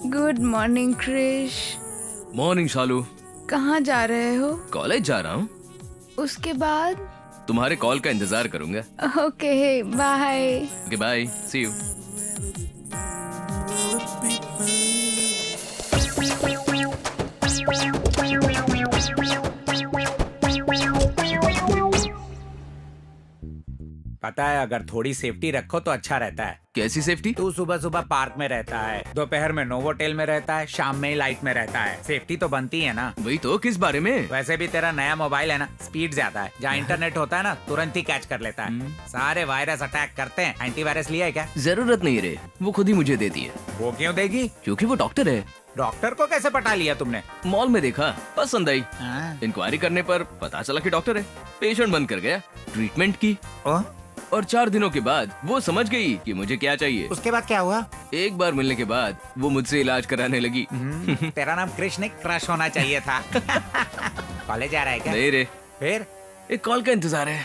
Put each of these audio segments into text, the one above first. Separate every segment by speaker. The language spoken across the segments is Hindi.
Speaker 1: Good morning Krish.
Speaker 2: Morning Shalu.
Speaker 1: कहाँ जा रहे हो?
Speaker 2: कॉलेज जा रहा हूँ।
Speaker 1: उसके बाद?
Speaker 2: तुम्हारे कॉल का इंतजार करूंगा।
Speaker 1: Okay bye.
Speaker 2: Okay bye, see you.
Speaker 3: पता है, अगर थोड़ी सेफ्टी रखो तो अच्छा रहता है।
Speaker 2: कैसी सेफ्टी?
Speaker 3: तू सुबह सुबह पार्क में रहता है, दोपहर में नोवोटेल में रहता है, शाम में लाइट में रहता है। सेफ्टी तो बनती है ना।
Speaker 2: वही तो, किस बारे में?
Speaker 3: वैसे भी तेरा नया मोबाइल है ना, स्पीड ज्यादा है। जहाँ इंटरनेट होता है ना, तुरंत ही कैच कर लेता है। सारे वायरस अटैक करते हैं। एंटीवायरस लिया है क्या?
Speaker 2: जरूरत नहीं रे, वो खुद ही मुझे देती है।
Speaker 3: वो क्यों देगी?
Speaker 2: क्योंकि वो डॉक्टर है।
Speaker 3: डॉक्टर को कैसे पटा लिया तुमने?
Speaker 2: मॉल में देखा, पसंद आई। इंक्वायरी करने पर पता चला कि डॉक्टर है। पेशेंट बनकर गया, ट्रीटमेंट की और 4 दिनों के बाद वो समझ गई कि मुझे क्या चाहिए।
Speaker 3: उसके बाद क्या हुआ?
Speaker 2: एक बार मिलने के बाद वो मुझसे इलाज कराने लगी।
Speaker 3: तेरा नाम कृष्ण क्रश होना चाहिए था। कॉलेज जा रहा है क्या?
Speaker 2: नहीं रे,
Speaker 3: फिर
Speaker 2: एक कॉल का इंतजार है।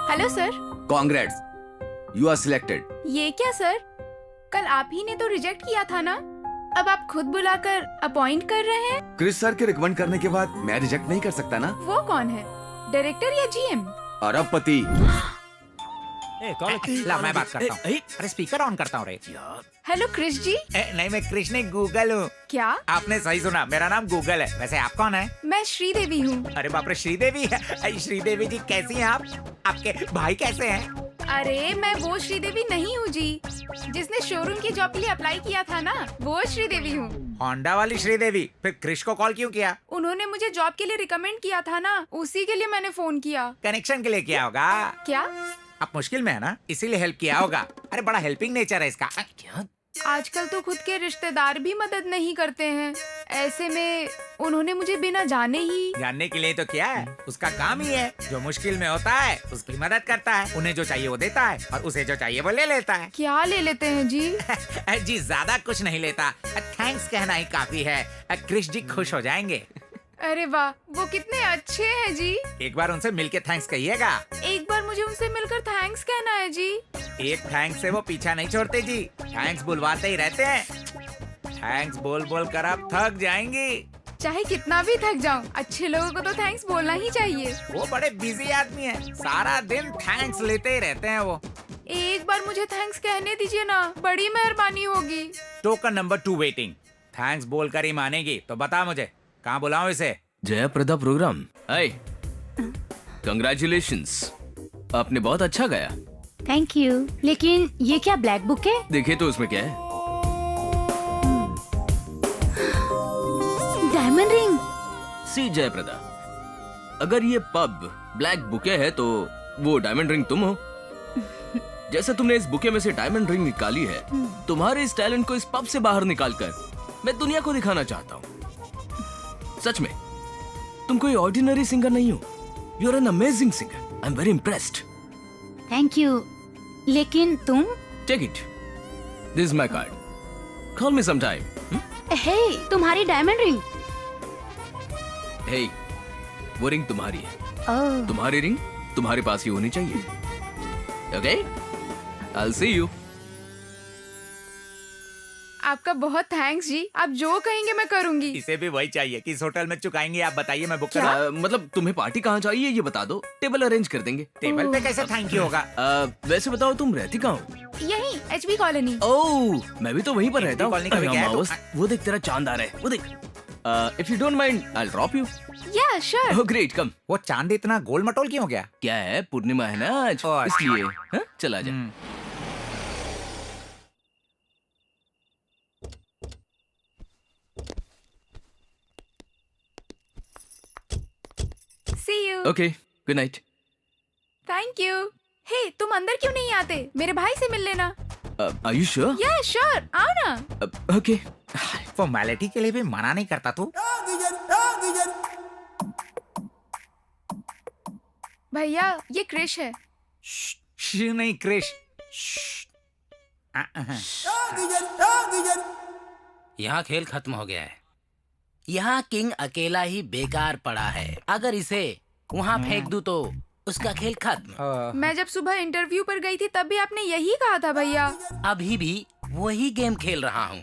Speaker 1: Hello sir.
Speaker 4: Congrats, you are selected.
Speaker 1: ये क्या सर, कल आप ही ने तो रिजेक्ट किया था ना, अब आप खुद बुलाकर अपॉइंट कर रहे हैं?
Speaker 4: क्रिस सर के रिकमेंड करने के बाद मैं रिजेक्ट नहीं कर सकता ना।
Speaker 1: वो कौन है, डायरेक्टर या जीएम?
Speaker 4: अरबपति।
Speaker 3: ला मैं बात करता हूँ। अरे स्पीकर ऑन करता हूँ रे।
Speaker 1: हेलो क्रिश जी।
Speaker 3: नहीं, मैं कृष्ण गूगल हूँ।
Speaker 1: क्या?
Speaker 3: आपने सही सुना, मेरा नाम गूगल है। वैसे आप कौन है?
Speaker 1: मैं श्रीदेवी हूँ।
Speaker 3: अरे बाप रे, श्रीदेवी है। अरे श्रीदेवी जी कैसी हैं आप? आपके भाई कैसे हैं?
Speaker 1: अरे मैं वो श्रीदेवी नहीं हूँ जी, जिसने शोरूम की जॉब के लिए अप्लाई किया था ना, वो श्रीदेवी हूँ।
Speaker 3: होंडा वाली श्रीदेवी। फिर क्रिश को कॉल क्यों किया?
Speaker 1: उन्होंने मुझे जॉब के लिए रिकमेंड किया था ना, उसी के लिए मैंने फोन किया।
Speaker 3: कनेक्शन के लिए किया होगा।
Speaker 1: क्या?
Speaker 3: आप मुश्किल में है ना, इसीलिए हेल्प किया होगा। अरे बड़ा हेल्पिंग नेचर है इसका।
Speaker 2: क्या?
Speaker 1: आजकल तो खुद के रिश्तेदार भी मदद नहीं करते हैं, ऐसे में उन्होंने मुझे बिना जाने ही।
Speaker 3: जानने के लिए तो क्या है, उसका काम ही है। जो मुश्किल में होता है उसकी मदद करता है। उन्हें जो चाहिए वो देता है और उसे जो चाहिए वो ले लेता है।
Speaker 1: क्या ले लेते हैं जी?
Speaker 3: जी ज्यादा कुछ नहीं लेता, थैंक्स कहना ही काफी है। क्रिश जी खुश हो जाएंगे।
Speaker 1: अरे वाह, वो कितने अच्छे हैं जी।
Speaker 3: एक बार उनसे मिलके थैंक्स कहिएगा।
Speaker 1: एक बार मुझे उनसे मिलकर थैंक्स कहना है जी।
Speaker 3: एक थैंक्स से वो पीछा नहीं छोड़ते जी, थैंक्स बुलवाते ही रहते हैं। थैंक्स बोल बोल कर आप थक जाएंगी।
Speaker 1: चाहे कितना भी थक जाऊं, अच्छे लोगों को तो थैंक्स बोलना ही चाहिए।
Speaker 3: वो बड़े बिजी आदमी हैं, सारा दिन थैंक्स लेते ही रहते हैं वो।
Speaker 1: एक बार मुझे थैंक्स कहने दीजिए ना, बड़ी मेहरबानी होगी।
Speaker 3: Token number 2 waiting. थैंक्स बोलकर ही मानेगी तो बता मुझे, कहाँ बुलाऊं इसे?
Speaker 2: जयाप्रदा प्रोग्राम। हाय, कंग्रेचुलेशंस, आपने बहुत अच्छा गाया।
Speaker 5: Thank you. लेकिन ये क्या ब्लैक बुक है?
Speaker 2: देखिए तो उसमें क्या है।
Speaker 5: Diamond ring.
Speaker 2: सी जयप्रदा, अगर ये पब ब्लैक बुके है तो वो डायमंड रिंग तुम हो। जैसे तुमने इस बुके में से डायमंड रिंग निकाली है, तुम्हारे इस टैलेंट को इस पब से बाहर निकालकर मैं दुनिया को दिखाना चाहता हूँ। सच में तुम कोई ऑर्डिनरी सिंगर नहीं हो, you are an amazing singer. I am very impressed.
Speaker 5: Thank you. लेकिन तुम?
Speaker 2: Take it, this is my card, call me sometime.
Speaker 5: Hey, तुम्हारी डायमंड रिंग।
Speaker 2: हे, वो रिंग तुम्हारी है।
Speaker 5: ओह।
Speaker 2: तुम्हारी रिंग तुम्हारे पास ही होनी चाहिए। Okay, I will see you.
Speaker 1: आपका बहुत थैंक्स जी, आप जो कहेंगे मैं करूंगी।
Speaker 3: इसे भी वही चाहिए। किस होटल में चुकाएंगे आप बताइए, मैं बुक करा।
Speaker 2: मतलब तुम्हें पार्टी कहाँ चाहिए ये बता दो, टेबल अरेंज कर देंगे।
Speaker 3: टेबल पे कैसे थैंक यू होगा?
Speaker 2: वैसे बताओ तुम रहती कहाँ हो?
Speaker 1: यहीं HB कॉलोनी।
Speaker 2: ओह, मैं भी तो वहीं पर रहता हूँ।
Speaker 3: कॉलोनी कभी गया है तो?
Speaker 2: वो देख तेरा चांद आ रहा है, वो देख। If you don't mind I will drop you.
Speaker 1: या श्योर।
Speaker 2: ओह ग्रेट, कम।
Speaker 3: वो चांद इतना गोल मटोल क्यों हो गया?
Speaker 2: क्या है, पूर्णिमा है ना आज,
Speaker 3: ओह, अच्छा।
Speaker 2: इसलिए। हाँ, चला जा।
Speaker 1: See you.
Speaker 2: Okay, good night.
Speaker 1: Thank you. Hey, तुम अंदर क्यों नहीं आते? मेरे भाई से मिल लेना।
Speaker 2: Are you sure?
Speaker 1: Yeah sure, आओ ना।
Speaker 2: ओके।
Speaker 3: फॉर्मेलिटी के लिए भी मना नहीं करता तू।
Speaker 1: भैया, ये क्रिश है।
Speaker 3: नहीं क्रिश।
Speaker 6: यहाँ खेल खत्म हो गया है। यहाँ किंग अकेला ही बेकार पड़ा है। अगर इसे वहाँ फेंक दूं तो उसका खेल खत्म।
Speaker 1: मैं जब सुबह इंटरव्यू पर गई थी तब भी आपने यही कहा था भैया।
Speaker 6: अभी भी वही गेम खेल रहा हूँ।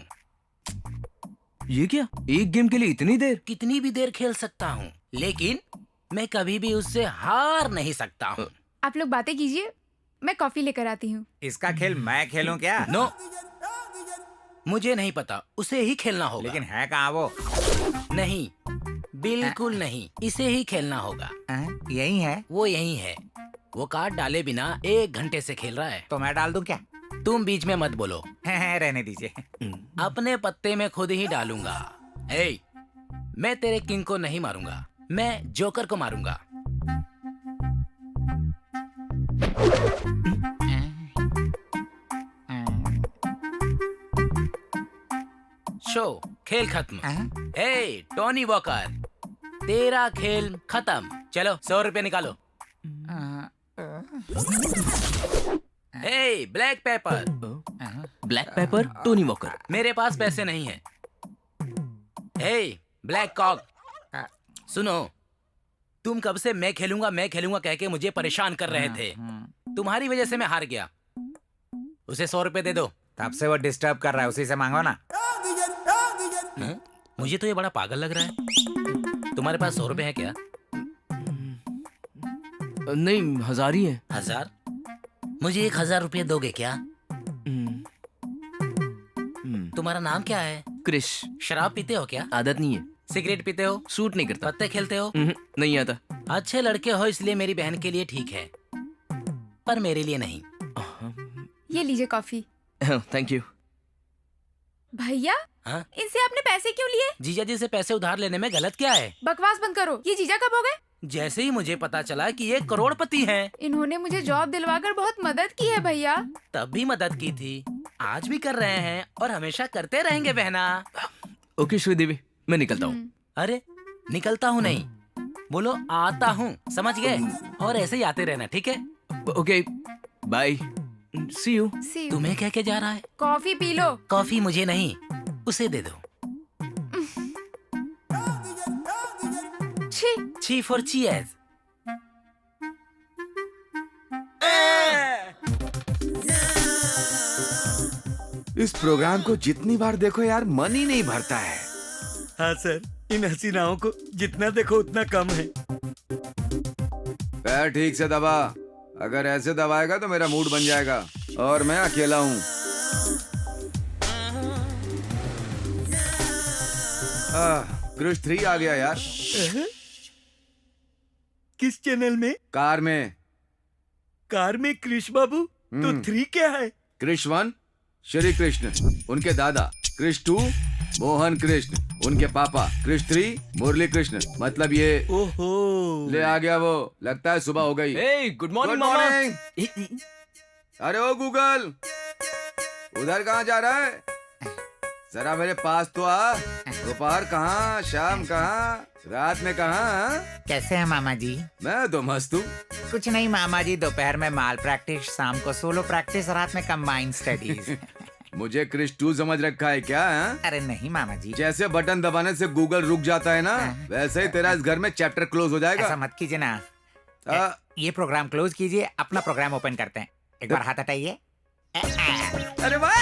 Speaker 2: ये क्या, एक गेम के लिए इतनी देर?
Speaker 6: कितनी भी देर खेल सकता हूँ, लेकिन मैं कभी भी उससे हार नहीं सकता हूँ।
Speaker 1: आप लोग बातें कीजिए, मैं कॉफी लेकर आती हूँ।
Speaker 3: इसका खेल मैं खेलूं क्या?
Speaker 6: नो, मुझे नहीं पता, उसे ही खेलना होगा।
Speaker 3: लेकिन है कहाँ वो?
Speaker 6: नहीं, बिल्कुल नहीं, इसे ही खेलना होगा।
Speaker 3: यही है।
Speaker 6: वो यही है। वो कार्ड डाले बिना 1 घंटे से खेल रहा है।
Speaker 3: तो मैं डाल दूं क्या?
Speaker 6: तुम बीच में मत बोलो।
Speaker 3: रहने दीजिए।
Speaker 6: अपने पत्ते में खुद ही डालूंगा। ए, मैं तेरे किंग को नहीं मारूंगा, मैं जोकर को मारूंगा। शो, खेल खत्म। ए, टोनी वॉकर, तेरा खेल खत्म। चलो 100 रुपए निकालो। ए, black paper.
Speaker 2: Black paper, Tony Walker.
Speaker 6: मेरे पास पैसे नहीं है। हे ब्लैक कॉक, सुनो, तुम कब से मैं खेलूंगा कह के मुझे परेशान कर रहे थे। तुम्हारी वजह से मैं हार गया। उसे 100 रुपए दे दो।
Speaker 3: तब से वो डिस्टर्ब कर रहा है, उसी से मांगो ना।
Speaker 6: मुझे तो ये बड़ा पागल लग रहा है। तुम्हारे पास 100 रुपए है क्या?
Speaker 2: नहीं, 1000 ही है।
Speaker 6: 1000? मुझे 1000 रुपए दोगे क्या? तुम्हारा नाम क्या है?
Speaker 2: क्रिश।
Speaker 6: शराब पीते हो क्या?
Speaker 2: आदत नहीं है।
Speaker 6: सिगरेट पीते हो?
Speaker 2: सूट नहीं करता।
Speaker 6: पत्ते खेलते हो?
Speaker 2: नहीं आता।
Speaker 6: अच्छे लड़के हो इसलिए मेरी बहन के लिए ठीक है, पर मेरे लिए नहीं।
Speaker 1: ये लीजिए कॉफी।
Speaker 2: Thank you.
Speaker 1: भैया,
Speaker 6: हाँ?
Speaker 1: इनसे आपने पैसे क्यों लिए?
Speaker 6: जीजा जी से पैसे उधार लेने में गलत क्या है?
Speaker 1: बकवास बंद करो। ये जीजा कब हो गए?
Speaker 6: जैसे ही मुझे पता चला कि ये करोड़पति हैं,
Speaker 1: इन्होंने मुझे जॉब दिलवाकर बहुत मदद की है भैया।
Speaker 6: तब भी मदद की थी, आज भी कर रहे हैं और हमेशा करते रहेंगे बहना।
Speaker 2: ओके श्रीदेवी, मैं निकलता हूँ।
Speaker 6: अरे निकलता हूँ नहीं, बोलो आता हूँ, समझ गए? और ऐसे ही आते रहना, ठीक है?
Speaker 2: Okay, bye, see you.
Speaker 1: See you।
Speaker 6: तुम्हें कह के जा रहा है?
Speaker 1: Coffee P low.
Speaker 6: कॉफी मुझे नहीं, उसे दे दो।
Speaker 1: छी।
Speaker 6: ची फॉर चीयर्स।
Speaker 4: इस प्रोग्राम को जितनी बार देखो यार, मन ही नहीं भरता है।
Speaker 7: हाँ सर, इन हसीनाओं को जितना देखो उतना कम है।
Speaker 4: पैर ठीक से दबा, अगर ऐसे दबाएगा तो मेरा मूड बन जाएगा और मैं अकेला हूँ। क्रिश 3 आ गया यार।
Speaker 7: किस चैनल में?
Speaker 4: कार में।
Speaker 7: कार में कृष बाबू? तो 3 क्या है?
Speaker 4: क्रिश 1 श्री कृष्ण, उनके दादा। क्रिश 2 मोहन कृष्ण, उनके पापा। क्रिश 3 मुरली कृष्ण। मतलब ये
Speaker 7: ओहो,
Speaker 4: ले आ गया वो। लगता है सुबह हो गई।
Speaker 2: हे, गुड मॉर्निंग
Speaker 4: Good
Speaker 2: मामा।
Speaker 4: morning। अरे ओ गूगल, उधर कहाँ जा रहा है? जरा मेरे पास तो आ। दोपहर कहाँ, शाम कहाँ, रात में कहाँ?
Speaker 3: कैसे हैं मामा जी?
Speaker 4: मैं तो मस्त हूँ।
Speaker 3: कुछ नहीं मामा जी, दोपहर में माल प्रैक्टिस, शाम को सोलो प्रैक्टिस, रात में कंबाइंड स्टडीज।
Speaker 4: मुझे क्रिश 2 समझ रखा है क्या? है?
Speaker 3: अरे नहीं मामा जी,
Speaker 4: जैसे बटन दबाने से गूगल रुक जाता है ना, वैसे ही तेरा इस घर में चैप्टर क्लोज हो जाएगा।
Speaker 3: ऐसा मत कीजिए ना।
Speaker 4: आ,
Speaker 3: ये प्रोग्राम क्लोज कीजिए, अपना प्रोग्राम ओपन करते हैं। एक बार हाथ हटाइए।
Speaker 4: अरे वाह!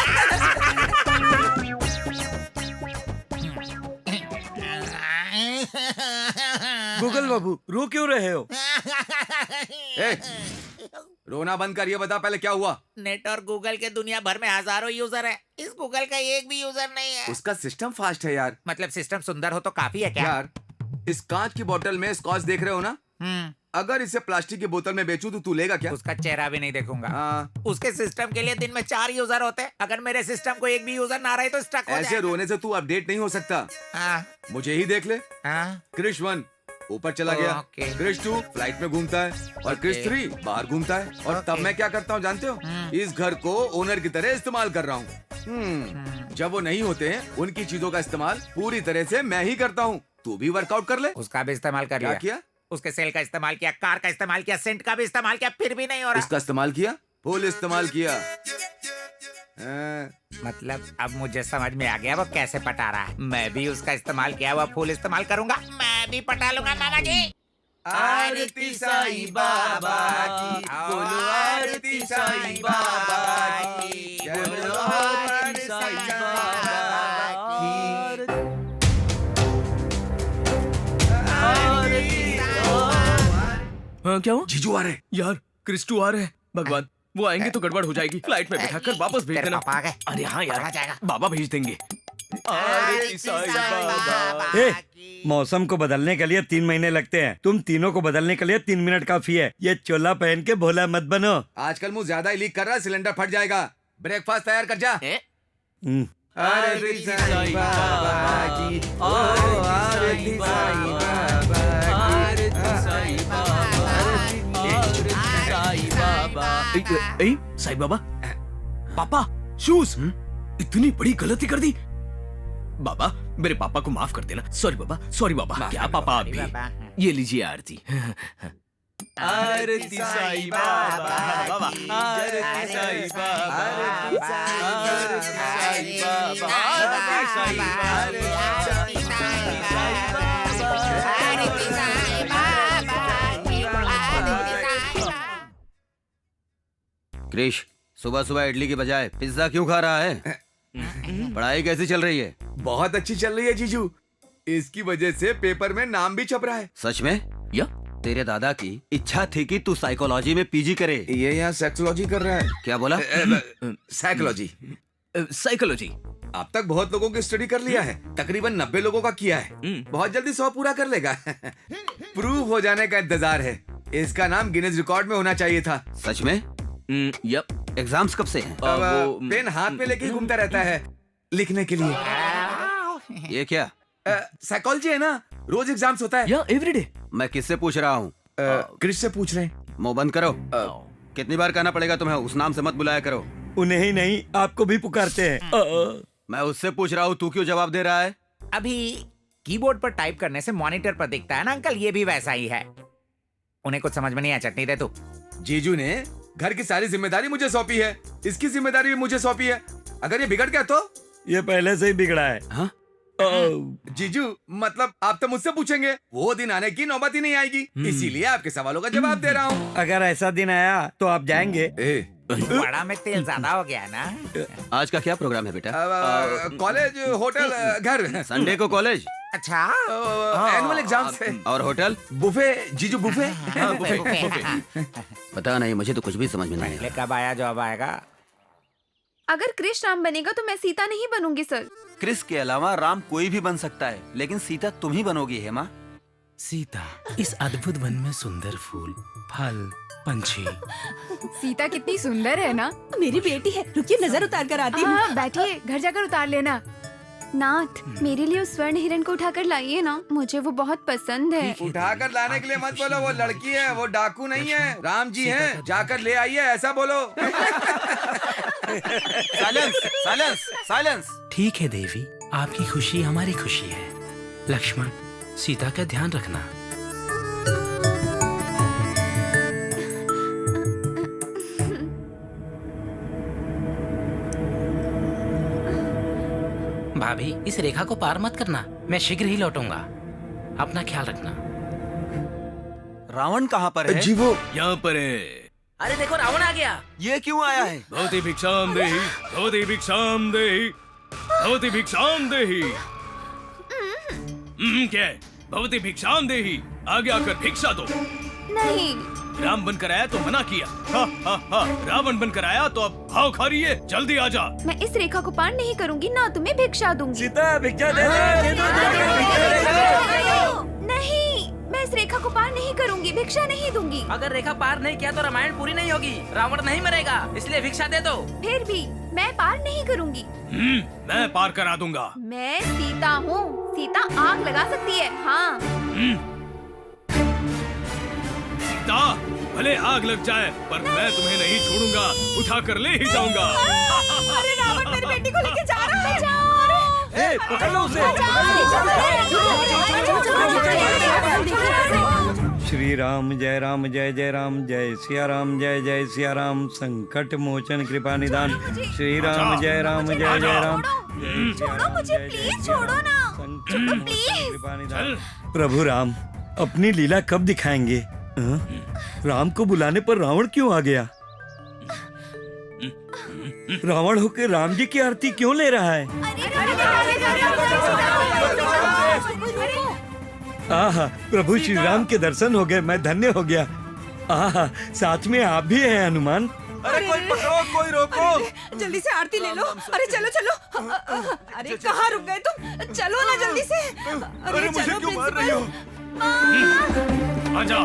Speaker 7: गूगल बाबू रो क्यों रहे हो?
Speaker 4: ए, रोना बंद कर, ये बता पहले क्या हुआ?
Speaker 3: नेट और गूगल के दुनिया भर में हजारों यूजर है, इस गूगल का एक भी यूजर नहीं है।
Speaker 4: उसका सिस्टम फास्ट है यार।
Speaker 3: मतलब सिस्टम सुंदर हो तो काफी है क्या?
Speaker 4: यार, इस कांच की बोतल में स्कॉच देख रहे हो ना? अगर इसे प्लास्टिक की बोतल में बेचूं तो तू लेगा क्या?
Speaker 3: उसका चेहरा भी नहीं देखूंगा।
Speaker 4: हाँ।
Speaker 3: उसके सिस्टम के लिए दिन में 4 यूजर होते हैं। अगर मेरे सिस्टम को एक भी यूजर ना रहे तो स्टक हो
Speaker 4: ऐसे
Speaker 3: जाएगा।
Speaker 4: रोने से तू अपडेट नहीं हो सकता।
Speaker 3: हाँ,
Speaker 4: मुझे ही देख ले।
Speaker 3: हाँ,
Speaker 4: क्रिश 1 ऊपर चला गया,
Speaker 3: ओके।
Speaker 4: क्रिश 2 फ्लाइट में घूमता है और क्रिश 3 बाहर घूमता है। और तब
Speaker 3: ओके।
Speaker 4: मैं क्या करता हूँ जानते हो? इस घर को ओनर की तरह इस्तेमाल कर रहा हूँ। जब वो नहीं होते हैं, उनकी चीजों का इस्तेमाल पूरी तरह से मैं ही करता हूँ। तू भी वर्कआउट कर ले।
Speaker 3: उसका भी इस्तेमाल कर
Speaker 4: क्या
Speaker 3: लिया।
Speaker 4: किया?
Speaker 3: उसके सेल का इस्तेमाल किया, कार का इस्तेमाल किया, सेंट का भी इस्तेमाल किया, फिर भी नहीं हो रहा।
Speaker 4: इसका इस्तेमाल किया, फुल इस्तेमाल किया।
Speaker 3: मतलब अब मुझे समझ में आ गया वो कैसे पटा रहा है। मैं भी उसका इस्तेमाल किया हुआ फुल इस्तेमाल करूंगा, मैं भी पटा लूंगा मामा जी।
Speaker 4: आरती साईं बाबा की, बोलो आरती साईं बाबा की, जय बोलो आरती साईं बाबा की।
Speaker 2: हाँ, क्या हुआ?
Speaker 4: जीजू आ रहे।
Speaker 2: यार क्रिस्टू आ रहे हैं। भगवान, वो आएंगे तो गड़बड़ हो जाएगी। फ्लाइट में बिठाकर वापस भेज
Speaker 3: तेरे
Speaker 2: देना।
Speaker 3: पापा आ गए।
Speaker 2: अरे हाँ
Speaker 3: पकड़ा
Speaker 2: यार,
Speaker 3: जाएगा।
Speaker 2: बाबा भेज देंगे। आरती साईं बाबा।
Speaker 7: ए, मौसम को बदलने के लिए 3 महीने लगते हैं। तुम तीनों को बदलने के लिए 3 मिनट काफी है। ये चोला पहन के भोला मत बनो।
Speaker 4: आजकल मुंह ज्यादा ही लीक कर रहा है, सिलेंडर फट जाएगा। ब्रेकफास्ट तैयार कर जा।
Speaker 7: हम्म,
Speaker 4: आरती साईं बाबा की, ओ आरती साईं बाबा की,
Speaker 2: आरती साईं बाबा, आरती साईं बाबा। ए, साईं बाबा, पापा शूज, इतनी बड़ी गलती कर दी। बाबा, मेरे पापा को माफ कर देना। सॉरी बाबा, सॉरी बाबा। क्या पापा आप भी?
Speaker 3: बाबा।
Speaker 2: ये लीजिए आरती। आरती साईं बाबा, बाबा, आरती साईं बाबा, आरती साईं बाबा, आरती साईं
Speaker 8: क्रिश, सुबह सुबह इडली की बजाय पिज्जा क्यों खा रहा है? पढ़ाई कैसी चल रही है?
Speaker 4: बहुत अच्छी चल रही है जीजू। इसकी वजह से पेपर में नाम भी छप रहा है।
Speaker 8: सच में?
Speaker 2: या
Speaker 8: तेरे दादा की इच्छा थी कि तू साइकोलॉजी में पीजी करे।
Speaker 4: ये यहाँ सेक्सोलॉजी कर रहा है।
Speaker 8: क्या बोला?
Speaker 4: साइकोलॉजी।
Speaker 2: साइकोलॉजी।
Speaker 4: अब तक बहुत लोगों की स्टडी कर लिया है, तकरीबन 90 लोगों का किया है। बहुत जल्दी 100 पूरा कर लेगा। प्रूव हो जाने का इंतजार है। इसका नाम गिनीज रिकॉर्ड में होना चाहिए था।
Speaker 8: सच में?
Speaker 2: यप।
Speaker 8: एग्जाम्स कब से हैं?
Speaker 4: अब पेन हाथ में लेके घूमता रहता है लिखने के लिए।
Speaker 8: ये क्या?
Speaker 4: साइकोलॉजी है ना, रोज एग्जाम्स होता है।
Speaker 2: या एवरीडे।
Speaker 8: मैं किससे पूछ रहा हूँ?
Speaker 4: क्रिश से पूछ रहे हैं।
Speaker 8: मुंह बंद करो। कितनी बार कहना पड़ेगा तुम्हें? उस नाम से मत बुलाया करो।
Speaker 7: उन्हें ही नहीं, आपको भी पुकारते हैं।
Speaker 8: मैं उससे पूछ रहा हूँ, तू क्यों जवाब दे रहा है?
Speaker 3: अभी कीबोर्ड पर टाइप करने से मॉनिटर पर दिखता है ना अंकल, ये भी वैसा ही है। उन्हें कुछ समझ में नहीं आया। चटनी दे तू।
Speaker 4: जीजू ने घर की सारी जिम्मेदारी मुझे सौंपी है, इसकी जिम्मेदारी भी मुझे सौंपी है। अगर ये बिगड़ गया तो?
Speaker 7: ये पहले से ही बिगड़ा है।
Speaker 8: हाँ?
Speaker 4: जीजू मतलब आप तो मुझसे पूछेंगे, वो दिन आने की नौबत ही नहीं आएगी। इसीलिए आपके सवालों का जवाब दे रहा हूँ।
Speaker 7: अगर ऐसा दिन आया तो आप जाएंगे?
Speaker 3: बड़ा में तेल ज्यादा हो गया ना।
Speaker 8: आज का क्या प्रोग्राम है बेटा?
Speaker 4: कॉलेज, होटल, घर।
Speaker 8: संडे को कॉलेज
Speaker 3: अच्छा।
Speaker 4: एनुअल एग्जाम्स है।
Speaker 8: और होटल?
Speaker 4: बुफे जीजू, बुफे।
Speaker 8: पता नहीं, मुझे तो कुछ भी समझ में नहीं आया।
Speaker 3: कब आया जॉब आएगा?
Speaker 1: अगर क्रिश राम बनेगा तो मैं सीता नहीं बनूंगी सर।
Speaker 8: क्रिस के अलावा राम कोई भी बन सकता है, लेकिन सीता तुम ही बनोगी हेमा।
Speaker 6: सीता, इस अद्भुत वन में सुंदर फूल, फल, पंछी।
Speaker 1: सीता कितनी सुंदर है ना।
Speaker 9: मेरी बेटी है, रुकिए नजर उतार कर आती हूँ।
Speaker 1: हाँ, बैठिए, घर जाकर उतार लेना। नाथ, मेरे लिए उस स्वर्ण हिरण को उठाकर लाइए ना, मुझे वो बहुत पसंद है।
Speaker 4: उठाकर लाने के लिए मत बोलो, वो लड़की है, वो डाकू नहीं है। राम जी हैं, जाकर ले आइए, ऐसा बोलो।
Speaker 8: Silence, silence, silence.
Speaker 6: ठीक है देवी, आपकी खुशी हमारी खुशी है। लक्ष्मण, सीता का ध्यान रखना। भाभी, इस रेखा को पार मत करना। मैं शीघ्र ही लौटूंगा। अपना ख्याल रखना।
Speaker 8: रावण कहाँ पर है?
Speaker 4: जी वो
Speaker 2: यहाँ पर है।
Speaker 6: अरे देखो, रावण आ गया।
Speaker 8: ये क्यों आया है?
Speaker 2: भवती भिक्षाम देहि, भवती भिक्षाम देहि, भवती भिक्षाम देहि। क्या है? भवती भिक्षाम देहि, आगे आकर भिक्षा दो।
Speaker 1: नहीं।
Speaker 2: राम बनकर आया तो मना किया। हा, हा, हा। रावण बनकर आया तो अब भाव खा रही है। जल्दी आ जा।
Speaker 1: मैं इस रेखा को पार नहीं करूंगी ना, तुम्हें भिक्षा दूंगी।
Speaker 7: सीता भिक्षा दे दे,
Speaker 1: नहीं, मैं इस रेखा को पार नहीं करूंगी, भिक्षा नहीं दूंगी।
Speaker 6: अगर रेखा पार नहीं किया तो रामायण पूरी नहीं होगी। रावण नहीं मरेगा, इसलिए भिक्षा दे दो।
Speaker 1: फिर भी मैं पार नहीं करूंगी।
Speaker 2: मैं पार करा दूंगा।
Speaker 1: मैं सीता हूँ, सीता आग लगा सकती है। हाँ।
Speaker 2: सीता, भले आग लग जाए पर मैं तुम्हें नहीं छोड़ूंगा, उठा कर ले ही जाऊंगा।
Speaker 1: अरे रावण मेरी बेटी को लेके जा रहा है।
Speaker 7: पकड़ लो उसे। श्री राम जय राम जय जय राम, जय सिया राम जय जय सिया राम, संकट मोचन कृपा निदान। श्री राम जय राम जय जय राम।
Speaker 1: छोड़ो मुझे, प्लीज छोड़ो ना।
Speaker 7: संकट मोचन
Speaker 1: प्लीज।
Speaker 7: कृपा निदान। प्रभु राम, अपनी लीला कब दिखाएंगे? हाँ? राम को बुलाने पर रावण क्यों आ गया? रावण होकर राम जी की आरती क्यों ले रहा है? आहा, प्रभु श्री राम के दर्शन हो गए, मैं धन्य हो गया। आहा, साथ में आप भी हैं हनुमान।
Speaker 4: अरे कोई पकड़ो, कोई रोको।
Speaker 9: जल्दी से आरती ले लो। अरे चलो चलो। अरे कहाँ रुक गए तुम? चलो ना जल्दी से।
Speaker 4: अरे मुझे
Speaker 9: चलो
Speaker 4: क्यों मार रही हो?
Speaker 6: आजा।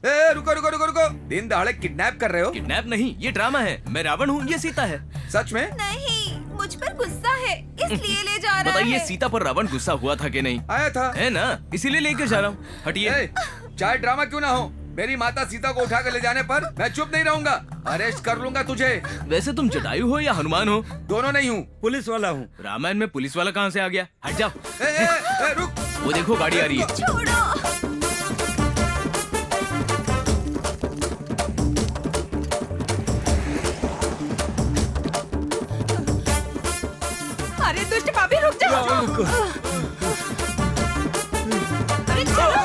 Speaker 4: ए, रुको रुको रुको रुको। दिन दहाड़े किडनैप कर रहे हो?
Speaker 2: किडनैप नहीं, ये ड्रामा है। मैं रावण हूँ, ये सीता है।
Speaker 4: सच में?
Speaker 1: नहीं, मुझ पर गुस्सा है इसलिए ले जा रहा
Speaker 2: बताइए
Speaker 1: है।
Speaker 2: सीता पर रावण गुस्सा हुआ था कि नहीं?
Speaker 4: आया था।
Speaker 2: है ना, इसीलिए लेकर जा रहा हूँ। हटिए।
Speaker 4: ए, चाहे ड्रामा क्यों ना हो, मेरी माता सीता को उठा कर ले जाने पर मैं चुप नहीं रहूंगा। अरेस्ट कर लूंगा तुझे।
Speaker 2: वैसे तुम जटायु हो या हनुमान हो?
Speaker 4: दोनों नहीं हूँ।
Speaker 7: पुलिस वाला हूँ।
Speaker 2: रामायण में पुलिस वाला कहाँ से आ गया? हट जाओ।
Speaker 4: ए, ए, ए, रुक।
Speaker 2: वो देखो गाड़ी आ रही है।
Speaker 1: छोड़ो।
Speaker 9: अरे दुष्ट पापी रुक जाओ।
Speaker 7: रुको।
Speaker 9: अरे चलो।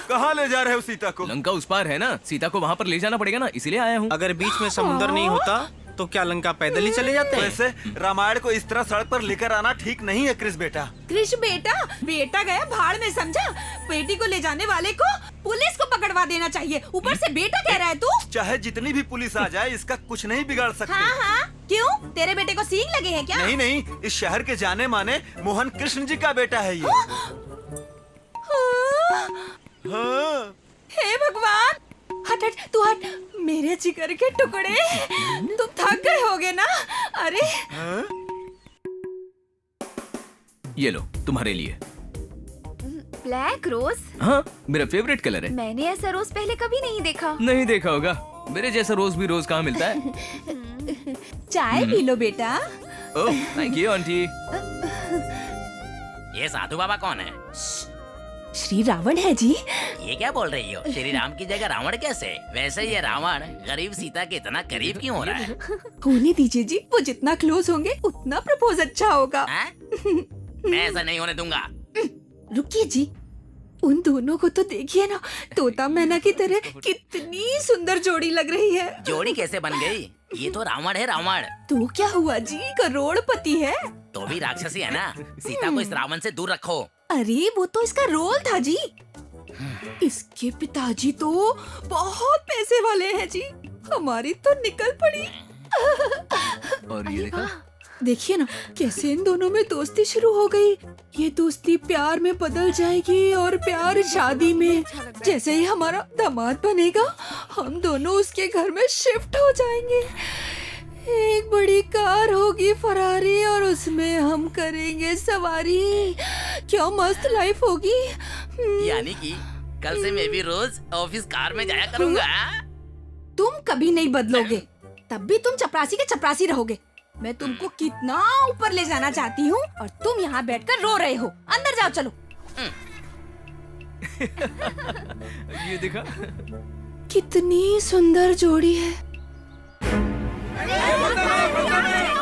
Speaker 10: कहाँ ले जा रहे हो सीता को?
Speaker 2: लंका उस पार है ना, सीता को वहाँ पर ले जाना पड़ेगा ना, इसीलिए आया हूँ।
Speaker 10: अगर बीच में समुंदर नहीं होता तो क्या लंका पैदल ही चले जाते? वैसे रामायण को इस तरह सड़क पर लेकर आना ठीक नहीं है क्रिश बेटा।
Speaker 9: कृष बेटा, बेटा गया भाड़ में, समझा? बेटी को ले जाने वाले को पुलिस को पकड़वा देना चाहिए। ऊपर से बेटा कह रहा है तू।
Speaker 10: चाहे जितनी भी पुलिस आ जाए इसका कुछ नहीं बिगाड़ सकते।
Speaker 9: हाँ हाँ, क्यों? तेरे बेटे को सींग लगे हैं क्या?
Speaker 10: नहीं नहीं, इस शहर के जाने माने मोहन कृष्ण जी का बेटा है ये। हाँ।
Speaker 9: हे भगवान, हट हट, तू हट। मेरे जिगर के टुकड़े, तुम थक गए होगे ना? अरे
Speaker 2: ये लो तुम्हारे लिए।
Speaker 1: Black rose?
Speaker 2: हाँ, मेरा फेवरेट कलर है।
Speaker 1: मैंने ऐसा रोज पहले कभी नहीं देखा।
Speaker 2: नहीं देखा होगा, मेरे जैसा रोज भी रोज कहाँ मिलता है?
Speaker 9: चाय पी लो बेटा।
Speaker 2: ओह, थैंक यू आंटी।
Speaker 6: ये साधु बाबा कौन है?
Speaker 9: श्री रावण है जी।
Speaker 6: ये क्या बोल रही हो? श्री राम की जगह रावण कैसे? वैसे ये रावण गरीब सीता के इतना करीब क्यों हो रहा है?
Speaker 9: होने दीजिए जी, वो जितना क्लोज होंगे उतना प्रपोज अच्छा होगा।
Speaker 6: हाँ? मैं ऐसा नहीं होने दूंगा।
Speaker 9: रुकिए जी, उन दोनों को तो देखिए ना, तोता मैना की तरह कितनी सुंदर जोड़ी लग रही है।
Speaker 6: जोड़ी कैसे बन गई? ये तो रावण है, रावण।
Speaker 9: तो क्या हुआ जी, करोड़पति है।
Speaker 6: तो भी राक्षसी है ना। सीता को इस रावण से दूर रखो।
Speaker 9: अरे वो तो इसका रोल था जी। इसके पिताजी तो बहुत पैसे वाले हैं जी, हमारी तो निकल पड़ी।
Speaker 2: और ये देखा?
Speaker 9: देखिए ना कैसे इन दोनों में दोस्ती शुरू हो गई। ये दोस्ती प्यार में बदल जाएगी और प्यार शादी में। जैसे ही हमारा दामाद बनेगा, हम दोनों उसके घर में शिफ्ट हो जाएंगे। एक बड़ी कार होगी फरारी और उसमें हम करेंगे सवारी। क्या मस्त लाइफ होगी।
Speaker 6: यानी कि कल से मैं भी रोज ऑफिस कार में जाया करूंगा।
Speaker 9: तुम कभी नहीं बदलोगे, तब भी तुम चपरासी के चपरासी रहोगे। मैं तुमको कितना ऊपर ले जाना चाहती हूँ और तुम यहाँ बैठकर रो रहे हो। अंदर जाओ चलो।
Speaker 2: ये देखा?
Speaker 9: कितनी सुंदर जोड़ी है।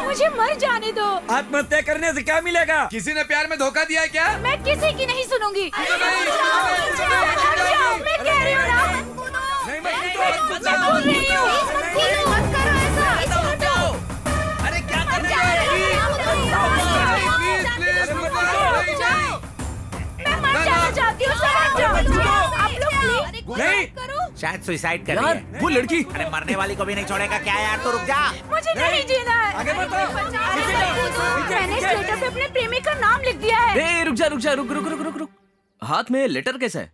Speaker 9: मुझे मर जाने दो।
Speaker 7: आत्महत्या करने से क्या मिलेगा?
Speaker 4: किसी ने प्यार में धोखा दिया है क्या?
Speaker 9: मैं किसी की नहीं सुनूंगी। मैं कह रही हूँ ना। मैं बोल रही हूँ।
Speaker 1: मत करो ऐसा।
Speaker 6: अरे क्या कर रही है?
Speaker 9: मैं मर जाना चाहती हूँ। आप लोग प्लीज
Speaker 3: नहीं
Speaker 9: करो।
Speaker 3: शायद सुसाइड कर
Speaker 2: यार,
Speaker 3: रही है।
Speaker 2: वो लड़की।
Speaker 3: अरे मरने वाली को भी नहीं छोड़ेगा क्या यार? तो रुक जा।
Speaker 9: मुझे नहीं जीना है।
Speaker 7: आगे बढ़ो।
Speaker 9: मैंने इस लेटर पे अपने प्रेमी का नाम लिख दिया है।
Speaker 2: ए, रुक जा रुक जा, रुक रुक रुक रुक रुक। हाथ में लेटर कैसा है?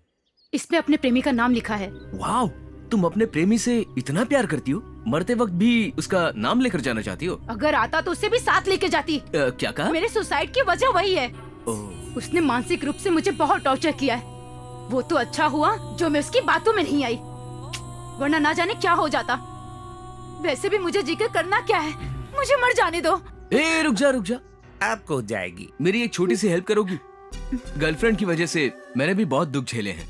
Speaker 5: इसमें अपने प्रेमी का नाम लिखा है।
Speaker 2: वाह, तुम अपने प्रेमी से इतना प्यार करती हो, मरते वक्त भी उसका नाम लेकर जाना चाहती हो?
Speaker 5: अगर आता तो उसे भी साथ लेके जाती।
Speaker 2: क्या कहा?
Speaker 5: मेरे सुसाइड की वजह वही है।
Speaker 2: ओह,
Speaker 5: उसने मानसिक रूप से मुझे बहुत टॉर्चर किया है। वो तो अच्छा हुआ जो मैं उसकी बातों में नहीं आई, वरना ना जाने क्या हो जाता। वैसे भी मुझे जीकर करना क्या है, मुझे मर जाने दो।
Speaker 2: ए, रुक जा रुक जा।
Speaker 3: अब कूद जाएगी।
Speaker 2: मेरी एक छोटी सी हेल्प करोगी? गर्लफ्रेंड की वजह से मैंने भी बहुत दुख झेले हैं।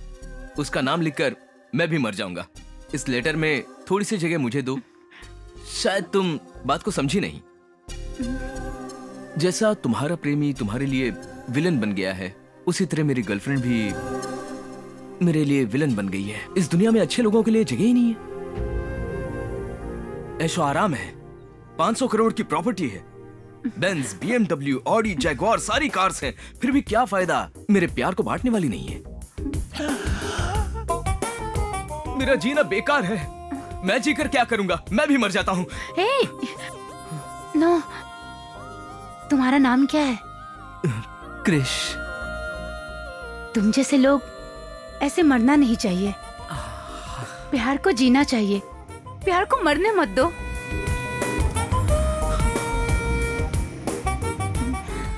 Speaker 2: उसका नाम लिखकर मैं भी मर जाऊंगा। इस लेटर में थोड़ी सी जगह मुझे दो। शायद तुम बात को समझी नहीं। जैसा तुम्हारा प्रेमी तुम्हारे लिए विलन बन गया है, उसी तरह मेरी गर्लफ्रेंड भी मेरे लिए विलन बन गई है। इस दुनिया में अच्छे लोगों के लिए जगह ही नहीं है। ऐशो आराम है, 500 करोड़ की प्रॉपर्टी है, बेंज, BMW, ऑडी, जैगुआर सारी कार्स हैं, फिर भी क्या फायदा? मेरे प्यार को बांटने वाली नहीं है। मेरा जीना बेकार है। मैं जीकर क्या करूंगा? मैं भी मर जाता हूँ।
Speaker 5: हे, नो, तुम्हारा नाम क्या है?
Speaker 2: क्रिश।
Speaker 5: तुम जैसे लोग ऐसे मरना नहीं चाहिए। प्यार को जीना चाहिए, प्यार को मरने मत दो।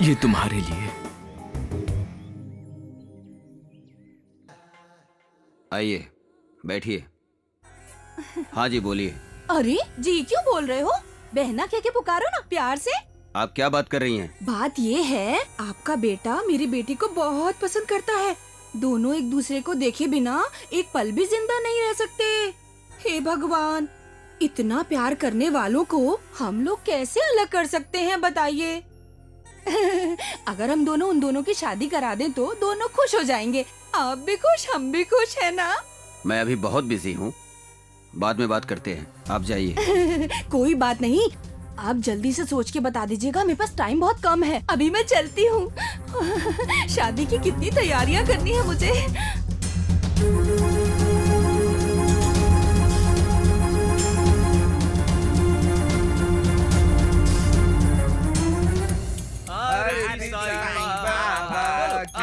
Speaker 2: ये तुम्हारे लिए।
Speaker 8: आइए बैठिए। हाँ जी बोलिए।
Speaker 9: अरे जी क्यों बोल रहे हो? बहना कह के पुकारो ना प्यार से।
Speaker 8: आप क्या बात कर रही हैं?
Speaker 9: बात ये है, आपका बेटा मेरी बेटी को बहुत पसंद करता है। दोनों एक दूसरे को देखे बिना एक पल भी जिंदा नहीं रह सकते। हे भगवान, इतना प्यार करने वालों को हम लोग कैसे अलग कर सकते हैं बताइए? अगर हम दोनों उन दोनों की शादी करा दें तो दोनों खुश हो जाएंगे। आप भी खुश, हम भी खुश, है ना?
Speaker 8: मैं अभी बहुत बिजी हूँ, बाद में बात करते हैं। आप जाइए।
Speaker 9: कोई बात नहीं, आप जल्दी से सोच के बता दीजिएगा। मेरे पास टाइम बहुत कम है, अभी मैं चलती हूँ। शादी की कितनी तैयारियाँ करनी है मुझे।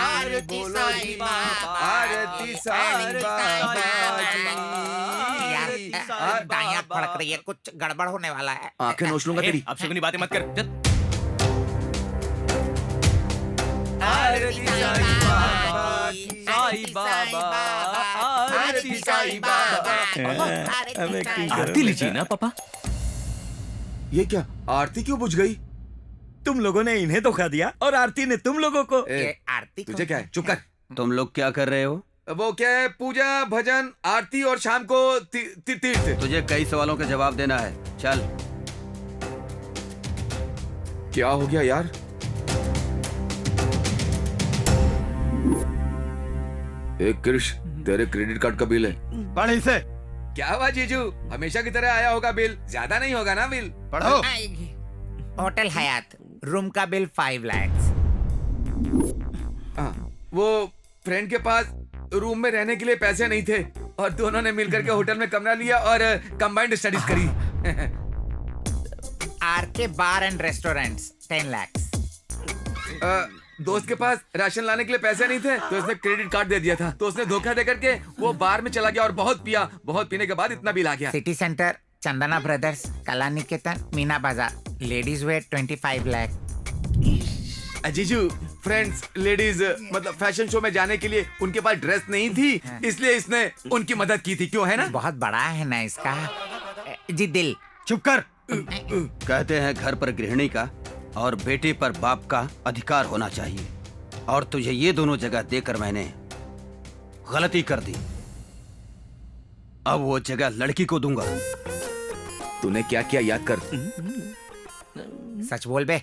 Speaker 4: आरती साईं बाबा, आरती साईं बाबा की।
Speaker 3: यार दाएं फड़क रही है, कुछ गड़बड़ होने वाला है।
Speaker 4: आंखें नोच लूंगा तेरी।
Speaker 2: अब शकुनी बातें मत कर।
Speaker 4: आरती साईं बाबा की, साईं बाबा, आरती साईं बाबा।
Speaker 7: अबे की करो
Speaker 2: आरती लीजिए ना पापा।
Speaker 4: ये क्या, आरती क्यों बुझ गई?
Speaker 7: तुम लोगों ने इन्हें धोखा दिया और आरती ने तुम लोगों को।
Speaker 3: ये आरती
Speaker 4: तुझे क्या है? चुप कर।
Speaker 8: तुम लोग क्या कर रहे हो?
Speaker 4: वो क्या है, पूजा, भजन, आरती और शाम को तीर्थ।
Speaker 8: तुझे कई सवालों का जवाब देना है। चल।
Speaker 4: क्या हो गया यार? एक कृष, तेरे क्रेडिट कार्ड का बिल है।
Speaker 10: पढ़ इसे।
Speaker 4: क्या हुआ जीजू, हमेशा की तरह आया होगा बिल? ज्यादा नहीं होगा ना बिल?
Speaker 10: पढ़ो।
Speaker 3: होटल हयात, रूम का बिल 5 लाख।
Speaker 4: वो फ्रेंड के पास रूम में रहने के लिए पैसे नहीं थे और दोनों ने मिलकर के होटल में कमरा लिया और कंबाइंड स्टडीज करी।
Speaker 3: RK bar and restaurants 10 lakh.
Speaker 4: दोस्त के पास राशन लाने के लिए पैसे नहीं थे तो उसने क्रेडिट कार्ड दे दिया था, तो उसने धोखा देकर के वो बार में चला गया और बहुत पिया। बहुत पीने के बाद इतना बिल आ गया।
Speaker 3: सिटी सेंटर, चंदना ब्रदर्स, कला निकेतन, मीना बाजार, लेडीज वेयर 25 लाख।
Speaker 4: जीजू, फ्रेंड्स लेडीज मतलब फैशन शो में जाने के लिए उनके पास ड्रेस नहीं थी, इसलिए इसने उनकी मदद की थी। क्यों, है ना?
Speaker 3: बहुत बड़ा है ना इसका जी दिल।
Speaker 10: चुप कर।
Speaker 8: कहते हैं घर पर गृहिणी का और बेटे पर बाप का अधिकार होना चाहिए, और तुझे ये दोनों जगह देकर मैंने गलती कर दी। अब वो जगह लड़की को दूंगा।
Speaker 4: तूने क्या किया याद कर।
Speaker 3: सच बोल बे।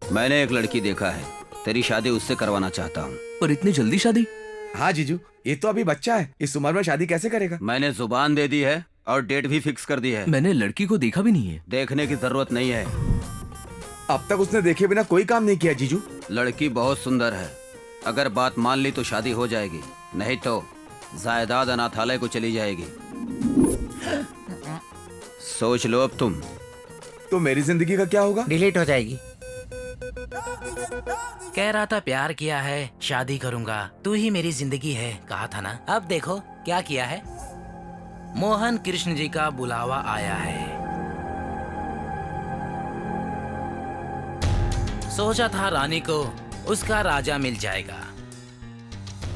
Speaker 8: मैंने एक लड़की देखा है, तेरी शादी उससे करवाना चाहता हूँ।
Speaker 2: पर इतनी जल्दी शादी?
Speaker 4: हाँ जीजू, ये तो अभी बच्चा है, इस उम्र में शादी कैसे करेगा?
Speaker 8: मैंने जुबान दे दी है और डेट भी फिक्स कर दी है।
Speaker 2: मैंने लड़की को देखा भी नहीं है।
Speaker 8: देखने की जरूरत नहीं है।
Speaker 4: अब तक उसने देखे बिना कोई काम नहीं किया जीजू।
Speaker 8: लड़की बहुत सुंदर है, अगर बात मान ली तो शादी हो जाएगी, नहीं तो जायदाद अनाथालय को चली जाएगी। सोच लो अब तुम।
Speaker 4: तो मेरी जिंदगी का क्या होगा?
Speaker 3: डिलीट हो जाएगी।
Speaker 6: कह रहा था प्यार किया है, शादी करूंगा, तू ही मेरी जिंदगी है, कहा था ना। अब देखो क्या किया है। मोहन कृष्ण जी का बुलावा आया है। सोचा था रानी को उसका राजा मिल जाएगा।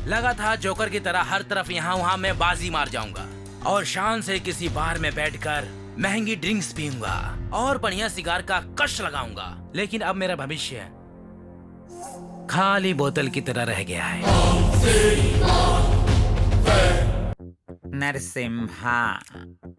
Speaker 6: लगा था जोकर की तरह हर तरफ यहाँ वहाँ मैं बाजी मार जाऊंगा और शान से किसी बार में बैठकर महंगी ड्रिंक्स पीऊंगा और बढ़िया सिगार का कश लगाऊंगा। लेकिन अब मेरा भविष्य खाली बोतल की तरह रह गया है।
Speaker 3: नरसिम्हा।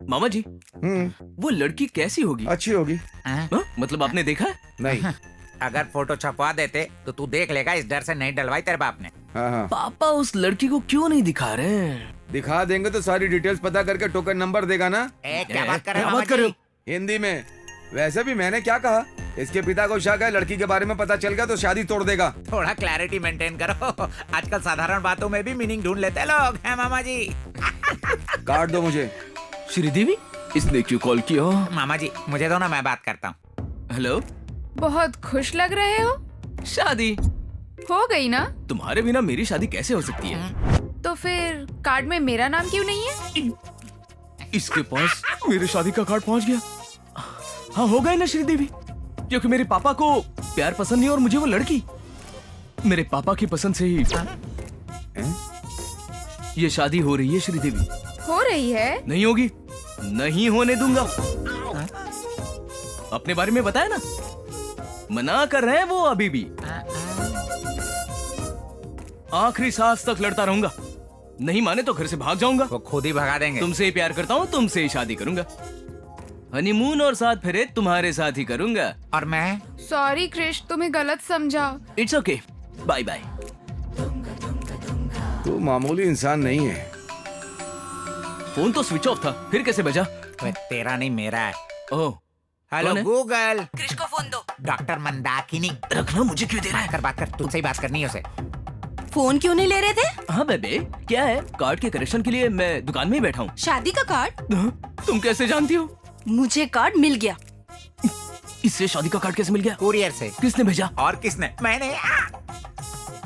Speaker 2: मामा जी, वो लड़की कैसी होगी?
Speaker 4: अच्छी होगी।
Speaker 2: हाँ? मतलब आपने देखा है?
Speaker 4: नहीं।
Speaker 3: अगर फोटो छपवा देते तो तू देख लेगा, इस डर से नहीं डलवाई तेरे बाप ने।
Speaker 4: हाँ।
Speaker 2: पापा उस लड़की को क्यों नहीं दिखा रहे हैं?
Speaker 4: दिखा देंगे तो सारी डिटेल्स पता करके टोकन नंबर देगा ना।
Speaker 3: क्या बात कर रहे
Speaker 2: क्या
Speaker 3: हो
Speaker 2: बात कर रहे हो?
Speaker 4: हिंदी में। वैसे भी मैंने क्या कहा, इसके पिता को शक है लड़की के बारे में पता चल गया तो शादी तोड़ देगा।
Speaker 3: थोड़ा क्लैरिटी मेंटेन करो। आजकल साधारण बातों में भी मीनिंग ढूंढ लेते हैं लोग, हैं मामा जी?
Speaker 4: काट दो मुझे।
Speaker 2: श्रीदेवी, इसने क्यों कॉल किया?
Speaker 3: मामा जी मुझे दो ना, मैं बात करता हूँ।
Speaker 2: हेलो।
Speaker 1: बहुत खुश लग रहे हो।
Speaker 2: शादी
Speaker 1: हो गई ना?
Speaker 2: तुम्हारे बिना मेरी शादी कैसे हो सकती है?
Speaker 1: तो फिर कार्ड में मेरा नाम क्यों नहीं है?
Speaker 2: इसके पास मेरी शादी का कार्ड पहुंच गया। हाँ, हो गए ना श्रीदेवी, क्योंकि मेरे पापा को प्यार पसंद नहीं और मुझे वो लड़की मेरे पापा की पसंद से ही ये शादी हो रही है। श्रीदेवी,
Speaker 1: हो रही है?
Speaker 2: नहीं होगी, नहीं होने दूंगा। अपने बारे में बताया ना, मना कर रहे हैं वो अभी भी। आखिरी सांस तक लड़ता रहूंगा, नहीं माने तो घर से भाग जाऊंगा।
Speaker 3: वो खुद ही भगा देंगे।
Speaker 2: तुमसे ही प्यार करता हूँ, तुमसे ही शादी करूंगा, हनीमून और 7 फेरे तुम्हारे साथ ही करूंगा।
Speaker 3: और मैं?
Speaker 1: सॉरी क्रिश, तुम्हें गलत समझा।
Speaker 2: It's okay, bye bye.
Speaker 4: तू मामूली इंसान नहीं है।
Speaker 2: फोन तो स्विच ऑफ था, फिर कैसे बजा?
Speaker 3: तेरा नहीं मेरा है।
Speaker 2: ओह,
Speaker 3: हेलो
Speaker 2: कौन है?
Speaker 3: गूगल।
Speaker 9: क्रिश को फोन दो।
Speaker 3: डॉक्टर मंदाकिनी।
Speaker 2: रखना मुझे क्यों दे रहा है?
Speaker 3: बात कर, तुझसे ही बात करनी है उसे।
Speaker 9: फोन क्यों नहीं ले रहे थे?
Speaker 2: हाँ बेबे, क्या है? कार्ड के करेक्शन के लिए मैं दुकान में ही बैठा हूँ।
Speaker 9: शादी का कार्ड?
Speaker 2: तुम कैसे जानती हो?
Speaker 9: मुझे कार्ड मिल गया।
Speaker 2: इससे शादी का कार्ड कैसे मिल गया?
Speaker 3: कुरियर से।
Speaker 2: किसने भेजा?
Speaker 3: और किसने? मैंने।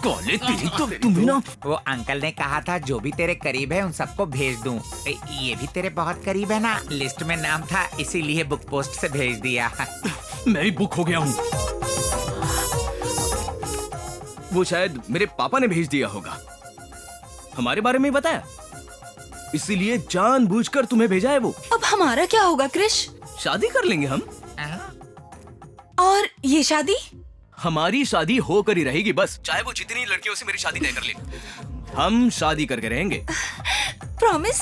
Speaker 2: कॉले तेरी तो तुम्हें ना।
Speaker 3: वो अंकल ने कहा था जो भी तेरे करीब है उन सबको भेज दूं। ये भी तेरे बहुत करीब है ना, लिस्ट में नाम था इसीलिए बुक पोस्ट से भेज दिया।
Speaker 2: मैं ही बुक हो गया हूँ। वो शायद मेरे पापा ने भेज दिया होगा, हमारे बारे में ही बताया, इसीलिए जानबूझकर तुम्हें भेजा है वो।
Speaker 9: अब हमारा क्या होगा क्रिश?
Speaker 2: शादी कर लेंगे हम।
Speaker 9: और ये शादी?
Speaker 2: हमारी शादी होकर ही रहेगी बस, चाहे वो जितनी लड़कियों से मेरी शादी तय कर ले, हम शादी करके रहेंगे।
Speaker 9: Promise?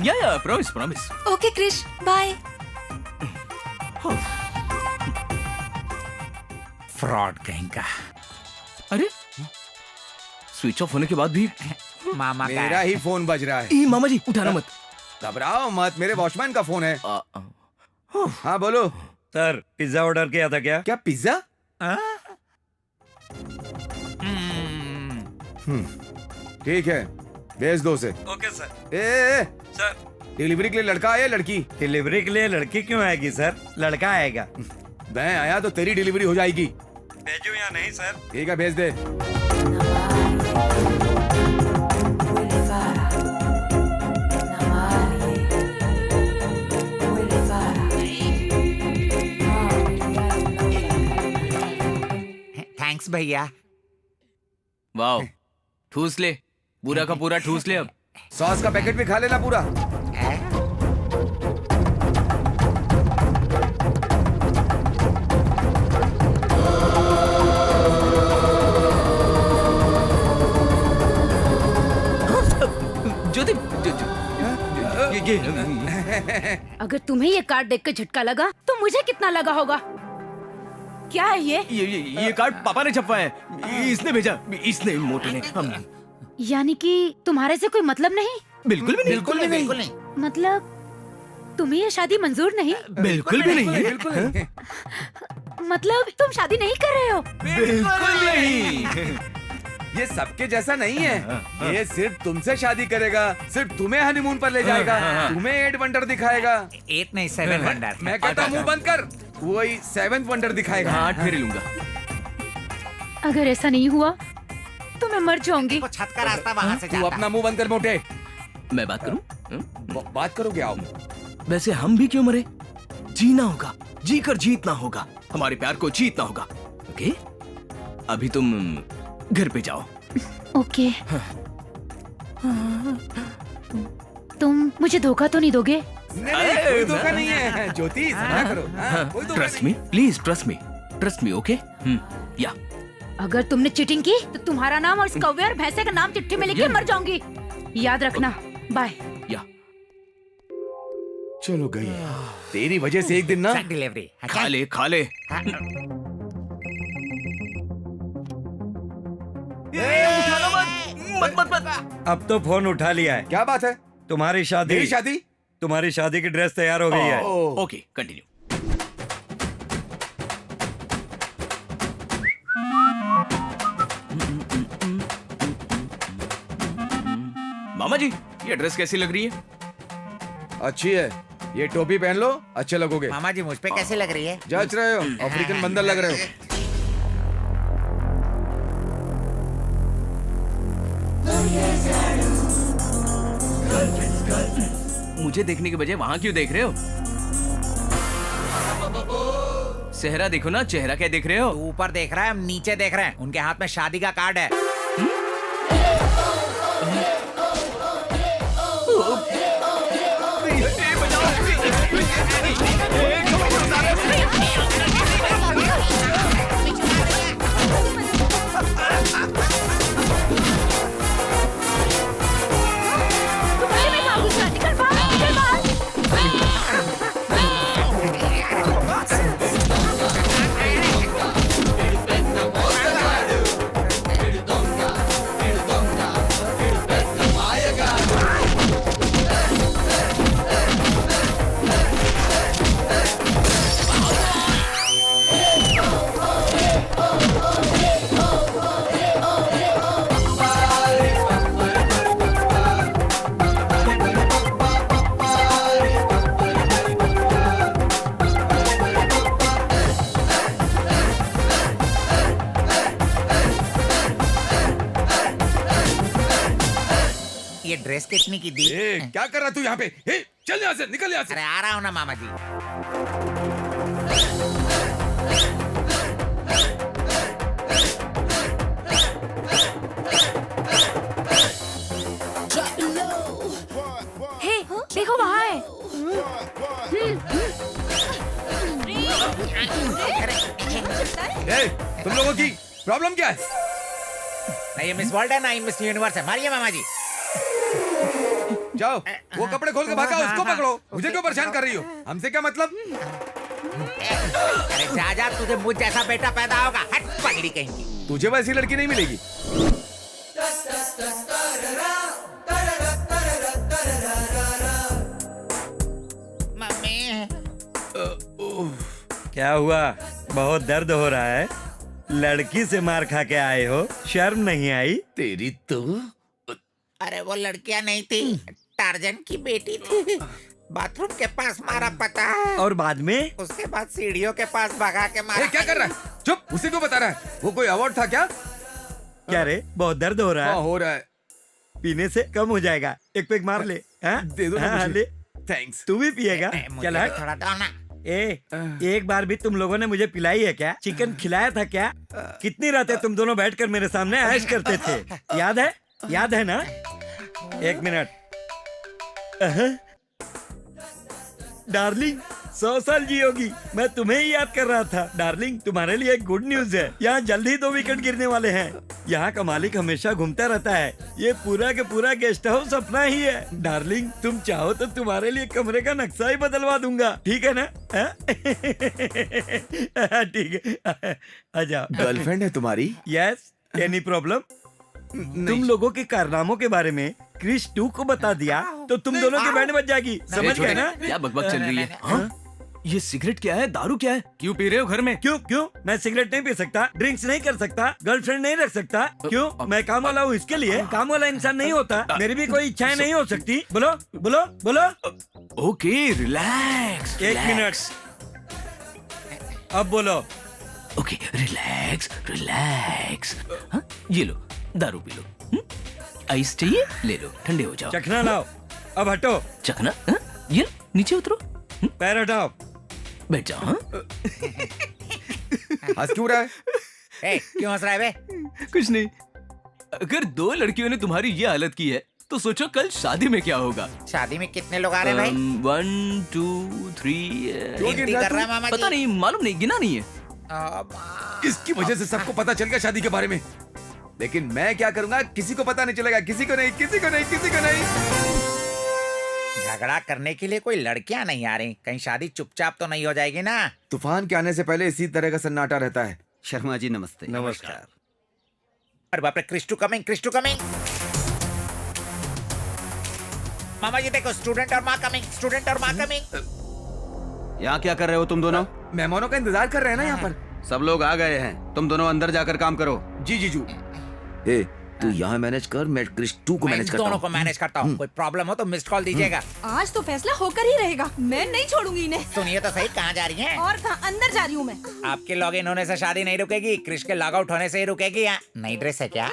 Speaker 2: Yeah promise promise.
Speaker 9: Okay Krish, bye.
Speaker 3: Fraud कहीं का।
Speaker 2: अरे स्विच ऑफ होने के बाद भी
Speaker 3: मामा का
Speaker 4: मेरा ही फोन बज रहा है।
Speaker 2: ए, मामा जी उठाना मत।
Speaker 4: घबराओ मत, मेरे वॉचमैन का फोन है। हाँ बोलो।
Speaker 7: सर, पिज्जा ऑर्डर किया था क्या?
Speaker 4: क्या पिज्जा? ठीक है, भेज दो उसे।
Speaker 7: Okay sir.
Speaker 4: ए,
Speaker 7: सर,
Speaker 4: डिलीवरी के लिए लड़का आया लड़की?
Speaker 7: डिलीवरी के लिए लड़की क्यों आएगी सर? लड़का आएगा।
Speaker 4: मैं आया तो तेरी डिलीवरी हो जाएगी।
Speaker 7: भेजू या नहीं सर?
Speaker 4: ठीक है, भेज दे।
Speaker 3: थैंक्स भैया।
Speaker 2: वाह, ठूस ले, पूरा का पूरा ठूस ले। अब
Speaker 4: सॉस का पैकेट भी खा लेना पूरा।
Speaker 2: ज्योति,
Speaker 5: अगर तुम्हें ये कार्ड देख कर झटका लगा तो मुझे कितना लगा होगा? क्या है ये?
Speaker 2: ये कार्ड पापा ने छपवाया है, इसने भेजा, इसने, मोटे ने। हम
Speaker 5: यानी कि तुम्हारे से कोई मतलब नहीं?
Speaker 2: बिल्कुल भी नहीं।
Speaker 3: बिल्कुल नहीं, बिल्कुल नहीं।
Speaker 5: मतलब तुम्हें ये शादी मंजूर नहीं?
Speaker 2: बिल्कुल भी नहीं है।
Speaker 4: बिल्कुल नहीं।
Speaker 5: मतलब तुम शादी नहीं कर रहे हो?
Speaker 2: बिल्कुल नहीं।
Speaker 4: ये सबके जैसा नहीं है। ये सिर्फ तुमसे शादी करेगा, सिर्फ तुम्हें हनीमून पर ले जाएगा, तुम्हें 8 वंडर दिखाएगा।
Speaker 3: 8 नहीं 7 वंडर।
Speaker 4: मैं कहता हूँ मुंह बंद कर, वही 7th वंडर दिखाएगा।
Speaker 2: 8 फेरे लूंगा।
Speaker 5: अगर ऐसा नहीं हुआ तो मैं मर जाऊंगी।
Speaker 3: वो छत का रास्ता वहाँ से
Speaker 4: तू
Speaker 3: जाता।
Speaker 4: अपना मुंह बंद कर मोटे।
Speaker 2: मैं बात करूं?
Speaker 4: बात करोगे? आओ।
Speaker 2: वैसे हम भी क्यों मरे? जीना होगा, जी कर जीतना होगा, हमारे प्यार को जीतना होगा। ओके, अभी तुम घर पे जाओ।
Speaker 5: ओके। तुम मुझे धोखा तो नहीं दोगे?
Speaker 4: नहीं, कोई धोखा नहीं है ज्योति, समझा करो। कोई धोखा
Speaker 2: trust me, please trust me, okay? या
Speaker 5: अगर तुमने चीटिंग की तो तुम्हारा नाम और इस कौवे और भैंसे का नाम चिट्ठी में लिख के मर जाऊंगी। याद रखना। बाय।
Speaker 2: या
Speaker 4: चलो गई। तेरी वजह से एक दिन ना
Speaker 3: डिलीवरी
Speaker 2: खा ले खा ले। उठाना मत मत मत मत।
Speaker 7: अब तो फोन उठा लिया है।
Speaker 4: क्या बात है?
Speaker 7: तुम्हारी शादी,
Speaker 4: मेरी शादी?
Speaker 7: तुम्हारी शादी की ड्रेस तैयार हो गई है।
Speaker 2: Okay continue. मामा जी ये ड्रेस कैसी लग रही है?
Speaker 4: अच्छी है। ये टोपी पहन लो, अच्छे लगोगे।
Speaker 3: मामा जी मुझ पे कैसे लग रही है?
Speaker 4: जच रहे हो, अफ्रीकन बंदर लग रहे हो।
Speaker 2: मुझे देखने के बजाय वहां क्यों देख रहे हो? चेहरा देखो ना, चेहरा क्या देख रहे हो?
Speaker 3: तू ऊपर देख रहा है, हम नीचे देख रहे हैं। उनके हाथ में शादी का कार्ड है। ये ड्रेस कितनी की दी?
Speaker 4: क्या कर रहा तू यहाँ पे? चल यहाँ से, निकल यहाँ से।
Speaker 3: अरे आ रहा हूँ ना मामा जी।
Speaker 1: हे, देखो वहाँ है।
Speaker 4: तुम लोगों की प्रॉब्लम क्या है?
Speaker 3: ना ये मिस वर्ल्ड है ना ये मिस यूनिवर्स है। मारिए मामा जी।
Speaker 4: जाओ, वो कपड़े खोल के भागा, उसको पकड़ो। मुझे क्यों परेशान कर रही हो? हमसे क्या मतलब?
Speaker 3: अरे जा जा, तुझे मुझ जैसा बेटा पैदा होगा। हट पगड़ी कहीं।
Speaker 4: तुझे वैसी लड़की नहीं मिलेगी।
Speaker 3: मम्मी
Speaker 7: क्या हुआ? बहुत दर्द हो रहा है? लड़की से मार खा के आए हो, शर्म नहीं आई?
Speaker 4: तेरी तो।
Speaker 3: अरे वो लड़कियां नहीं थी, टार्जन की बेटी थी। बाथरूम के पास मारा पता है।
Speaker 7: और बाद में?
Speaker 3: उसके बाद सीढ़ियों के पास भगा के मारा।
Speaker 4: क्या कर रहा है? चुप, उसी को बता रहा है। वो कोई अवार्ड था क्या?
Speaker 7: क्या रे, बहुत दर्द हो रहा है?
Speaker 4: हाँ, हो रहा है।
Speaker 7: पीने से कम हो जाएगा। एक पेग मार ले। हाँ?
Speaker 4: दे दो ना
Speaker 7: हाँ,
Speaker 4: मुझे।
Speaker 7: ले।
Speaker 4: थैंक्स।
Speaker 7: तू भी पिएगा? चल हट।
Speaker 3: थोड़ा दो ना।
Speaker 7: एक बार भी तुम लोगों ने मुझे पिलाई है क्या? चिकन खिलाया था क्या? कितनी रातें तुम दोनों बैठकर मेरे सामने ऐश करते थे, याद है? याद है ना? एक मिनट। डार्लिंग 100 साल जियोगी। मैं तुम्हें ही याद कर रहा था। डार्लिंग तुम्हारे लिए एक गुड न्यूज है। यहाँ जल्द ही 2 विकेट गिरने वाले हैं। यहाँ का मालिक हमेशा घूमता रहता है। ये पूरा के पूरा गेस्ट हाउस अपना ही है। डार्लिंग तुम चाहो तो तुम्हारे लिए कमरे का नक्शा ही बदलवा दूंगा। ठीक है ना? ठीक है, आ जाओ।
Speaker 4: गर्लफ्रेंड है तुम्हारी?
Speaker 7: यस। Any problem? तुम लोगों के कारनामों के बारे में क्रिस 2 को बता दिया तो तुम दोनों की बैंड बज जाएगी। समझ गए ना?
Speaker 2: क्या बकबक चल रही है? हाँ? ये सिगरेट क्या है? दारू क्या है? क्यों पी रहे हो घर में?
Speaker 7: क्यों? मैं सिगरेट नहीं पी सकता, ड्रिंक्स नहीं कर सकता, गर्लफ्रेंड नहीं रख सकता। क्यों? मैं काम वाला हूँ इसके लिए। काम वाला इंसान नहीं होता। मेरी भी कोई इच्छाएं नहीं हो सकती। बोलो बोलो बोलो।
Speaker 2: Okay relax.
Speaker 7: एक मिनट, अब बोलो।
Speaker 2: Okay relax relax. हाँ? ये लो दारू पी लो। आइस चाहिए? ले लो, ठंडे हो जाओ।
Speaker 7: चखना लाओ। अब हटो।
Speaker 2: चखना? हाँ? ये लो, नीचे उतरो।
Speaker 7: पैर हटाओ।
Speaker 2: बैठ जाओ। हाँ?
Speaker 4: हंस क्यों रहा है?
Speaker 3: क्यों हंस रहा है बे?
Speaker 2: कुछ नहीं। अगर 2 लड़कियों ने तुम्हारी ये हालत की है तो सोचो कल शादी में क्या होगा।
Speaker 3: शादी में कितने लोग आ रहे हैं भाई?
Speaker 2: 1 2 3
Speaker 3: गिनती कर रहा है मामा जी?
Speaker 2: पता नहीं, मालूम नहीं, गिना नहीं है।
Speaker 4: इसकी वजह से सबको पता चल गया शादी के बारे में। लेकिन मैं क्या करूंगा, किसी को पता नहीं चलेगा, किसी को नहीं, किसी को नहीं, किसी को नहीं।
Speaker 3: झगड़ा करने के लिए कोई लड़कियां नहीं आ रही, कहीं शादी चुपचाप तो नहीं हो जाएगी ना?
Speaker 4: तूफान के आने से पहले इसी तरह का सन्नाटा रहता है।
Speaker 8: शर्मा जी नमस्ते।
Speaker 10: नमस्कार।
Speaker 3: अरे बाप रे, क्रिस्टू कमिंग, क्रिस्टू कमिंग। मामा जी देखो, स्टूडेंट और माँ कमिंग, स्टूडेंट और माँ कमिंग।
Speaker 8: यहाँ क्या कर रहे हो तुम दोनों?
Speaker 4: मेहमानों का इंतजार कर रहे हैं ना यहाँ पर।
Speaker 8: सब लोग आ गए हैं, तुम दोनों अंदर जाकर काम करो।
Speaker 4: जी जीजू। ए, तू यहाँ मैनेज कर, मैं क्रिस्टू को मैनेज करता
Speaker 3: दोनों को
Speaker 4: हूँ।
Speaker 3: मैनेज करता हूँ। कोई प्रॉब्लम हो तो मिस्ड कॉल दीजिएगा।
Speaker 9: आज तो फैसला होकर ही रहेगा, मैं नहीं छोड़ूंगी इन्हें।
Speaker 3: सुनिए तो सही, कहाँ जा रही हैं?
Speaker 9: और कहाँ, अंदर जा रही हूँ मैं।
Speaker 3: आपके लॉग इन होने से शादी नहीं रुकेगी, क्रिश के लॉग आउट होने से ही रुकेगी। नई ड्रेस है क्या?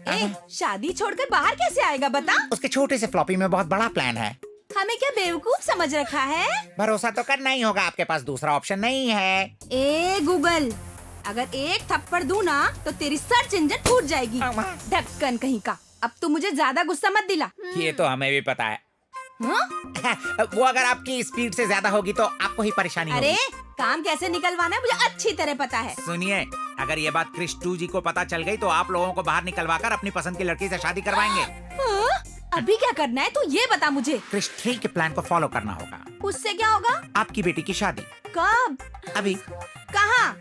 Speaker 9: ए, शादी छोड़कर बाहर कैसे आएगा बता?
Speaker 3: उसके छोटे से फ्लॉपी में बहुत बड़ा प्लान है।
Speaker 9: हमें क्या बेवकूफ समझ रखा है?
Speaker 3: भरोसा तो करना ही होगा, आपके पास दूसरा ऑप्शन नहीं है।
Speaker 9: ए गूगल, अगर एक थप्पड़ दूं ना तो तेरी सर्च इंजन फूट जाएगी। ढक्कन कहीं का। अब तू मुझे ज्यादा गुस्सा मत दिला।
Speaker 3: ये तो हमें भी पता है।
Speaker 9: हाँ?
Speaker 3: वो अगर आपकी स्पीड से ज्यादा होगी तो आपको ही परेशानी
Speaker 9: अरे
Speaker 3: होगी।
Speaker 9: काम कैसे निकलवाना है मुझे अच्छी तरह पता है।
Speaker 3: सुनिए, अगर ये बात क्रिस्टू जी को पता चल गई तो आप लोगों को बाहर निकलवाकर अपनी पसंद की लड़की से शादी करवाएंगे।
Speaker 9: हाँ? अभी क्या करना है तू ये बता मुझे।
Speaker 3: क्रिश 3 के प्लान को फॉलो करना होगा।
Speaker 9: उससे क्या होगा?
Speaker 3: आपकी बेटी की शादी
Speaker 9: कब?
Speaker 3: अभी।
Speaker 9: कहाँ?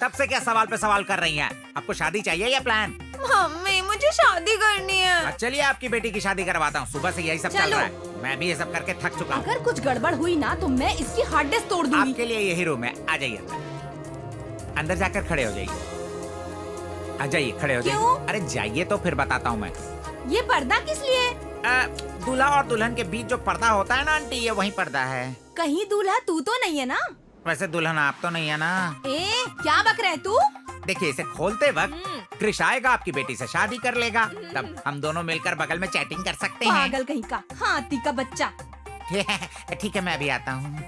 Speaker 3: तब से क्या सवाल पे सवाल कर रही हैं? आपको शादी चाहिए या प्लान?
Speaker 1: मम्मी मुझे शादी करनी है।
Speaker 3: चलिए आपकी बेटी की शादी करवाता हूँ। सुबह से यही सब चल
Speaker 9: चलो।
Speaker 3: रहा है। मैं भी ये सब करके थक चुका हूँ।
Speaker 9: अगर कुछ गड़बड़ हुई ना तो मैं इसकी हार्ड डिस्क तोड़ दूंगी।
Speaker 3: आपके लिए यही रूम है, आ जाइए अंदर। अंदर जाकर खड़े हो जाइए। आ जाइए, खड़े हो जाइए।
Speaker 9: क्यों?
Speaker 3: अरे जाइए तो फिर बताता हूँ मैं।
Speaker 9: ये पर्दा किस लिए?
Speaker 3: दूल्हा और दुल्हन के बीच जो पर्दा होता है ना आंटी, ये वही पर्दा है।
Speaker 9: कहीं दूल्हा तू तो नहीं है ना?
Speaker 3: वैसे दुल्हन आप तो नहीं है ना?
Speaker 9: ए क्या बक रहा है तू?
Speaker 3: देखिए, इसे खोलते वक्त क्रिश आएगा, आपकी बेटी से शादी कर लेगा, तब हम दोनों मिलकर बगल में चैटिंग कर सकते हैं।
Speaker 9: पागल कहीं का, हाथी का बच्चा।
Speaker 3: ठीक है, मैं भी आता हूँ।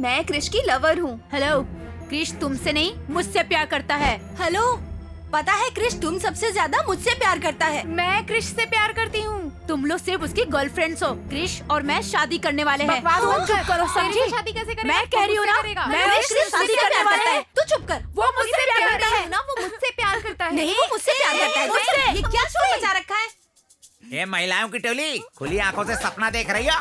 Speaker 1: मैं क्रिश की लवर हूँ।
Speaker 5: हेलो, क्रिश तुमसे नहीं मुझसे प्यार करता है।
Speaker 9: हेलो, पता है क्रिश तुम सबसे ज्यादा मुझसे प्यार करता है।
Speaker 1: मैं क्रिश से प्यार करती हूँ।
Speaker 5: तुम लोग सिर्फ उसकी गर्लफ्रेंड्स हो। क्रिश और मैं शादी करने वाले हैं।
Speaker 1: बकवास मत
Speaker 5: चुप
Speaker 1: कर।
Speaker 5: करो, समझी?
Speaker 1: मेरी शादी कैसे करेगा?
Speaker 5: मैं कह रही हूँ ना,
Speaker 1: करेगा।
Speaker 5: मैं
Speaker 9: क्रिश
Speaker 5: उससे शादी
Speaker 9: मुझसे
Speaker 5: करने
Speaker 9: प्यार
Speaker 5: वाले
Speaker 9: करता
Speaker 5: हैं।
Speaker 9: है। तू चुप कर।
Speaker 5: वो मुझसे प्यार करता है
Speaker 1: ना, वो मुझसे प्यार करता है।
Speaker 9: नहीं, वो मुझसे प्यार करता है।
Speaker 5: मुझसे।
Speaker 9: ये क्या शोर मचा रखा है?
Speaker 3: ये महिलाओं की टोली खुली आंखों से सपना देख रही हो?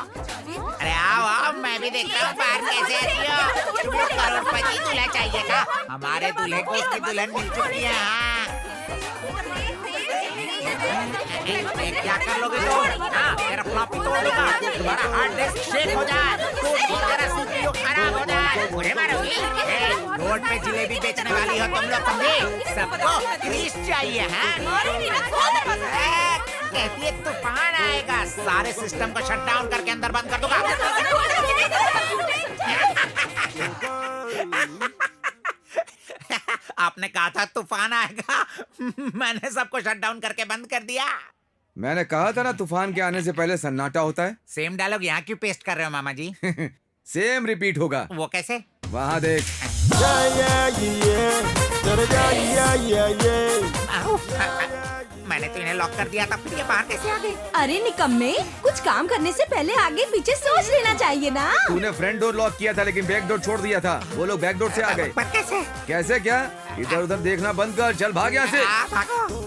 Speaker 3: अरे आओ आओ, मैं भी देखता हूँ बाहर कैसे आती हो। तुमको करोड़पति दूल्हा चाहिए था? हमारे दूल्हे को उसकी दुल्हन मिल चुकी है। हाँ। क्या कर लोगे तुम? हाँ, तेरा फ्लॉपी तोड़ दूंगा, तुम्हारा हार्ड डिस्क शेक हो जाए, तेरा सीपीयू खराब हो जाए, मुझे मारोगी। रोड पे जिलेबी बेचने वाली हो तुम लोग, समझे? सबको क्रिश चाहिए है। कहती है तूफान आएगा, सारे सिस्टम को शट डाउन करके अंदर बंद कर दूंगा। आपने कहा था तूफान आएगा, मैंने सबको शट डाउन करके बंद कर दिया।
Speaker 4: मैंने कहा था ना तूफान के आने से पहले सन्नाटा होता है।
Speaker 3: सेम डायलॉग यहाँ क्यों पेस्ट कर रहे हो मामा जी?
Speaker 4: सेम रिपीट होगा।
Speaker 3: वो कैसे?
Speaker 4: वहाँ देख।
Speaker 3: मैंने तो इन्हें लॉक कर दिया था, फिर ये बाहर कैसे आ गए?
Speaker 11: अरे निकम्मे, कुछ काम करने से पहले आगे पीछे सोच लेना चाहिए ना।
Speaker 4: तूने फ्रंट डोर लॉक किया था लेकिन बैक डोर छोड़ दिया था। वो लोग बैक डोर से आ गए।
Speaker 3: पर कैसे?
Speaker 4: कैसे क्या? इधर उधर देखना बंद कर, चल भाग यहाँ से।
Speaker 3: भागो।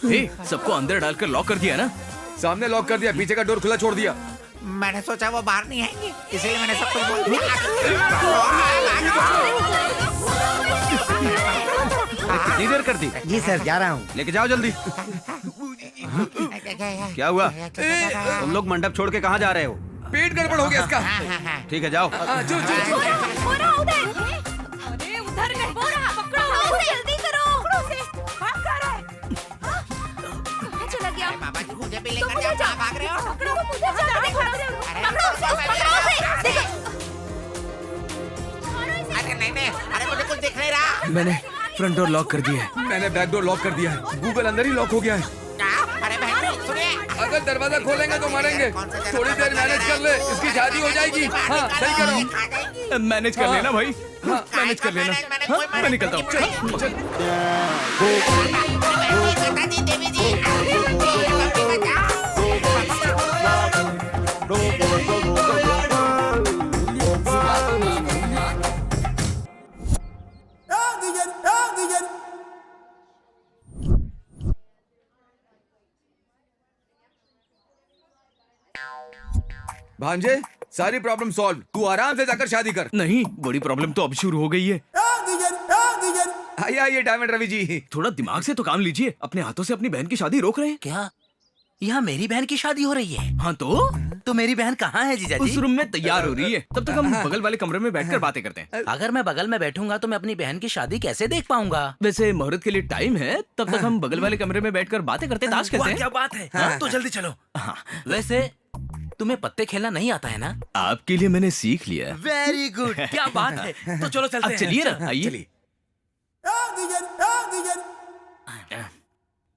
Speaker 2: हे, सबको अंदर डालकर लॉक कर दिया ना?
Speaker 4: सामने लॉक कर दिया, पीछे का डोर खुला छोड़ दिया।
Speaker 3: मैंने सोचा वो बाहर नहीं आएंगे, इसलिए मैंने सब कुछ बोल दिया।
Speaker 8: कितनी देर कर दी?
Speaker 10: जी सर, जा रहा हूँ।
Speaker 8: लेके जाओ जल्दी। क्या हुआ? तुम लोग मंडप छोड़ के कहाँ जा रहे हो?
Speaker 4: पेट गड़बड़ हो गया इसका।
Speaker 8: ठीक है जाओ।
Speaker 4: चल चल।
Speaker 11: अरे उधर नहीं, पकड़ो जल्दी करो। कहाँ चला गया?
Speaker 3: बाबा जी मुझे भी लेकर जाओ, कहाँ भाग रहे हो?
Speaker 11: पकड़ो
Speaker 3: अरे नहीं, अरे मुझे कुछ दिख नहीं रहा।
Speaker 2: मैंने फ्रंट डोर लॉक कर दिया है।
Speaker 4: मैंने बैक डोर लॉक कर दिया है। गूगल अंदर ही लॉक हो गया है।
Speaker 3: अरे बहन सुनिए,
Speaker 4: अगर दरवाजा खोलेंगे तो मारेंगे। थोड़ी देर मैनेज कर ले, इसकी शादी हो जाएगी। हाँ सही करो।
Speaker 2: मैनेज कर लेना भाई। हाँ मैनेज कर लेना। हाँ, मैं निकलता हूँ। चल चल।
Speaker 3: पिताजी, देवी जी,
Speaker 4: भांजे, सारी प्रॉब्लम सॉल्व। तू आराम से जाकर शादी कर।
Speaker 2: नहीं, बड़ी प्रॉब्लम तो अब शुरू हो गई है।
Speaker 4: आइए आइए डायमंड रवि जी।
Speaker 2: थोड़ा दिमाग से तो काम लीजिए। अपने हाथों से अपनी बहन की शादी रोक रहे हैं।
Speaker 6: क्या यहाँ मेरी बहन की शादी हो रही है?
Speaker 2: हाँ तो
Speaker 6: मेरी बहन कहाँ है जीजा
Speaker 2: उस
Speaker 6: जी?
Speaker 2: रूम में तैयार हो रही है। तब तक हम बगल वाले कमरे में बैठकर बातें करते हैं।
Speaker 6: अगर मैं बगल में बैठूंगा तो मैं अपनी बहन की शादी कैसे देख पाऊंगा?
Speaker 2: वैसे मुहूर्त के लिए टाइम है, तब तक हम बगल वाले कमरे में बैठकर बातें करते, ताश खेलते हैं।
Speaker 6: क्या बात है। तो जल्दी चलो। वैसे तुम्हें पत्ते खेलना नहीं आता है ना?
Speaker 2: आपके लिए मैंने सीख लिया।
Speaker 6: वेरी गुड, क्या बात है। तो चलो चलते
Speaker 2: अब
Speaker 6: हैं।
Speaker 2: चलिए ना, आइए।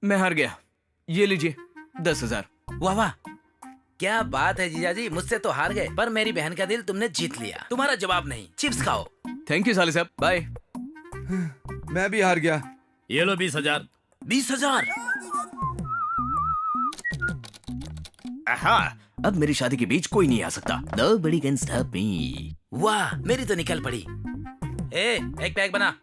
Speaker 2: मैं हार गया। ये लीजिए 10,000।
Speaker 6: वाह वाह, क्या बात है जीजा जी, मुझसे तो हार गए पर मेरी बहन का दिल तुमने जीत लिया। तुम्हारा जवाब नहीं, चिप्स खाओ।
Speaker 2: थैंक यू साले साहब, बाय।
Speaker 4: मैं भी हार गया।
Speaker 12: ये लो 20,000।
Speaker 6: 20,000?
Speaker 2: अब मेरी शादी के बीच कोई नहीं आ सकता। Nobody can stop me।
Speaker 6: वाह, मेरी तो निकल पड़ी। एक पैक बना।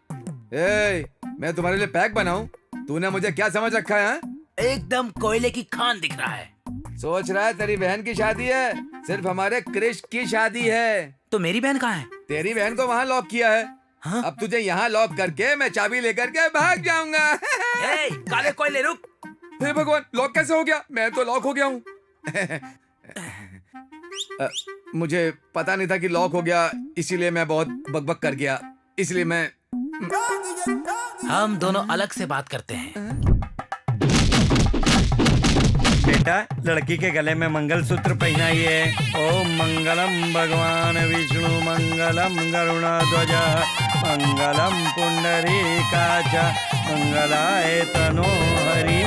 Speaker 4: मैं तुम्हारे लिए पैक बनाऊं? तूने मुझे क्या समझ रखा है?
Speaker 6: एकदम कोयले की खान दिख रहा है।
Speaker 4: सोच रहा है तेरी बहन की शादी है? सिर्फ हमारे क्रिश की शादी है।
Speaker 6: तो मेरी बहन कहाँ है?
Speaker 4: तेरी बहन को वहाँ लॉक किया है।
Speaker 6: हाँ?
Speaker 4: अब तुझे यहाँ लॉक करके मैं चाबी लेकर के भाग जाऊंगा।
Speaker 6: काले कोयले रुक।
Speaker 4: हे भगवान, लॉक कैसे हो गया? मैं तो लॉक हो गया हूँ। मुझे पता नहीं था कि लॉक हो गया, इसीलिए मैं बहुत बकबक कर गया। इसलिए मैं
Speaker 6: हम दोनों अलग से बात करते हैं।
Speaker 7: बेटा, लड़की के गले में मंगलसूत्र पहनाइए। ओम मंगलम भगवान विष्णु मंगलम गरुड़ध्वज मंगलम पुंडरीकाच मंगलाय तनो हरि।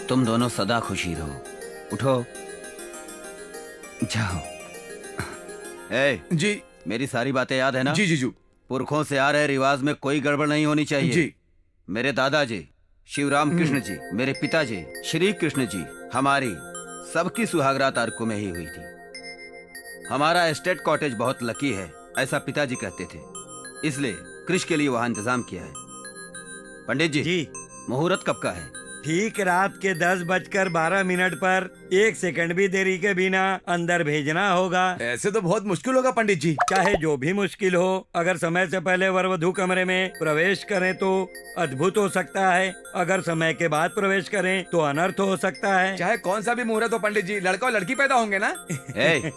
Speaker 8: तुम दोनों सदा खुशी रहो। उठो, जाओ।
Speaker 4: जी
Speaker 8: मेरी सारी बातें याद है ना?
Speaker 4: जी जीजू।
Speaker 8: पुरखों से आ रहे रिवाज में कोई गड़बड़ नहीं होनी चाहिए।
Speaker 4: जी।
Speaker 8: मेरे दादाजी शिवराम कृष्ण जी, मेरे पिताजी श्री कृष्ण जी, हमारी सबकी सुहागरात अर्को में ही हुई थी। हमारा एस्टेट कॉटेज बहुत लकी है, ऐसा पिताजी कहते थे, इसलिए कृष के लिए वहां इंतजाम किया है। पंडित जी, मुहूर्त कब का है?
Speaker 7: ठीक रात के 10:12 पर 1 सेकंड भी देरी के बिना अंदर भेजना होगा।
Speaker 4: ऐसे तो बहुत मुश्किल होगा पंडित जी।
Speaker 7: चाहे जो भी मुश्किल हो, अगर समय से पहले वर वधू कमरे में प्रवेश करें तो अद्भुत हो सकता है, अगर समय के बाद प्रवेश करें तो अनर्थ हो सकता है।
Speaker 4: चाहे कौन सा भी मुहूर्त हो पंडित जी, लड़का और लड़की पैदा होंगे ना।
Speaker 8: ए,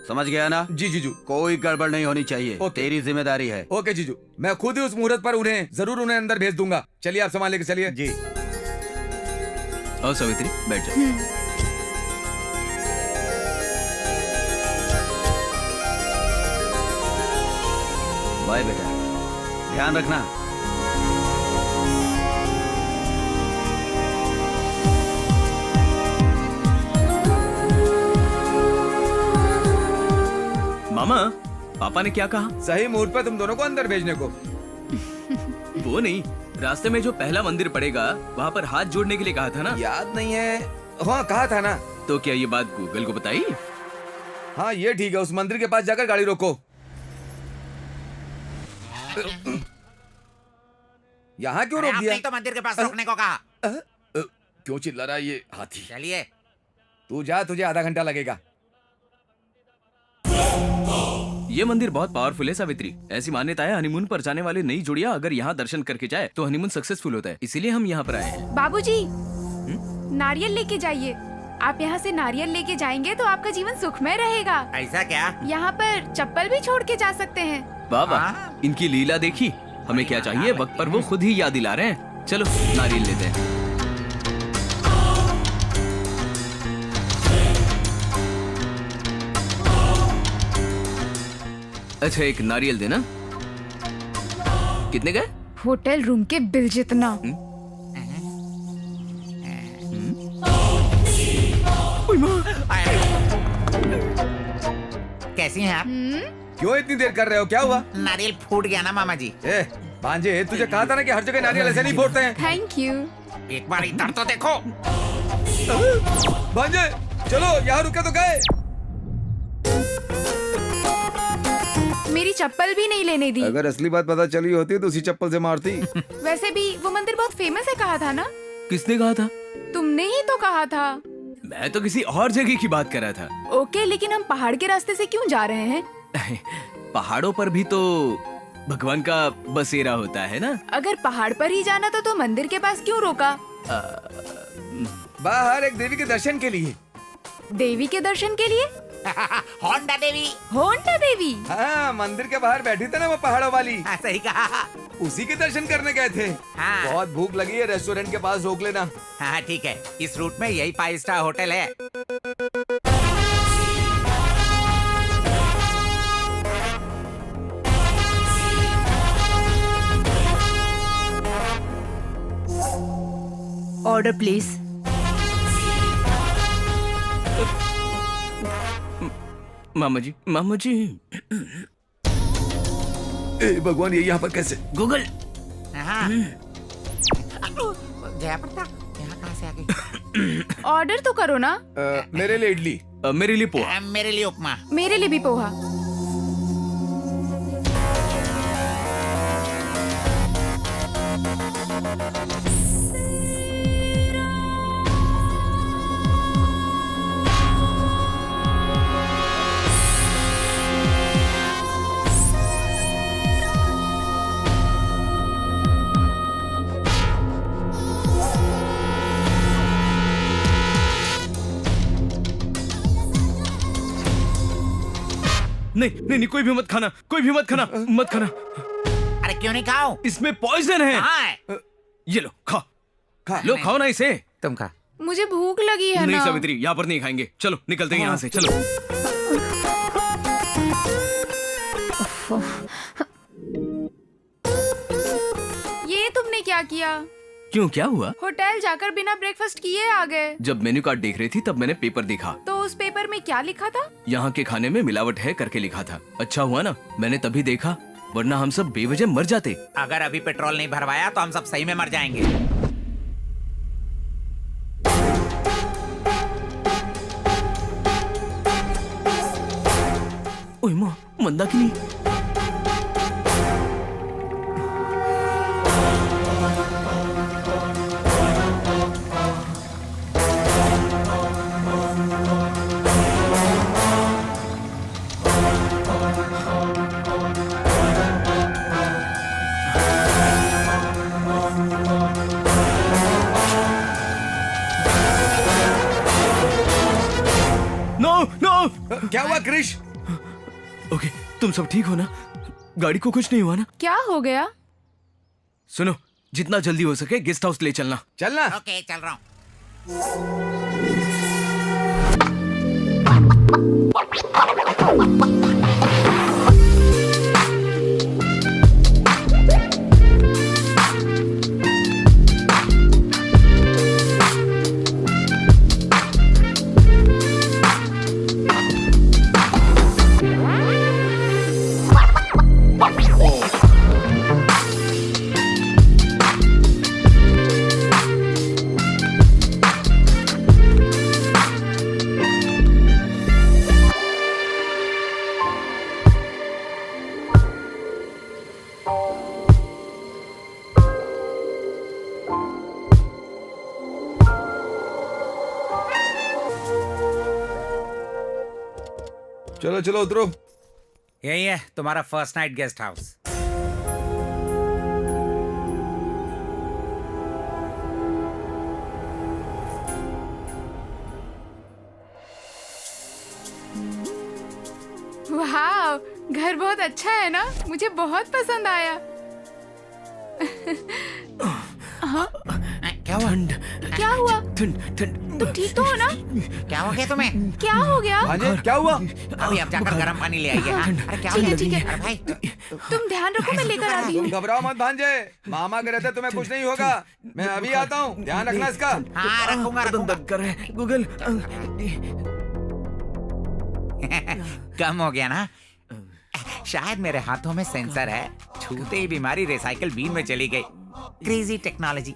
Speaker 8: समझ गया ना?
Speaker 4: जी जीजू।
Speaker 8: कोई गड़बड़ नहीं होनी चाहिए। तेरी जिम्मेदारी है।
Speaker 4: ओके जीजू, मैं खुद ही उस मुहूर्त पर उन्हें अंदर भेज दूंगा। चलिए आप सामान लेके चलिए।
Speaker 7: जी।
Speaker 2: और सावित्री बैठ जाओ।
Speaker 8: बाय बेटा, ध्यान रखना।
Speaker 2: मामा, पापा ने क्या कहा?
Speaker 4: सही मुहूर्त पर तुम दोनों को अंदर भेजने को।
Speaker 2: वो नहीं, रास्ते में जो पहला मंदिर पड़ेगा वहाँ पर हाथ जोड़ने के लिए कहा था ना?
Speaker 4: याद नहीं है। हाँ कहा था ना।
Speaker 2: तो क्या ये बात गूगल को बताई?
Speaker 4: हाँ ये ठीक है, उस मंदिर के पास जाकर गाड़ी रोको। यहाँ क्यों रोक दिया?
Speaker 3: आपने तो मंदिर के पास रोकने को कहा।
Speaker 4: क्यों चिल्ला रहा है ये हाथी?
Speaker 3: चलिए।
Speaker 4: तू जा, तुझे आधा घंटा लगेगा।
Speaker 2: ये मंदिर बहुत पावरफुल है सावित्री। ऐसी मान्यता है हनीमून पर जाने वाले नई जोड़ियां अगर यहाँ दर्शन करके जाए तो हनीमून सक्सेसफुल होता है, इसीलिए हम यहाँ पर आए हैं।
Speaker 1: बाबूजी, नारियल लेके जाइए। आप यहाँ से नारियल लेके जाएंगे तो आपका जीवन सुखमय रहेगा।
Speaker 3: ऐसा क्या?
Speaker 1: यहाँ पर चप्पल भी छोड़ के जा सकते हैं।
Speaker 2: बाबा, इनकी लीला देखी। हमें क्या चाहिए, वक्त पर वो खुद ही याद दिला रहे हैं। चलो नारियल लेते हैं। अच्छा एक नारियल देना। कितने गए?
Speaker 1: होटल रूम के बिल जितना।
Speaker 3: कैसी हैं आप?
Speaker 4: क्यों इतनी देर कर रहे हो? क्या हुआ?
Speaker 3: नारियल फूट गया ना मामा जी।
Speaker 4: ए, भांजे, तुझे कहा था ना कि हर जगह नारियल ऐसे नहीं फोड़ते हैं।
Speaker 1: Thank you.
Speaker 3: एक बार इधर तो देखो।
Speaker 4: भांजे, चलो यहाँ रुके तो गए।
Speaker 1: मेरी चप्पल भी नहीं लेने दी।
Speaker 4: अगर असली बात पता चली होती तो उसी चप्पल से मारती।
Speaker 1: वैसे भी वो मंदिर बहुत फेमस है कहा था ना?
Speaker 2: किसने कहा था?
Speaker 1: तुमने ही तो कहा था।
Speaker 2: मैं तो किसी और जगह की बात कर रहा था।
Speaker 1: ओके, लेकिन हम पहाड़ के रास्ते से क्यों जा रहे हैं?
Speaker 2: पहाड़ों पर भी तो भगवान का बसेरा होता है ना।
Speaker 1: अगर पहाड़ पर ही जाना था तो मंदिर के पास क्यों रोका?
Speaker 4: बाहर एक देवी के दर्शन के लिए।
Speaker 1: देवी के दर्शन के लिए?
Speaker 3: होंडा देवी।
Speaker 1: होंडा देवी?
Speaker 4: हाँ, मंदिर के बाहर बैठी थी ना वो पहाड़ों वाली।
Speaker 3: सही कहा।
Speaker 4: उसी के दर्शन करने गए थे।
Speaker 3: हाँ।
Speaker 4: बहुत भूख लगी है, रेस्टोरेंट के पास रोक लेना।
Speaker 3: हाँ ठीक है, इस रूट में यही 5 स्टार होटल है।
Speaker 5: Order please.
Speaker 2: मामा जी, मामा जी।
Speaker 4: ए भगवान, ये यहाँ पर कैसे?
Speaker 2: गूगल।
Speaker 3: हाँ। जयप्रदा, यहाँ कहाँ से आ गई?
Speaker 1: ऑर्डर तो करो ना।
Speaker 4: मेरे लिए इडली।
Speaker 2: मेरे लिए पोहा।
Speaker 3: मेरे लिए उपमा।
Speaker 1: मेरे लिए भी पोहा।
Speaker 2: नहीं, कोई भी मत खाना, कोई भी मत खाना, मत खाना।
Speaker 3: अरे क्यों नहीं खाओ?
Speaker 2: इसमें पॉइजन है।
Speaker 3: हाँ।
Speaker 2: ये लो, लो खाओ ना इसे।
Speaker 3: तुम खा।
Speaker 1: मुझे भूख लगी है
Speaker 2: नहीं
Speaker 1: ना।
Speaker 2: सावित्री, यहाँ पर नहीं खाएंगे। चलो निकलते हैं यहाँ से, चलो।
Speaker 1: ये तुमने क्या किया?
Speaker 2: क्यों, क्या हुआ?
Speaker 1: होटल जाकर बिना ब्रेकफास्ट किए आ गए।
Speaker 2: जब मेन्यू कार्ड देख रही थी तब मैंने पेपर देखा।
Speaker 1: तो उस पेपर में क्या लिखा था?
Speaker 2: यहाँ के खाने में मिलावट है करके लिखा था। अच्छा हुआ ना मैंने तभी देखा, वरना हम सब बेवजह मर जाते।
Speaker 3: अगर अभी पेट्रोल नहीं भरवाया तो हम सब सही में मर जाएंगे।
Speaker 2: ओए माँ, मंदाकिनी। नो।
Speaker 4: क्या हुआ क्रिश?
Speaker 2: ओके, तुम सब ठीक हो ना? गाड़ी को कुछ नहीं हुआ ना?
Speaker 1: क्या हो गया?
Speaker 2: सुनो, जितना जल्दी हो सके गेस्ट हाउस ले चलना।
Speaker 4: चलना।
Speaker 3: ओके, चल रहा हूँ।
Speaker 4: चलो चलो उतरो।
Speaker 3: यही है तुम्हारा फर्स्ट नाइट गेस्ट हाउस।
Speaker 1: वाह, घर बहुत अच्छा है ना? मुझे बहुत पसंद आया।
Speaker 3: क्या हुआ?
Speaker 1: क्या हुआ?
Speaker 2: ठंड।
Speaker 1: तुम ठीक तो हो ना?
Speaker 3: क्या हो गया तुम्हें?
Speaker 1: क्या हो गया?
Speaker 4: भांजे क्या हुआ?
Speaker 3: अभी अब जाकर गर्म पानी ले आइए। हाँ? अरे क्या हो गया?
Speaker 1: ठीक है।
Speaker 3: अरे भाई,
Speaker 1: तुम ध्यान रखो, मैं लेकर आती हूँ।
Speaker 4: तुम घबराओ मत भांजे, मामा के रहते तुम्हें कुछ नहीं होगा। मैं अभी आता हूँ, ध्यान रखना इसका।
Speaker 3: हाँ रखूंगा
Speaker 2: बदन
Speaker 3: रखूंगा।
Speaker 2: दर्द कर रहा है। गूगल।
Speaker 3: कम हो गया ना? शायद मेरे हाथों में सेंसर है, छूते ही बीमारी रिसाइकल बीन में चली गई। Crazy technology.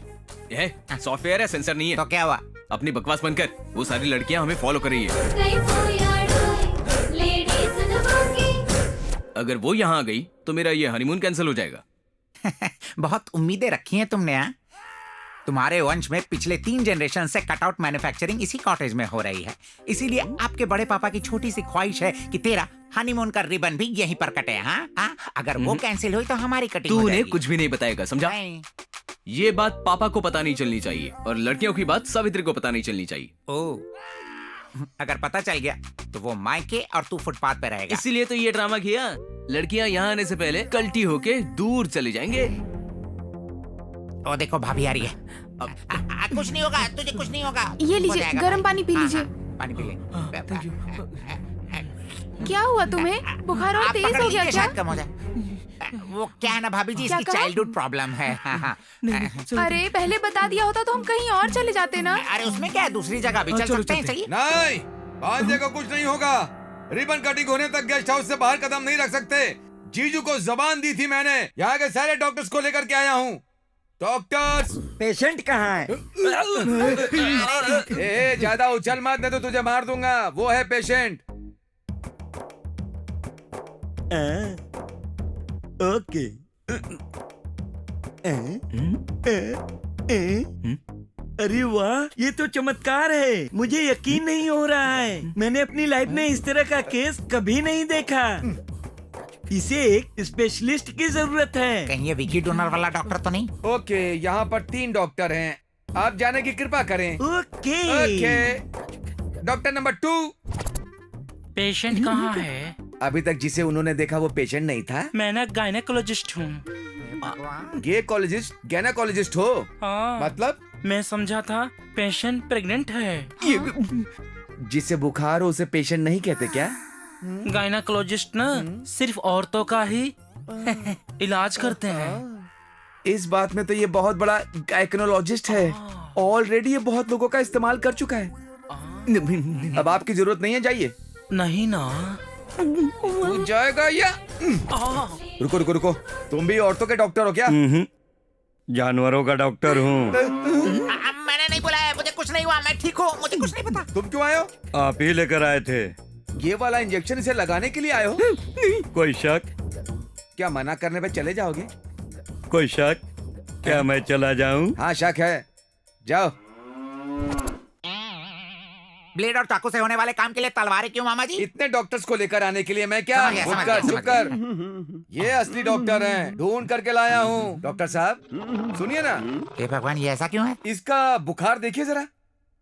Speaker 2: ये सॉफ्टवेयर है, सेंसर नहीं है।
Speaker 3: तो क्या हुआ?
Speaker 2: अपनी बकवास बंद कर। वो सारी लड़कियां हमें फॉलो कर रही है। अगर वो यहाँ आ गई तो मेरा ये हनीमून कैंसिल हो जाएगा।
Speaker 3: बहुत उम्मीदें रखी हैं तुमने। हाँ? तुम्हारे वंश में पिछले 3 जनरेशन से कटआउट मैन्युफैक्चरिंग इसी कॉटेज में हो रही है। इसीलिए आपके बड़े पापा की छोटी सी ख्वाहिश है कि तेरा हनीमून का रिबन भी यहीं पर कटे। हाँ? हाँ? अगर वो कैंसिल हुई तो हमारी कटिंग
Speaker 2: तू
Speaker 3: हो
Speaker 2: उन्हें
Speaker 3: जाएगी।
Speaker 2: कुछ भी नहीं बताएगा, समझा?
Speaker 3: नहीं।
Speaker 2: ये बात पापा को पता नहीं चलनी चाहिए और लड़कियों की बात सावित्री को पता नहीं चलनी चाहिए।
Speaker 3: ओ, अगर पता चल गया तो वो मायके और तू फुटपाथ पे रहेगा।
Speaker 2: इसीलिए तो ये ड्रामा किया। लड़कियां यहाँ आने से पहले कल्टी होके दूर चले जाएंगे।
Speaker 3: ओ देखो भाभी आ रही है। कुछ नहीं होगा, तुझे कुछ नहीं होगा।
Speaker 1: ये
Speaker 3: हो
Speaker 1: लीजिए,
Speaker 3: जाएगा
Speaker 1: गर्म
Speaker 3: भाई।
Speaker 1: पानी पी
Speaker 3: हाँ,
Speaker 1: लीजिए।
Speaker 3: हाँ, पानी पी ले।
Speaker 1: क्या हुआ तुम्हें? बुखार और
Speaker 3: आप
Speaker 1: तेज
Speaker 3: पकड़
Speaker 1: हो गया
Speaker 3: लीजिए,
Speaker 1: क्या?
Speaker 3: शायद कम हो जाए। वो क्या है ना भाभी जी,
Speaker 1: क्या
Speaker 3: इसकी
Speaker 1: कहा?
Speaker 3: चाइल्डहुड प्रॉब्लम है। हाँ, हाँ।
Speaker 1: अरे पहले बता दिया होता तो हम कहीं और चले जाते ना।
Speaker 3: अरे उसमें क्या है, दूसरी जगह भी चल
Speaker 2: चलो,
Speaker 3: सकते हैं।
Speaker 2: चलते।
Speaker 3: चलिए।
Speaker 4: नहीं, भांजे को कुछ नहीं होगा। रिबन कटिंग होने तक गेस्ट हाउस से बाहर कदम नहीं रख सकते। जीजू को जबान दी थी मैंने। यहाँ के सारे डॉक्टर्स को लेकर के आया हूँ। डॉक्टर्स।
Speaker 7: पेशेंट कहाँ है?
Speaker 4: ए, ज्यादा उछल मत, नहीं तो तुझे मार दूंगा। वो है पेशेंट।
Speaker 7: ओके। अरे वाह, ये तो चमत्कार है। मुझे यकीन नहीं हो रहा है। मैंने अपनी लाइफ में इस तरह का केस कभी नहीं देखा। इसे एक स्पेशलिस्ट की जरूरत है।
Speaker 3: कहीं ये विकी डोनर वाला डॉक्टर तो नहीं?
Speaker 4: ओके, यहाँ पर 3 डॉक्टर हैं। आप जाने की कृपा करें।
Speaker 7: Okay.
Speaker 4: Okay. Doctor number 2।
Speaker 12: Patient कहाँ है?
Speaker 4: अभी तक जिसे उन्होंने देखा वो पेशेंट नहीं था।
Speaker 12: मैं ना गायनेकोलॉजिस्ट हूँ।
Speaker 4: गेकोलॉजिस्ट, गैनाकोलॉजिस्ट हो?
Speaker 12: हाँ।
Speaker 4: मतलब?
Speaker 12: मैं समझा था पेशेंट प्रेग्नेंट है।
Speaker 4: जिसे बुखार हो उसे पेशेंट नहीं कहते क्या?
Speaker 12: गायनेकोलॉजिस्ट ना सिर्फ औरतों का ही इलाज करते हैं।
Speaker 4: इस बात में तो ये बहुत बड़ा गायनेकोलॉजिस्ट है। ऑलरेडी ये बहुत लोगों का इस्तेमाल कर चुका है। अब आपकी जरूरत नहीं है, जाइए।
Speaker 12: नहीं ना।
Speaker 4: तू जाएगा या? रुको रुको रुको, तुम भी औरतों के डॉक्टर हो क्या?
Speaker 7: जानवरों का डॉक्टर हूँ।
Speaker 3: मैंने नहीं बुलाया, मुझे कुछ नहीं हुआ, मैं ठीक हूँ, मुझे कुछ नहीं पता।
Speaker 4: तुम क्यों आए हो?
Speaker 7: आप ही लेकर आए थे।
Speaker 4: ये वाला इंजेक्शन इसे लगाने के लिए आए हो?
Speaker 7: कोई शक?
Speaker 4: क्या मना करने पे चले जाओगे?
Speaker 7: कोई शक? क्या मैं चला जाऊं?
Speaker 4: हाँ शक है, जाओ।
Speaker 3: ब्लेड और चाकू से होने वाले काम के लिए तलवारें क्यों मामा जी?
Speaker 4: इतने डॉक्टर्स को लेकर आने के लिए मैं क्या? चुप कर। ये असली डॉक्टर हैं, ढूंढ करके लाया हूँ। डॉक्टर साहब सुनिए ना।
Speaker 3: हे भगवान, ये ऐसा क्यों है?
Speaker 4: इसका बुखार देखिए जरा।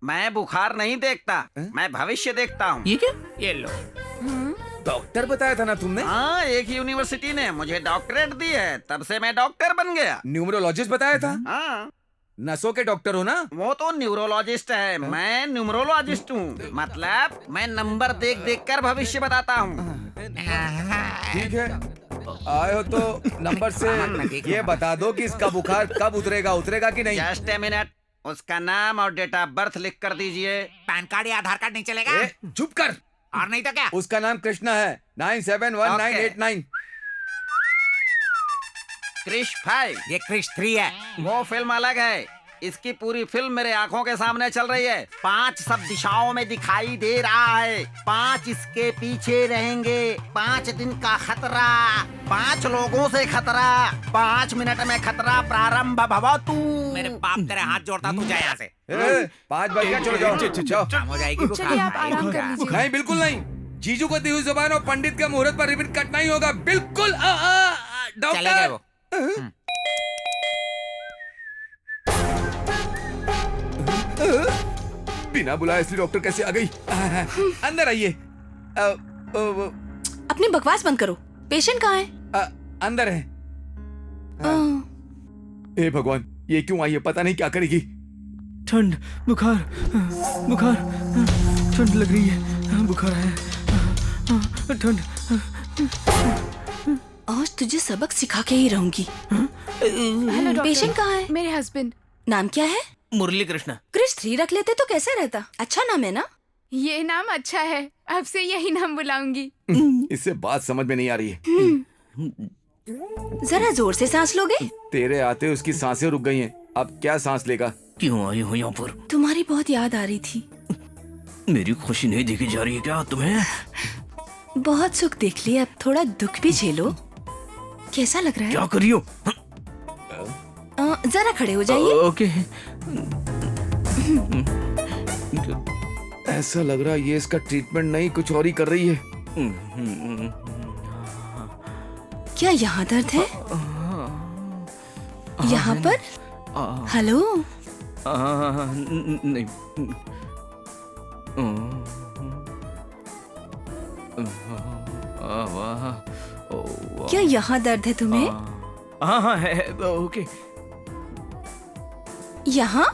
Speaker 8: मैं बुखार नहीं देखता, मैं भविष्य देखता हूँ।
Speaker 12: ये क्या?
Speaker 6: ये लो।
Speaker 4: डॉक्टर बताया था ना तुमने?
Speaker 8: हाँ, एक यूनिवर्सिटी ने मुझे डॉक्टरेट दी है, तब से मैं डॉक्टर बन गया।
Speaker 4: न्यूमरोलॉजिस्ट बताया था?
Speaker 8: हाँ,
Speaker 4: नसों के डॉक्टर हो ना?
Speaker 8: वो तो न्यूरोलॉजिस्ट है, मैं न्यूमरोलॉजिस्ट हूँ। मतलब मैं नंबर देख देख कर भविष्य बताता हूँ।
Speaker 4: ठीक है, आए हो तो नंबर से ये बता दो कि इसका बुखार कब उतरेगा कि नहीं?
Speaker 8: जस्ट ए मिनट, उसका नाम और डेट ऑफ बर्थ लिख कर दीजिए।
Speaker 3: पैन कार्ड या आधार कार्ड नहीं चलेगा?
Speaker 4: चुप कर।
Speaker 3: और नहीं तो क्या?
Speaker 4: उसका नाम कृष्णा है, 971989।
Speaker 8: क्रिश 5।
Speaker 3: ये क्रिश 3 है।
Speaker 8: वो फिल्म अलग है, इसकी पूरी फिल्म मेरे आंखों के सामने चल रही है। 5 सब दिशाओं में दिखाई दे रहा है, 5 इसके पीछे रहेंगे, 5 दिन का खतरा, 5 लोगों से खतरा, 5 मिनट में खतरा प्रारंभ भवतु।
Speaker 3: मेरे बाप तेरे हाथ जोड़ता, तू जा यहाँ से।
Speaker 4: 5 बज गया, चलो जाओ।
Speaker 3: काम हो जाएगी बुखार।
Speaker 1: चलिए आप आराम कर लीजिए।
Speaker 4: नहीं, बिल्कुल नहीं। जीजू को दी हुई जुबान और पंडित का मुहूर्त पर रिबन कट नहीं होगा, बिल्कुल।
Speaker 3: चले गए वो।
Speaker 4: बिना बुलाए इसलिए डॉक्टर कैसे आ गई? अंदर आइए।
Speaker 11: अपनी बकवास बंद करो। पेशेंट कहाँ है?
Speaker 4: अंदर है। हे भगवान, ये क्यों आई है? पता नहीं क्या करेगी।
Speaker 2: ठंड, बुखार, बुखार, ठंड लग रही है, बुखार है, ठंड।
Speaker 11: आज तुझे सबक सिखा के ही रहूंगी।
Speaker 1: Hello doctor.
Speaker 11: पेशेंट कहाँ है?
Speaker 1: मेरे हस्बैंड।
Speaker 11: नाम क्या है?
Speaker 12: मुरली कृष्ण।
Speaker 11: क्रिश 3 रख लेते तो कैसे रहता? अच्छा नाम है ना?
Speaker 1: ये नाम अच्छा है, अब से यही नाम बुलाऊंगी।
Speaker 4: इससे बात समझ में नहीं आ रही है।
Speaker 11: जरा जोर से सांस लोगे?
Speaker 4: तेरे आते उसकी सांसें रुक गई हैं, अब क्या सांस लेगा?
Speaker 12: क्यों आई हो यहाँ पर?
Speaker 11: तुम्हारी बहुत याद आ रही थी।
Speaker 12: मेरी खुशी नहीं देखी जा रही है क्या तुम्हें?
Speaker 11: बहुत सुख देख लिया, अब थोड़ा दुख भी झेलो। कैसा लग रहा है?
Speaker 12: क्या करियो?
Speaker 11: जरा खड़े हो जाइए।
Speaker 12: ओके।
Speaker 4: ऐसा लग रहा है ये इसका ट्रीटमेंट नहीं, कुछ और ही कर रही है।
Speaker 11: क्या यहाँ दर्द है? यहाँ पर? हेलो?
Speaker 2: नहीं।
Speaker 11: क्या यहाँ दर्द है तुम्हें?
Speaker 2: हाँ है, ओके।
Speaker 11: यहाँ?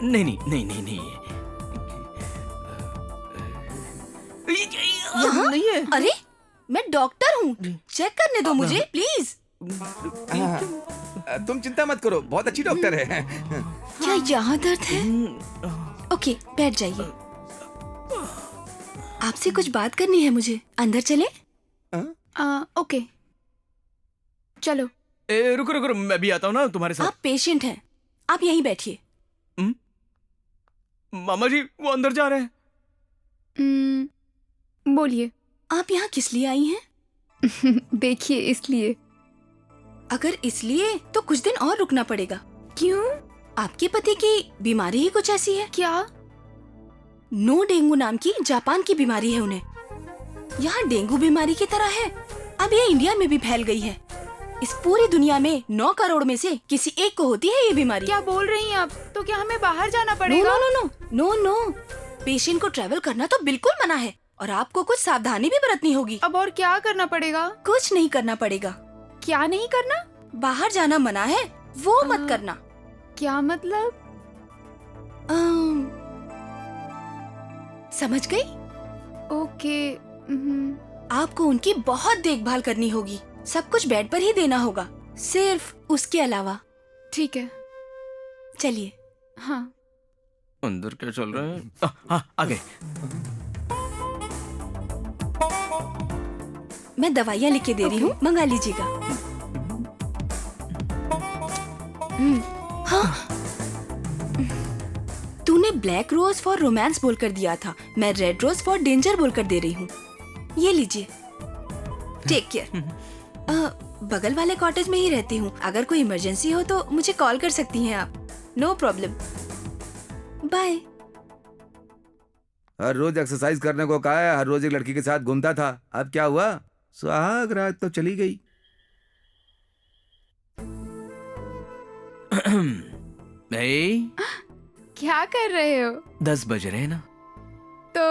Speaker 2: नहीं नहीं नहीं नहीं नहीं।
Speaker 11: यहाँ?
Speaker 2: नहीं है।
Speaker 11: अरे मैं डॉक्टर हूँ, चेक करने दो मुझे प्लीज।
Speaker 4: तुम चिंता मत करो, बहुत अच्छी डॉक्टर है।
Speaker 11: क्या यहाँ दर्द है? ओके, बैठ जाइए। आपसे कुछ बात करनी है मुझे, अंदर चले?
Speaker 1: ओके, चलो।
Speaker 2: रुको रुको, मैं भी आता हूँ ना तुम्हारे साथ।
Speaker 11: आप पेशेंट हैं, आप यहीं बैठिए।
Speaker 2: मामा जी वो अंदर जा रहे हैं।
Speaker 1: बोलिए।
Speaker 11: आप यहाँ किस लिए आई हैं?
Speaker 1: देखिए, इसलिए।
Speaker 11: अगर इसलिए तो कुछ दिन और रुकना पड़ेगा।
Speaker 1: क्यों?
Speaker 11: आपके पति की बीमारी ही कुछ ऐसी है।
Speaker 1: क्या?
Speaker 11: नो डेंगू नाम की जापान की बीमारी है उन्हें। यहाँ डेंगू बीमारी की तरह है, अब ये इंडिया में भी फैल गई है। इस पूरी दुनिया में 9 करोड़ में से किसी एक को होती है ये बीमारी।
Speaker 1: क्या बोल रही हैं आप? तो क्या हमें बाहर जाना पड़ेगा?
Speaker 11: No no no no no no, patient को ट्रैवल करना तो बिल्कुल मना है और आपको कुछ सावधानी भी बरतनी होगी।
Speaker 1: अब और क्या करना पड़ेगा?
Speaker 11: कुछ नहीं करना पड़ेगा।
Speaker 1: क्या नहीं करना?
Speaker 11: बाहर जाना मना है, वो मत करना।
Speaker 1: क्या मतलब?
Speaker 11: समझ गई?
Speaker 1: ओके।
Speaker 11: आपको उनकी बहुत देखभाल करनी होगी, सब कुछ बेड पर ही देना होगा, सिर्फ उसके अलावा।
Speaker 1: ठीक है,
Speaker 11: चलिए।
Speaker 1: हाँ।
Speaker 2: अंदर क्या चल रहा है? हाँ, आ गए।
Speaker 11: मैं दवाइयाँ लिख के दे रही हूँ, मंगा लीजिएगा। हाँ, तूने ब्लैक रोज फॉर रोमांस बोलकर दिया था, मैं रेड रोज फॉर डेंजर बोलकर दे रही हूँ। ये लीजिए, टेक केयर। बगल वाले कॉटेज में ही रहती हूँ, अगर कोई इमरजेंसी हो तो मुझे कॉल कर सकती हैं आप। No problem, bye.
Speaker 4: हर रोज एक्सरसाइज करने को कहा है, हर रोज एक लड़की के साथ घूमता था, अब क्या हुआ? सुहाग रात तो चली गई।
Speaker 2: नहीं,
Speaker 1: क्या कर रहे हो?
Speaker 2: 10 बज रहे हैं ना।
Speaker 1: तो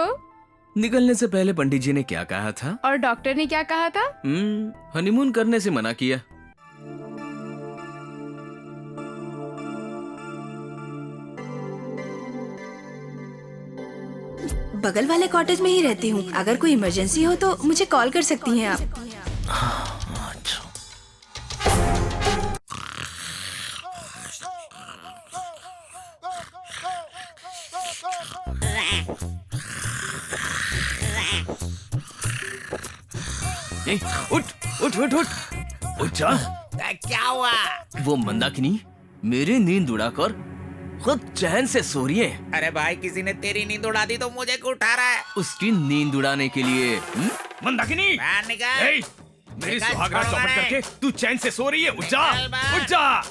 Speaker 2: निकलने से पहले पंडित जी ने क्या कहा था?
Speaker 1: और डॉक्टर ने क्या कहा था?
Speaker 2: हनीमून करने से मना किया।
Speaker 11: बगल वाले कॉटेज में ही रहती हूँ। अगर कोई इमरजेंसी हो तो मुझे कॉल कर सकती हैं आप।
Speaker 2: ए, उठ उठ उठ उठ उठ जा।
Speaker 3: क्या हुआ?
Speaker 2: वो मंदाकिनी मेरी नींद उड़ाकर खुद चैन से सो रही है।
Speaker 3: अरे भाई, किसी ने तेरी नींद उड़ा दी तो मुझे क्यों उठा रहा है?
Speaker 2: उसकी नींद उड़ाने के लिए मंदाकिनी,
Speaker 3: बाहर निकल।
Speaker 2: मेरी
Speaker 3: निकल,
Speaker 2: सुहागरात
Speaker 3: छोड़ो
Speaker 2: चौपट
Speaker 3: मैंने।
Speaker 2: करके तू चैन से सो रही है। उठ जा
Speaker 3: निकल बाहर।
Speaker 2: उठ जा।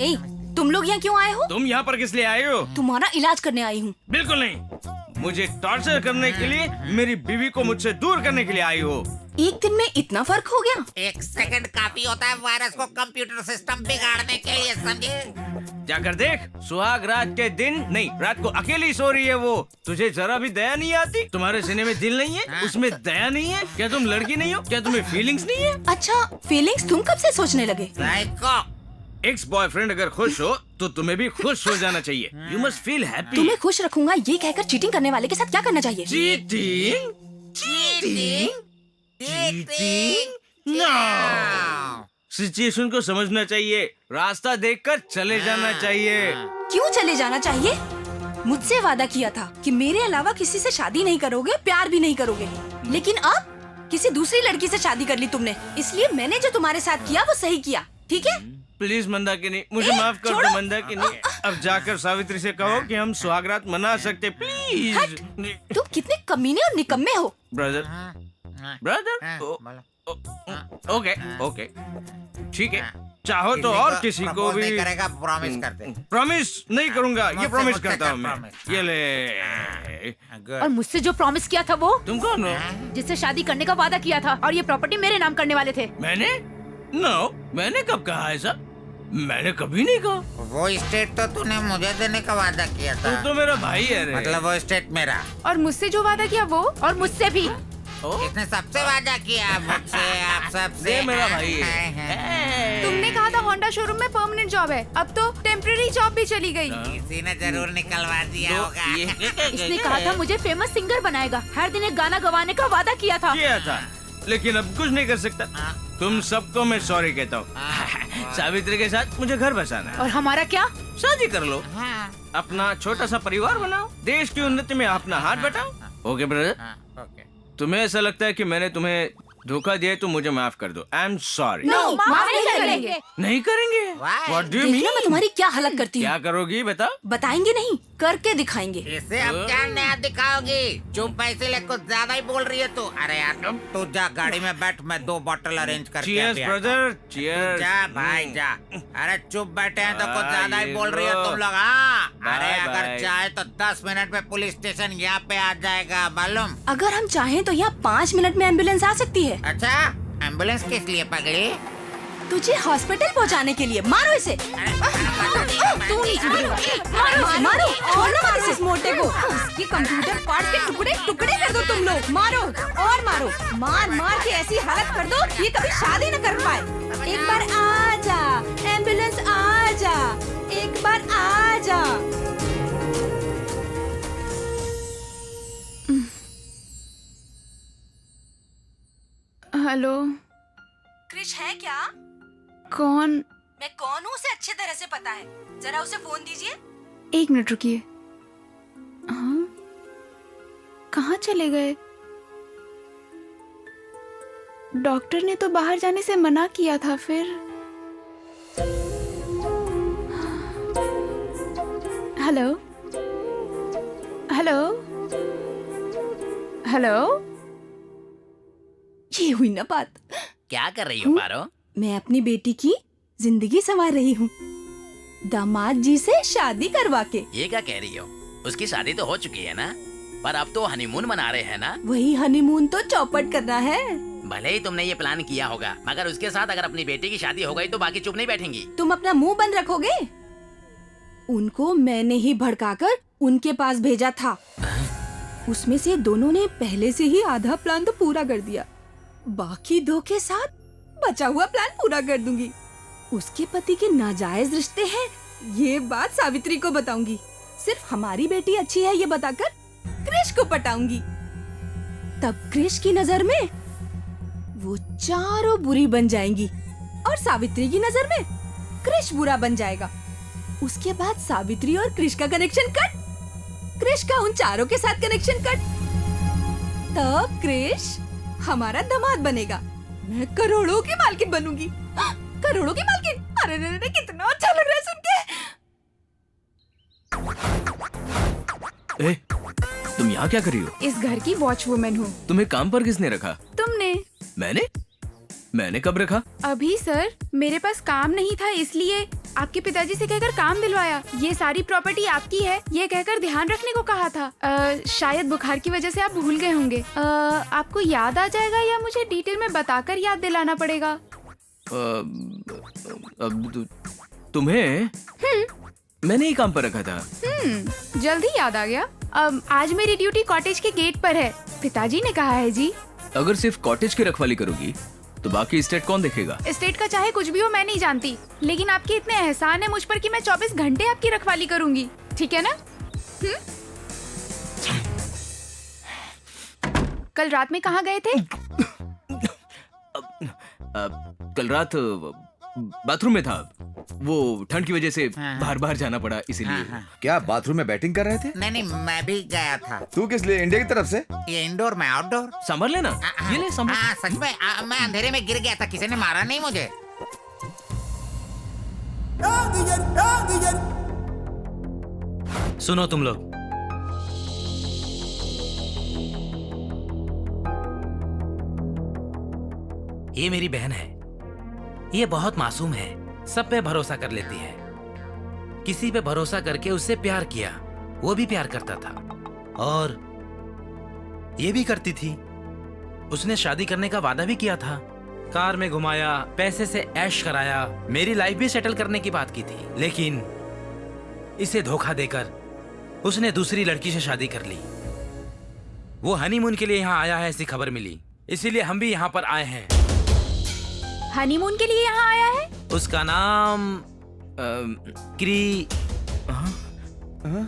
Speaker 11: ए, तुम लोग यहाँ क्यों आए हो?
Speaker 2: तुम यहाँ पर किस लिए आए हो?
Speaker 11: तुम्हारा इलाज करने आई हूँ।
Speaker 2: बिल्कुल नहीं, मुझे टॉर्चर करने के लिए, मेरी बीवी को मुझसे दूर करने के लिए आई हो।
Speaker 11: एक दिन में इतना फर्क हो गया?
Speaker 3: 1 सेकंड काफी होता है वायरस को कंप्यूटर सिस्टम बिगाड़ने के लिए, समझे?
Speaker 2: जाकर देख, सुहाग रात के दिन नहीं, रात को अकेली सो रही है वो। तुझे जरा भी दया नहीं आती? तुम्हारे सीने में दिल नहीं है? उसमें दया नहीं है? क्या तुम लड़की नहीं हो? क्या तुम्हें फीलिंग्स नहीं है?
Speaker 11: अच्छा, फीलिंग्स तुम कब से सोचने लगे?
Speaker 2: एक्स बॉयफ्रेंड अगर खुश हो तो तुम्हें भी खुश हो जाना चाहिए। You must feel happy.
Speaker 11: तुम्हें खुश रखूंगा ये कहकर चीटिंग करने वाले के साथ क्या करना चाहिए?
Speaker 2: चीटिंग? चीटिंग? नो। सिचुएशन को समझना चाहिए, रास्ता देखकर चले जाना चाहिए।
Speaker 11: क्यों चले जाना चाहिए? मुझसे वादा किया था कि मेरे अलावा किसी से शादी नहीं करोगे, प्यार भी नहीं करोगे, लेकिन अब किसी दूसरी लड़की से शादी कर ली तुमने। इसलिए मैंने जो तुम्हारे साथ किया वो सही किया, ठीक है?
Speaker 2: प्लीज मंदाकिनी, मुझे माफ कर दो मंदाकिनी। अब जाकर सावित्री से कहो कि हम सुहागरात मना सकते, प्लीज।
Speaker 11: तुम कितने कमीने और निकम्मे हो।
Speaker 2: ब्रदर, ब्रदर, ओके ओके, ठीक है। चाहो तो और किसी को भी
Speaker 3: करेगा, प्रॉमिस करते।
Speaker 2: प्रॉमिस नहीं करूंगा, ये प्रॉमिस
Speaker 3: मुझसे
Speaker 2: करता हूँ मैं।
Speaker 3: promise।
Speaker 2: ये ले।
Speaker 5: और मुझसे जो प्रॉमिस किया था वो?
Speaker 2: तुम कौन हो?
Speaker 5: जिससे शादी करने का वादा किया था और ये प्रॉपर्टी मेरे नाम करने वाले थे।
Speaker 2: मैंने? नो, मैंने कब कहा ऐसा? मैंने कभी नहीं कहा।
Speaker 3: वो स्टेट तो तूने मुझे देने का वादा किया था।
Speaker 2: तू तो मेरा भाई है रे।
Speaker 3: मतलब वो स्टेट मेरा।
Speaker 1: और मुझसे जो वादा किया वो?
Speaker 5: और मुझसे भी।
Speaker 3: इसने सबसे वादा किया, मुझसे, आप सबसे।
Speaker 2: ये मेरा भाई है।
Speaker 1: तुमने कहा था होंडा शोरूम में परमानेंट जॉब है, अब तो टेम्परेरी जॉब भी चली गई।
Speaker 3: किसी ने जरूर निकलवा दिया होगा।
Speaker 5: इसने कहा था मुझे फेमस सिंगर बनाएगा, हर दिन एक गाना गवाने का वादा किया था।
Speaker 2: लेकिन अब कुछ नहीं कर सकता। तुम सबको मैं सॉरी कहता हूँ। सावित्री के साथ मुझे घर बसाना है।
Speaker 5: और हमारा क्या?
Speaker 2: शादी कर लो, अपना छोटा सा परिवार बनाओ, देश की उन्नति में अपना हाथ बटाओ। ओके ब्रदर, तुम्हें ऐसा लगता है कि मैंने तुम्हें धोखा दिया तो मुझे माफ कर दो। I am sorry.
Speaker 11: नहीं, माफ नहीं करेंगे।
Speaker 2: नहीं करेंगे? What do you
Speaker 11: देखना
Speaker 2: mean?
Speaker 11: मैं तुम्हारी क्या हालत करती हूँ।
Speaker 2: क्या करोगी बता?
Speaker 11: बताएंगे नहीं, करके दिखाएंगे।
Speaker 3: इसे अब क्या नया दिखाओगी? जो पैसे ले कुछ ज्यादा ही बोल रही है तू। अरे यार, तू जा गाड़ी में बैठ, मैं 2 बॉटल अरेंज करके
Speaker 2: Cheers,
Speaker 3: अभी आता हूँ।
Speaker 2: brother, cheers।
Speaker 3: जा भाई जा। अरे चुप बैठे हैं तो कुछ ज्यादा ही बोल रही है तुम लोग। हाँ, अरे
Speaker 2: Bye,
Speaker 3: अगर
Speaker 2: bye।
Speaker 3: चाहे तो 10 मिनट में पुलिस स्टेशन यहाँ पे आ जाएगा, मालूम?
Speaker 11: अगर हम चाहें तो यहाँ 5 मिनट में एम्बुलेंस आ सकती है।
Speaker 3: अच्छा, एम्बुलेंस किस लिए पकड़ी?
Speaker 11: तुझे हॉस्पिटल पहुँचाने के लिए। मारो इसे। तू नहीं सुधरेगा। मारो इसे, मारो। छोड़ना मत इस मोटे को। इसके कंप्यूटर पार्ट के टुकड़े टुकड़े कर दो तुम लोग। मारो और मारो, मार मार के ऐसी हालत कर दो ये कभी शादी न कर पाए। एक बार आ जा, एम्बुलेंस आ जा, एक बार आ जा।
Speaker 1: हेलो,
Speaker 11: क्रिश है क्या?
Speaker 1: कौन?
Speaker 11: मैं कौन हूँ उसे अच्छे तरह से पता है, जरा उसे फोन दीजिए।
Speaker 1: 1 मिनट रुकिए। हाँ, कहाँ चले गए? डॉक्टर ने तो बाहर जाने से मना किया था। फिर हेलो हेलो हेलो,
Speaker 11: ये हुई ना बात।
Speaker 6: क्या कर रही हो पारो?
Speaker 11: मैं अपनी बेटी की जिंदगी संवार रही हूँ, दामाद जी से शादी करवा के।
Speaker 6: ये क्या कह रही हो? उसकी शादी तो हो चुकी है ना, पर अब तो हनीमून मना रहे हैं ना।
Speaker 11: वही हनीमून तो चौपट करना है।
Speaker 6: भले ही तुमने ये प्लान किया होगा, मगर उसके साथ अगर अपनी बेटी की शादी हो गई तो बाकी चुप नहीं बैठेंगी।
Speaker 11: तुम अपना मुंह बंद रखोगे? उनको मैंने ही भड़काकर उनके पास भेजा था। उसमें से दोनों ने पहले से ही आधा प्लान तो पूरा कर दिया, बाकी 2 के साथ बचा हुआ प्लान पूरा कर दूंगी। उसके पति के नाजायज रिश्ते हैं, ये बात सावित्री को बताऊंगी। सिर्फ हमारी बेटी अच्छी है ये बताकर क्रिश को पटाऊंगी। तब क्रिश की नजर में वो चारों बुरी बन जाएंगी और सावित्री की नजर में क्रिश बुरा बन जाएगा। उसके बाद सावित्री और क्रिश का कनेक्शन कट, क्रिश का उन चारों के साथ कनेक्शन कट। तब क्रिश हमारा दामाद बनेगा, मैं करोड़ों की मालकिन बनूंगी। करोड़ों की मालकिन, अरे अरे कितना अच्छा लग रहा है सुन के।
Speaker 2: ए, तुम यहाँ क्या कर रही हो?
Speaker 1: इस घर की वॉचवुमन हूँ।
Speaker 2: तुम्हें काम पर किसने रखा?
Speaker 1: तुमने।
Speaker 2: मैंने कब रखा?
Speaker 1: अभी सर, मेरे पास काम नहीं था इसलिए आपके पिताजी से कहकर काम दिलवाया। ये सारी प्रॉपर्टी आपकी है ये कहकर ध्यान रखने को कहा था। शायद बुखार की वजह से आप भूल गए होंगे। आपको याद आ जाएगा या मुझे डिटेल में बताकर याद दिलाना पड़ेगा?
Speaker 2: अब तुम्हें मैंने ही काम पर रखा था।
Speaker 1: जल्दी याद आ गया। आज मेरी ड्यूटी कॉटेज के गेट पर है, पिताजी ने कहा है जी।
Speaker 2: अगर सिर्फ कॉटेज की रखवाली करोगी तो बाकी एस्टेट कौन देखेगा?
Speaker 1: एस्टेट का चाहे कुछ भी हो मैं नहीं जानती, लेकिन आपके इतने एहसान है मुझ पर कि मैं 24 घंटे आपकी रखवाली करूंगी, ठीक है ना? कल रात में कहाँ गए थे?
Speaker 2: कल रात बाथरूम में था, वो ठंड की वजह से बाहर बाहर जाना पड़ा इसीलिए।
Speaker 4: क्या बाथरूम में बैटिंग कर रहे थे?
Speaker 3: नहीं, मैं भी गया था।
Speaker 4: तू किस लिए? इंडिया की तरफ से?
Speaker 3: ये इंडोर में आउटडोर।
Speaker 2: संभल लेना। ये ले संभल।
Speaker 3: सच में मैं अंधेरे में गिर गया था, किसी ने मारा नहीं मुझे।
Speaker 12: सुनो तुम लोग, ये मेरी बहन है। ये बहुत मासूम है, सब पे भरोसा कर लेती है। किसी पे भरोसा करके उससे प्यार किया, वो भी प्यार करता था और ये भी करती थी। उसने शादी करने का वादा भी किया था, कार में घुमाया, पैसे से ऐश कराया, मेरी लाइफ भी सेटल करने की बात की थी, लेकिन इसे धोखा देकर उसने दूसरी लड़की से शादी कर ली। वो हनीमून के लिए यहाँ आया है ऐसी खबर मिली, इसीलिए हम भी यहाँ पर आए हैं।
Speaker 1: हनीमून के लिए यहाँ आया है?
Speaker 12: उसका नाम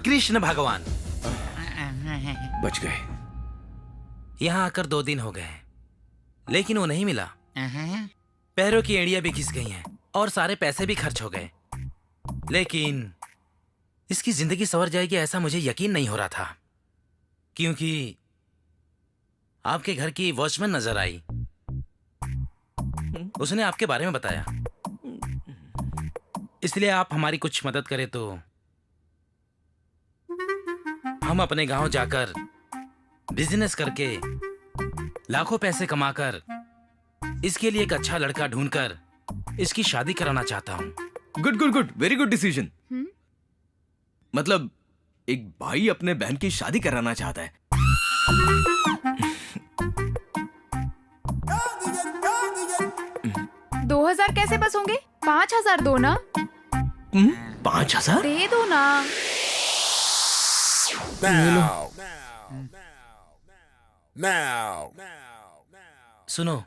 Speaker 12: कृष्ण भगवान।
Speaker 4: बच गए।
Speaker 12: यहाँ आकर 2 दिन हो गए, लेकिन वो नहीं मिला। पैरों की एड़ियां भी घिस गई हैं और सारे पैसे भी खर्च हो गए, लेकिन इसकी जिंदगी संवर जाएगी ऐसा मुझे यकीन नहीं हो रहा था, क्योंकि आपके घर की वॉचमैन नजर आई। उसने आपके बारे में बताया, इसलिए आप हमारी कुछ मदद करें तो हम अपने गांव जाकर बिजनेस करके लाखों पैसे कमाकर इसके लिए एक अच्छा लड़का ढूंढकर इसकी शादी कराना चाहता हूँ।
Speaker 2: Good good good, very good decision. मतलब एक भाई अपने बहन की शादी कराना चाहता है।
Speaker 1: 2000 कैसे बस होंगे? 5000 दो ना।
Speaker 2: 5000
Speaker 1: दे दो ना।
Speaker 12: सुनो,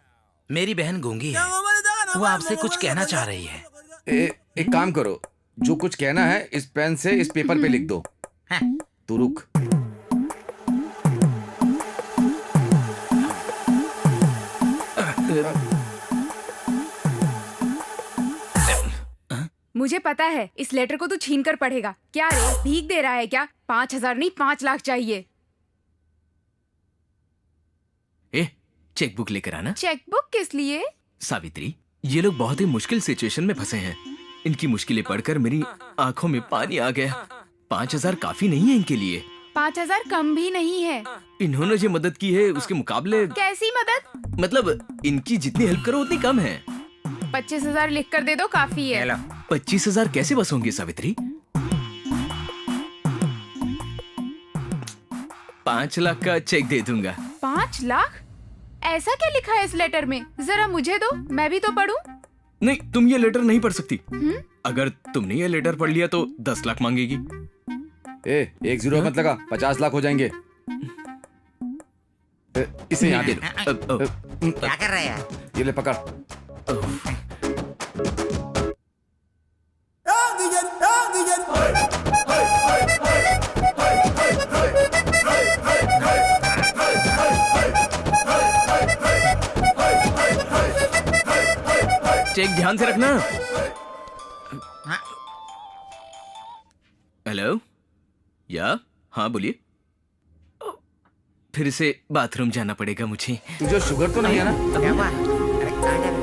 Speaker 12: मेरी बहन गूंगी है, वो आपसे कुछ कहना चाह रही है।
Speaker 4: एक काम करो, जो कुछ कहना है इस पेन से इस पेपर पे लिख दो। तू रुक।
Speaker 1: मुझे पता है इस लेटर को तू छीन कर पढ़ेगा। क्या रे, भीख दे रहा है क्या? 5000 नहीं 5 लाख चाहिए।
Speaker 2: चेकबुक लेकर आना।
Speaker 1: चेकबुक किस लिए?
Speaker 2: सावित्री, ये लोग बहुत ही मुश्किल सिचुएशन में फंसे हैं। इनकी मुश्किलें पढ़कर मेरी आंखों में पानी आ गया। 5000 काफी नहीं है इनके लिए।
Speaker 1: 5000 कम भी नहीं है।
Speaker 2: इन्होंने जो मदद की है उसके मुकाबले।
Speaker 1: कैसी मदद?
Speaker 2: मतलब इनकी जितनी हेल्प करो उतनी कम है।
Speaker 1: 25,000 लिख कर दे दो, काफी है।
Speaker 2: 25,000 कैसे बस होंगे सावित्री? 5 लाख का चेक दे दूंगा।
Speaker 1: 5 लाख? ऐसा क्या लिखा है इस लेटर में? जरा मुझे दो, मैं भी तो पढूं।
Speaker 2: नहीं, तुम ये लेटर नहीं पढ़ सकती। अगर तुमने ये लेटर पढ़ लिया तो 10 लाख मांगेगी।
Speaker 4: ए, 1 0 मत लगा, 50 लाख हो जाएंगे। इसे यहाँ दे दो।
Speaker 3: क्या कर रहे हैं?
Speaker 4: ये ले पकड़।
Speaker 2: चेक ध्यान से रखना। हेलो, या हाँ बोलिए। फिर से बाथरूम जाना पड़ेगा मुझे।
Speaker 4: तुझे शुगर तो नहीं है ना?
Speaker 3: क्या हुआ? अरे कहाँ जा रहे हो?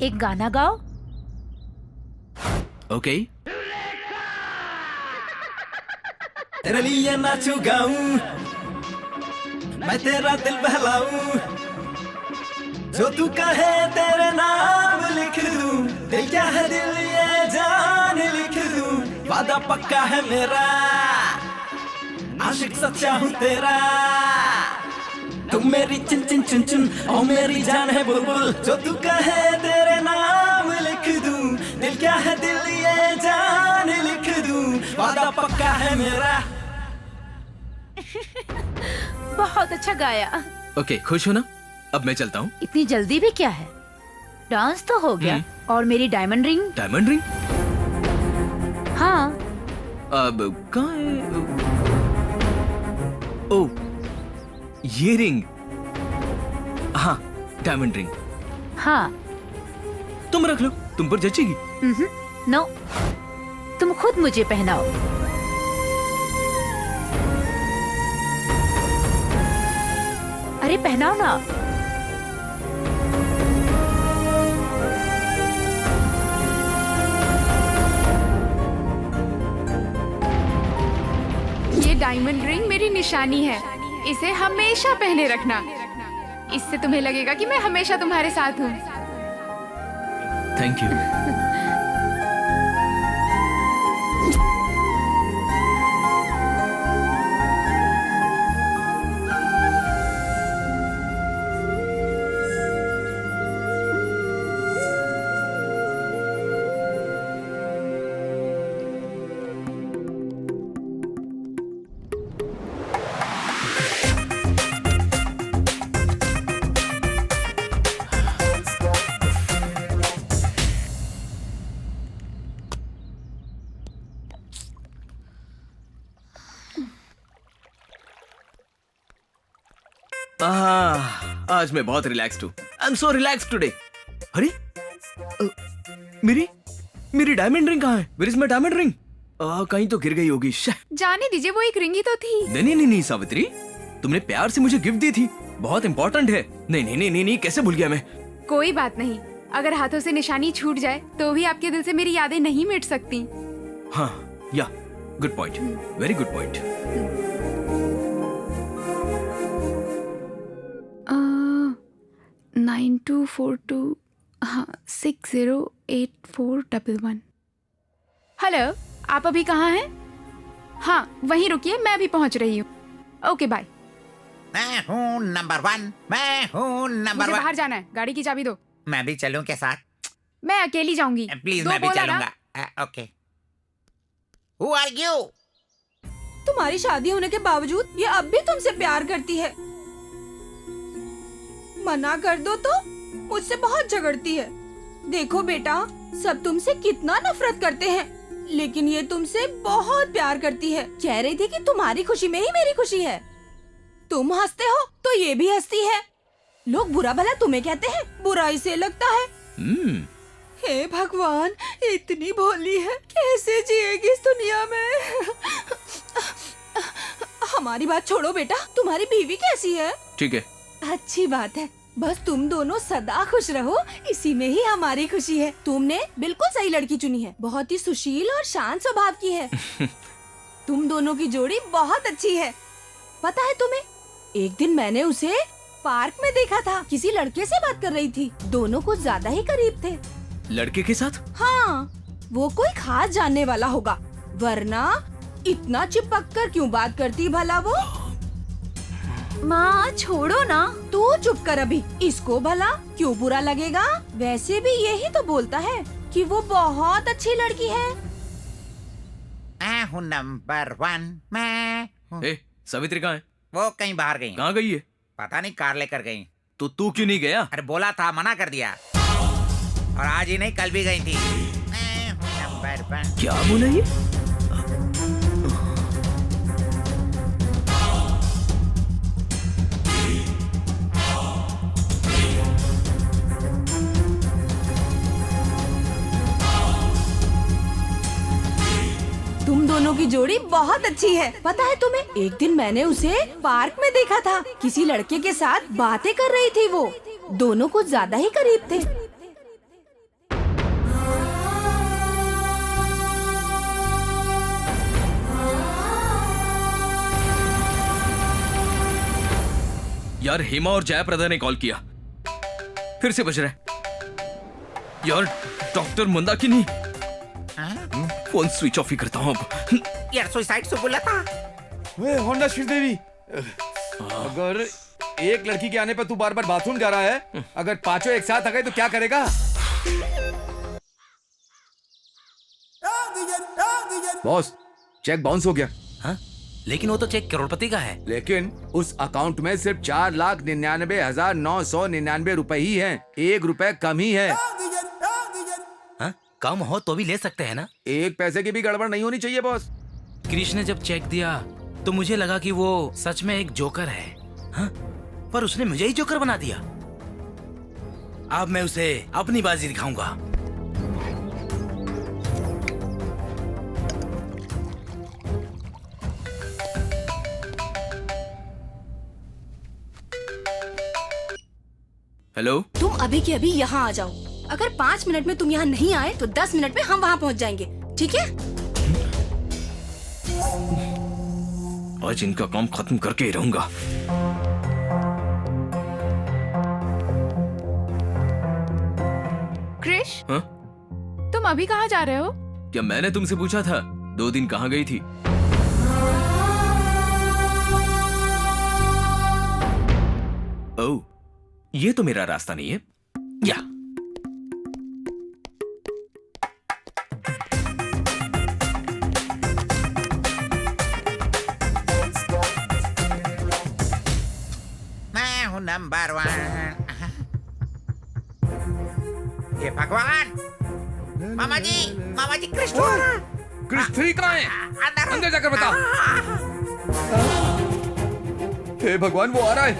Speaker 5: एक गाना गाओ।
Speaker 2: ओके।
Speaker 7: तेरे लिए नाचू गाऊं, मैं तेरा दिल बहलाऊं, जो तू कहे तेरे नाम लिख दूं, दिल क्या है दिल ये जान लिख दूं, वादा पक्का है मेरा, आशिक सच्चा हूँ तेरा, तुम मेरी चिन चिन चुन चुन और मेरी जान है बुलबुल, जो तू कहे तेरे नाम लिख दूं, दिल क्या है दिल ये जान लिख दूं, वादा पक्का है मेरा।
Speaker 5: बहुत अच्छा गाया।
Speaker 2: ओके, खुश हो ना? अब मैं चलता हूँ।
Speaker 5: इतनी जल्दी भी क्या है? डांस तो हो गया और मेरी डायमंड रिंग।
Speaker 2: Diamond ring?
Speaker 5: हाँ।
Speaker 2: अब कहाँ है? ओह, ये रिंग। हाँ, डायमंड रिंग।
Speaker 5: हाँ।
Speaker 2: तुम रख लो, तुम पर जचेगी।
Speaker 5: नो, तुम खुद मुझे पहनाओ। अरे पहनाओ ना।
Speaker 1: ये डायमंड रिंग मेरी निशानी है, इसे हमेशा पहने रखना। इससे तुम्हें लगेगा कि मैं हमेशा तुम्हारे साथ हूँ।
Speaker 2: Thank you. आज मैं बहुत रिलैक्स्ड हूँ। I am so relaxed today. अरे मेरी डायमंड रिंग कहाँ है? Where is my diamond ring? कहीं तो गिर गई होगी।
Speaker 1: जाने दीजिए, वो एक रिंग ही तो थी।
Speaker 2: नहीं सावित्री, तुमने प्यार से मुझे गिफ्ट दी थी, बहुत इंपॉर्टेंट है। नहीं, कैसे भूल गया मैं?
Speaker 1: कोई बात नहीं, अगर हाथों से निशानी छूट जाए तो भी आपके दिल से मेरी यादें नहीं मिट सकती।
Speaker 2: हाँ, या good point, very good point.
Speaker 1: 9242 हाँ 608411। हेलो, आप अभी कहाँ हैं? हाँ वहीं रुकिए, मैं भी पहुँच रही हूँ। Okay bye.
Speaker 3: मैं हूँ नंबर 1, मैं हूँ नंबर 1।
Speaker 1: बाहर जाना है, गाड़ी की चाबी दो।
Speaker 3: मैं भी चलूं के साथ?
Speaker 1: मैं अकेली जाऊंगी।
Speaker 3: प्लीज, मैं भी चलूंगा। ओके। Who are you?
Speaker 9: तुम्हारी शादी होने के बावजूद ये अब भी तुमसे प्यार करती है। मना कर दो तो मुझसे बहुत झगड़ती है। देखो बेटा, सब तुमसे कितना नफरत करते हैं, लेकिन ये तुमसे बहुत प्यार करती है। कह रही थी कि तुम्हारी खुशी में ही मेरी खुशी है। तुम हंसते हो तो ये भी हंसती है। लोग बुरा भला तुम्हें कहते हैं, बुराई से लगता है। हे भगवान, इतनी भोली है, कैसे जिएगी इस दुनिया में? हमारी बात छोड़ो बेटा, तुम्हारी बीवी कैसी है?
Speaker 2: ठीक है।
Speaker 9: अच्छी बात है, बस तुम दोनों सदा खुश रहो, इसी में ही हमारी खुशी है। तुमने बिल्कुल सही लड़की चुनी है, बहुत ही सुशील और शांत स्वभाव की है।
Speaker 11: तुम दोनों की जोड़ी बहुत अच्छी है। पता है तुम्हें, एक दिन मैंने उसे पार्क में देखा था, किसी लड़के से बात कर रही थी। दोनों कुछ ज्यादा ही करीब थे।
Speaker 2: लड़के के साथ?
Speaker 11: हाँ, वो कोई खास जानने वाला होगा, वरना इतना चिपक कर क्यों बात करती भला वो? माँ छोड़ो ना, तू चुप कर अभी। इसको भला क्यों बुरा लगेगा? वैसे भी यही तो बोलता है कि वो बहुत अच्छी लड़की है।
Speaker 3: मैं हूँ नंबर 1, मैं हूँ।
Speaker 2: ए, सावित्री कहाँ है?
Speaker 3: वो कहीं बाहर गई।
Speaker 2: कहाँ गई है?
Speaker 3: पता नहीं, कार लेकर गई।
Speaker 2: तो तू क्यों नहीं गया?
Speaker 3: अरे बोला था, मना कर दिया। और आज ही नहीं, कल भी गई थी। मैं हूँ नंबर 1।
Speaker 2: क्या बोला ये?
Speaker 11: तुम दोनों की जोड़ी बहुत अच्छी है। पता है तुम्हें, एक दिन मैंने उसे पार्क में देखा था, किसी लड़के के साथ बातें कर रही थी वो। दोनों कुछ ज्यादा ही करीब थे।
Speaker 2: यार हेमा और जयप्रदा ने कॉल किया, फिर से बज रहा है। यार doctor Mandakini, phone switch off ही करता हूँ अब।
Speaker 3: यार सुसाइड से बोला था।
Speaker 4: होंडा श्रीदेवी, अगर एक लड़की के आने पर तू बार बार बाथरूम जा रहा है, अगर पांचों एक साथ आ गए तो क्या करेगा? बॉस, चेक बाउंस हो गया।
Speaker 12: हाँ? लेकिन वो तो चेक करोड़पति का है।
Speaker 4: लेकिन उस अकाउंट में सिर्फ 4,99,999 रुपए ही हैं। 1 रुपए कम ही है।
Speaker 12: हाँ? कम हो तो भी ले सकते हैं ना?
Speaker 4: 1 पैसे की भी गड़बड़ नहीं होनी चाहिए बॉस।
Speaker 12: कृष्ण ने जब चेक दिया तो मुझे लगा कि वो सच में एक जोकर है। हाँ? पर उसने मुझे ही जोकर बना दिया। अब मैं उसे अपनी बाजी दिखाऊंगा।
Speaker 2: हेलो,
Speaker 11: तुम अभी के अभी यहाँ आ जाओ। अगर 5 मिनट में तुम यहाँ नहीं आए तो 10 मिनट में हम वहाँ पहुँच जाएंगे, ठीक है?
Speaker 2: आज इनका काम खत्म करके ही रहूंगा।
Speaker 1: क्रिश,
Speaker 2: हाँ?
Speaker 1: तुम अभी कहाँ जा रहे हो?
Speaker 2: क्या मैंने तुमसे पूछा था 2 दिन कहाँ गई थी? ओह, ये तो मेरा रास्ता नहीं है। या
Speaker 3: मैं हूँ नंबर 1। ये भगवान, मामा जी कृष्ण आ रहा है।
Speaker 4: क्रिस्टी कहाँ है? अंदर जाकर बता। हे भगवान, वो आ रहा है।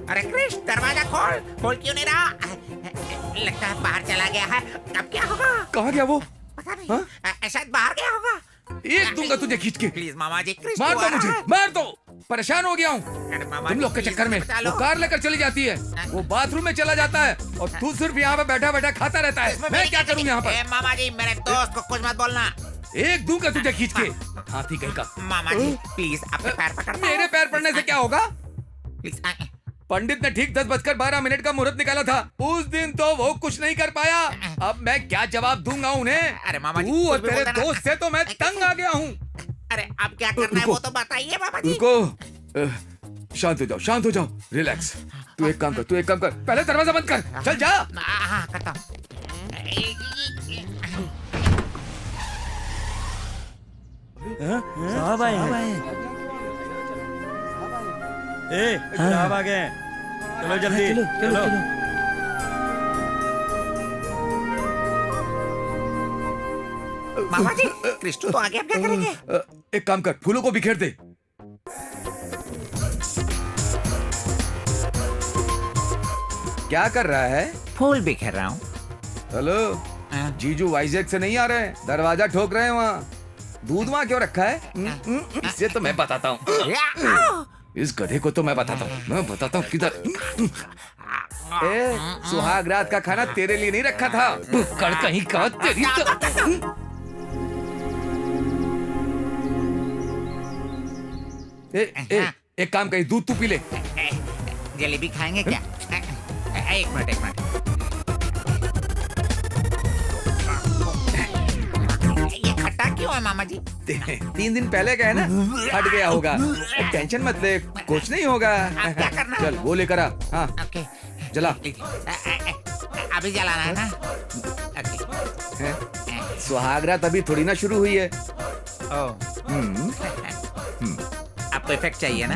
Speaker 3: अरे कृष्ण, दरवाजा खोल क्यों नहीं रहा? लगता है बाहर चला गया है। अब क्या होगा?
Speaker 4: कहाँ गया वो?
Speaker 3: पता नहीं, शायद बाहर गया होगा।
Speaker 4: एक दूंगा तुझे खींच के।
Speaker 3: प्लीज मामा जी, कृष्ण
Speaker 4: मार
Speaker 3: को
Speaker 4: दो
Speaker 3: आ रहा
Speaker 4: मुझे,
Speaker 3: है।
Speaker 4: मार दो। परेशान हो गया हूँ
Speaker 3: मामा
Speaker 4: तुम
Speaker 3: जी,
Speaker 4: लोग के
Speaker 3: प्लीज
Speaker 4: चक्कर में।
Speaker 3: बचा लो।
Speaker 4: वो कार लेकर चली जाती है, वो बाथरूम में चला जाता है और तू सिर्फ यहाँ पे बैठा बैठा खाता रहता है। मैं क्या करूँ यहाँ पर?
Speaker 3: मामा जी, मेरे दोस्त को कुछ मत बोलना।
Speaker 4: एक दूंगा तुझे खींच के, हाथी कहीं का।
Speaker 3: मामा जी प्लीज, अपने पैर पकड़।
Speaker 4: मेरे पैर पड़ने से क्या होगा?
Speaker 3: प्लीज।
Speaker 4: पंडित ने ठीक 10:12 का मुहूर्त निकाला था। उस दिन तो वो कुछ नहीं कर पाया। अब मैं क्या जवाब दूंगा उन्हें?
Speaker 3: अरे मामा जी,
Speaker 4: तू और
Speaker 3: कुछ भी
Speaker 4: तेरे
Speaker 3: बोलना।
Speaker 4: दोस्त से तो मैं तंग आ गया हूँ।
Speaker 3: अरे अब क्या करना है वो तो बताइए मामा जी।
Speaker 4: रुको, शांत हो जाओ, रिलैक्स। तू एक काम कर, पहले दरवाजा बंद कर। चल जा।
Speaker 3: हाँ, करता हूँ।
Speaker 7: साहब आए हैं। साहब आ गए। चलो जल्दी, चलो।
Speaker 3: मामा जी, कृष्ण तो आगे, अब क्या करेंगे?
Speaker 4: एक काम कर, फूलों को बिखेर दे। क्या कर रहा है?
Speaker 3: फूल बिखेर रहा हूँ।
Speaker 4: हेलो, जीजू वाइजैक से नहीं आ रहे हैं, दरवाजा ठोक रहे हैं वहाँ। दूध वहाँ क्यों रखा है? इसे तो मैं बताता हूँ। इस गधे को तो मैं बताता हूँ किधर। सुहाग रात का खाना तेरे लिए नहीं रखा था, बुक्कड़ कहीं का। तेरी तो एक काम करिए, दूध तू पी ले।
Speaker 3: जलेबी खाएंगे क्या? एक मिनट एक मिनट। ये खट्टा क्यों है मामा जी?
Speaker 4: 3 दिन पहले का है ना, हट गया होगा। टेंशन मत ले, कुछ नहीं होगा।
Speaker 3: क्या करना?
Speaker 4: चल वो लेकर आ। हाँ
Speaker 3: ओके
Speaker 4: जला।
Speaker 3: अभी जलाना है ना?
Speaker 4: सुहागरात अभी थोड़ी ना शुरू हुई है।
Speaker 3: आपको इफेक्ट चाहिए ना?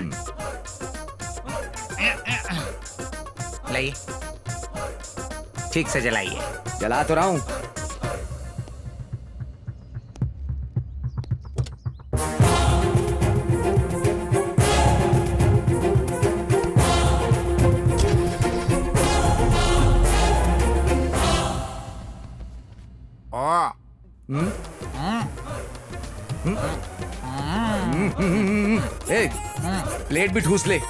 Speaker 3: लाइए, ठीक से जलाइए।
Speaker 4: जला तो रहा हूँ। प्लेट भी ठूस ले। ऐसे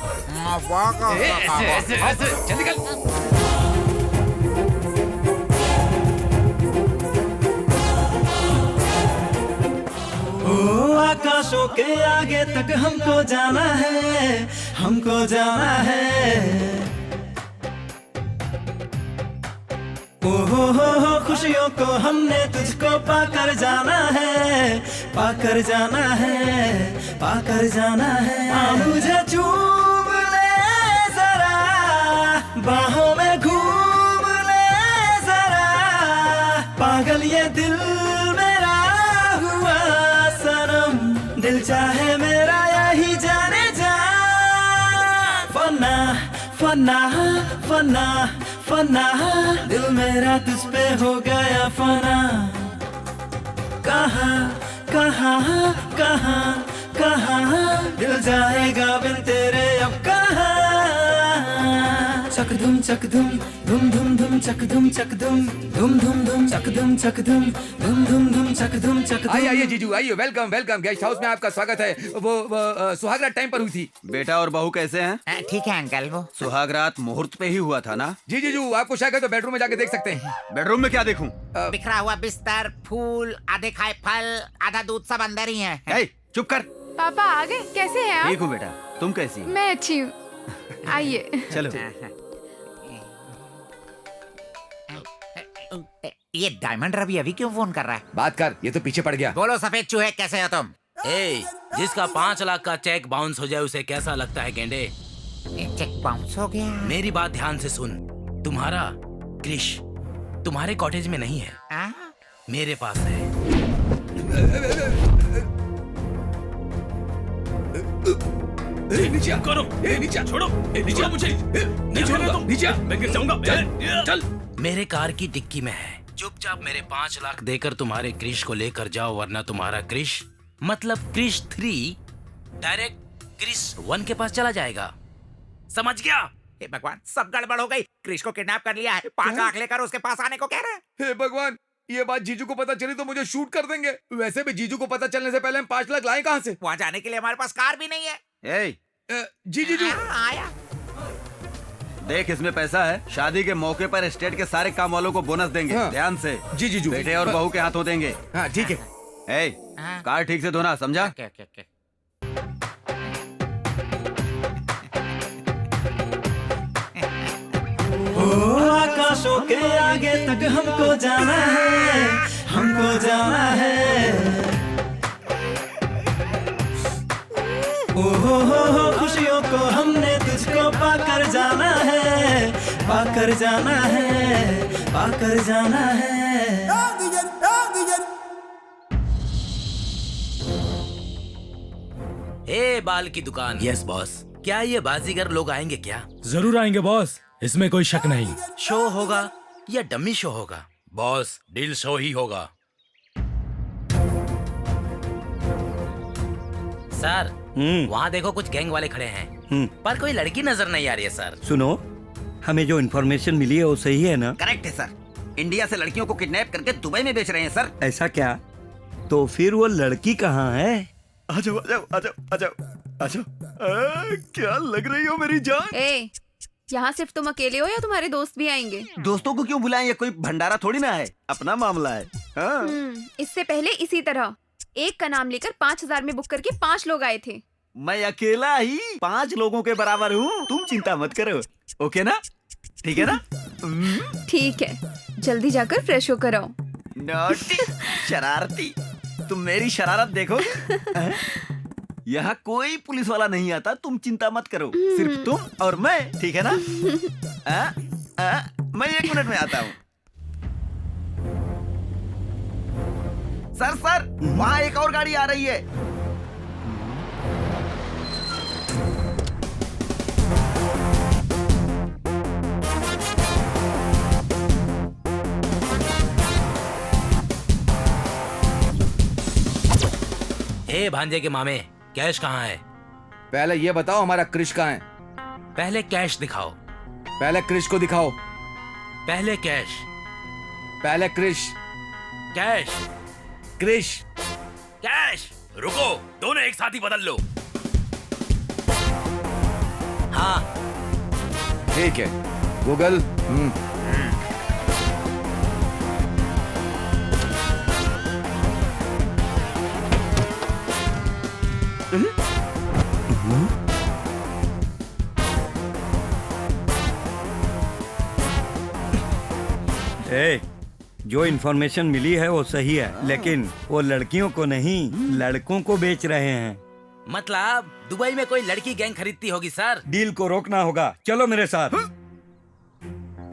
Speaker 4: चल निकल।
Speaker 13: आकाशों के आगे तक हमको जाना है, हमको जाना है। हो खुशियों को हमने तुझको पाकर जाना है, पाकर जाना है, पाकर जाना है। मुझे चूम ले जरा, बाहों में घूम ले जरा, पागल ये दिल मेरा हुआ सनम, दिल चाहे मेरा यही जाने जा। फना फना फना फना, दिल मेरा तुझ पे हो गया फना। कहाँ कहाँ कहाँ कहाँ दिल जाएगा बिन तेरे अब कहाँ। चक धुम धुम धुम धुम चक धुम धुम धुम चक धुम धुम चक धुम।
Speaker 4: आइए जीजू आइए, वेलकम वेलकम। गेस्ट हाउस में आपका स्वागत है। वो सुहागरात टाइम पर हुई थी।
Speaker 8: बेटा और बहू कैसे हैं?
Speaker 3: ठीक है अंकल। वो
Speaker 8: सुहागरात मुहूर्त पे ही हुआ था ना?
Speaker 4: जी जीजू, आपको शायद तो बेडरूम में जाके देख सकते हैं।
Speaker 8: बेडरूम में क्या देखूं?
Speaker 3: बिखरा हुआ बिस्तर, फूल, आधे खाए फल, आधा दूध, सब अंदर ही है।
Speaker 8: चुप कर।
Speaker 1: पापा आ गए? कैसे हैं आप?
Speaker 8: ठीक हूँ बेटा, तुम कैसी?
Speaker 1: मैं अच्छी हूँ। आइए।
Speaker 8: चलो।
Speaker 3: ये डायमंड रवि अभी क्यों फोन कर रहा है?
Speaker 4: बात कर, ये तो पीछे पड़ गया।
Speaker 3: बोलो सफेद चूहे, कैसे हो तुम?
Speaker 12: जिसका 5 लाख का चेक बाउंस हो जाए उसे कैसा लगता है गेंडे?
Speaker 3: चेक बाउंस हो गया?
Speaker 12: मेरी बात ध्यान से सुन। तुम्हारा क्रिश तुम्हारे कॉटेज में नहीं है, मेरे पास है।
Speaker 2: नीचे करो, नीचे छोड़ो, नीचे मुझे, नीचे मैं गिर जाऊंगा। चल।
Speaker 12: मेरे कार की डिक्की में है। चुपचाप मेरे 5 लाख देकर तुम्हारे क्रिश को लेकर जाओ, वरना तुम्हारा क्रिश मतलब क्रिश 3 डायरेक्ट क्रिश 1 के पास चला जाएगा। समझ गया?
Speaker 3: हे भगवान, सब गड़बड़ हो गई। क्रिश को किडनैप कर लिया है, 5 लाख लेकर उसके पास आने को कह रहे हैं।
Speaker 4: हे भगवान, ये बात जीजू को पता चली तो मुझे शूट कर देंगे। वैसे भी जीजू को पता चलने से पहले हम 5 लाख लाए कहाँ से?
Speaker 3: वहाँ जाने के लिए हमारे पास कार भी नहीं है।
Speaker 4: जी जीजू
Speaker 3: आया।
Speaker 8: देख, इसमें पैसा है। शादी के मौके पर एस्टेट के सारे काम वालों को बोनस देंगे। ध्यान से।
Speaker 4: जी जीजू।
Speaker 8: बेटे और बहू के हाथों देंगे।
Speaker 4: हाँ ठीक है।
Speaker 8: कार ठीक से धोना, समझा?
Speaker 13: आकाशों के आगे तक हमको जाना है, हमको जाना है। हो खुशियों को हमने तुझको पाकर जाना है, पाकर जाना है, पाकर जाना है।
Speaker 12: बाल की दुकान। Yes boss. क्या ये बाजीगर लोग आएंगे क्या?
Speaker 14: जरूर आएंगे बॉस, इसमें कोई शक नहीं।
Speaker 12: शो होगा या डमी शो होगा? बॉस, डील शो ही होगा। सर, वहाँ देखो कुछ गैंग वाले खड़े हैं, पर कोई लड़की नजर नहीं आ रही है सर।
Speaker 7: सुनो, हमें जो इन्फॉर्मेशन मिली है वो सही है ना?
Speaker 8: करेक्ट है सर। इंडिया से लड़कियों को किडनैप करके दुबई में बेच रहे हैं सर।
Speaker 7: ऐसा क्या? तो फिर वो लड़की कहाँ है?
Speaker 10: आ जाओ, आ जाओ, आ जाओ, आ जाओ, आ जाओ। क्या लग रही हो मेरी जान?
Speaker 1: यहाँ सिर्फ तुम अकेले हो या तुम्हारे दोस्त भी आएंगे?
Speaker 8: दोस्तों को क्यों बुलाएं? ये कोई भंडारा थोड़ी ना है, अपना मामला है।
Speaker 1: इससे पहले इसी तरह एक का नाम लेकर 5000 में बुक करके 5 लोग आए थे।
Speaker 10: मैं अकेला ही 5 लोगों के बराबर हूँ, तुम चिंता मत करो। ओके ना? ठीक है ना?
Speaker 1: ठीक है, जल्दी जाकर फ्रेश होकर आओ।
Speaker 10: नॉटी, शरारती, तुम मेरी शरारत देखो। यहाँ कोई पुलिस वाला नहीं आता, तुम चिंता मत करो, सिर्फ तुम और मैं, ठीक है ना? मैं 1 मिनट में आता हूँ। सर, वहाँ एक और गाड़ी आ रही है।
Speaker 12: ए भांजे के मामे, कैश कहाँ है?
Speaker 4: पहले ये बताओ हमारा क्रिश कहाँ है?
Speaker 12: पहले कैश दिखाओ।
Speaker 4: पहले क्रिश को दिखाओ।
Speaker 12: पहले कैश।
Speaker 4: पहले क्रिश।
Speaker 12: कैश।
Speaker 4: क्रिश।
Speaker 12: कैश। रुको, दोनों एक साथ ही बदल लो। हाँ
Speaker 4: ठीक है। गूगल।
Speaker 7: ए, जो इन्फॉर्मेशन मिली है वो सही है, लेकिन वो लड़कियों को नहीं, लड़कों को बेच रहे हैं।
Speaker 12: मतलब दुबई में कोई लड़की गैंग खरीदती होगी सर।
Speaker 7: डील को रोकना होगा, चलो मेरे साथ।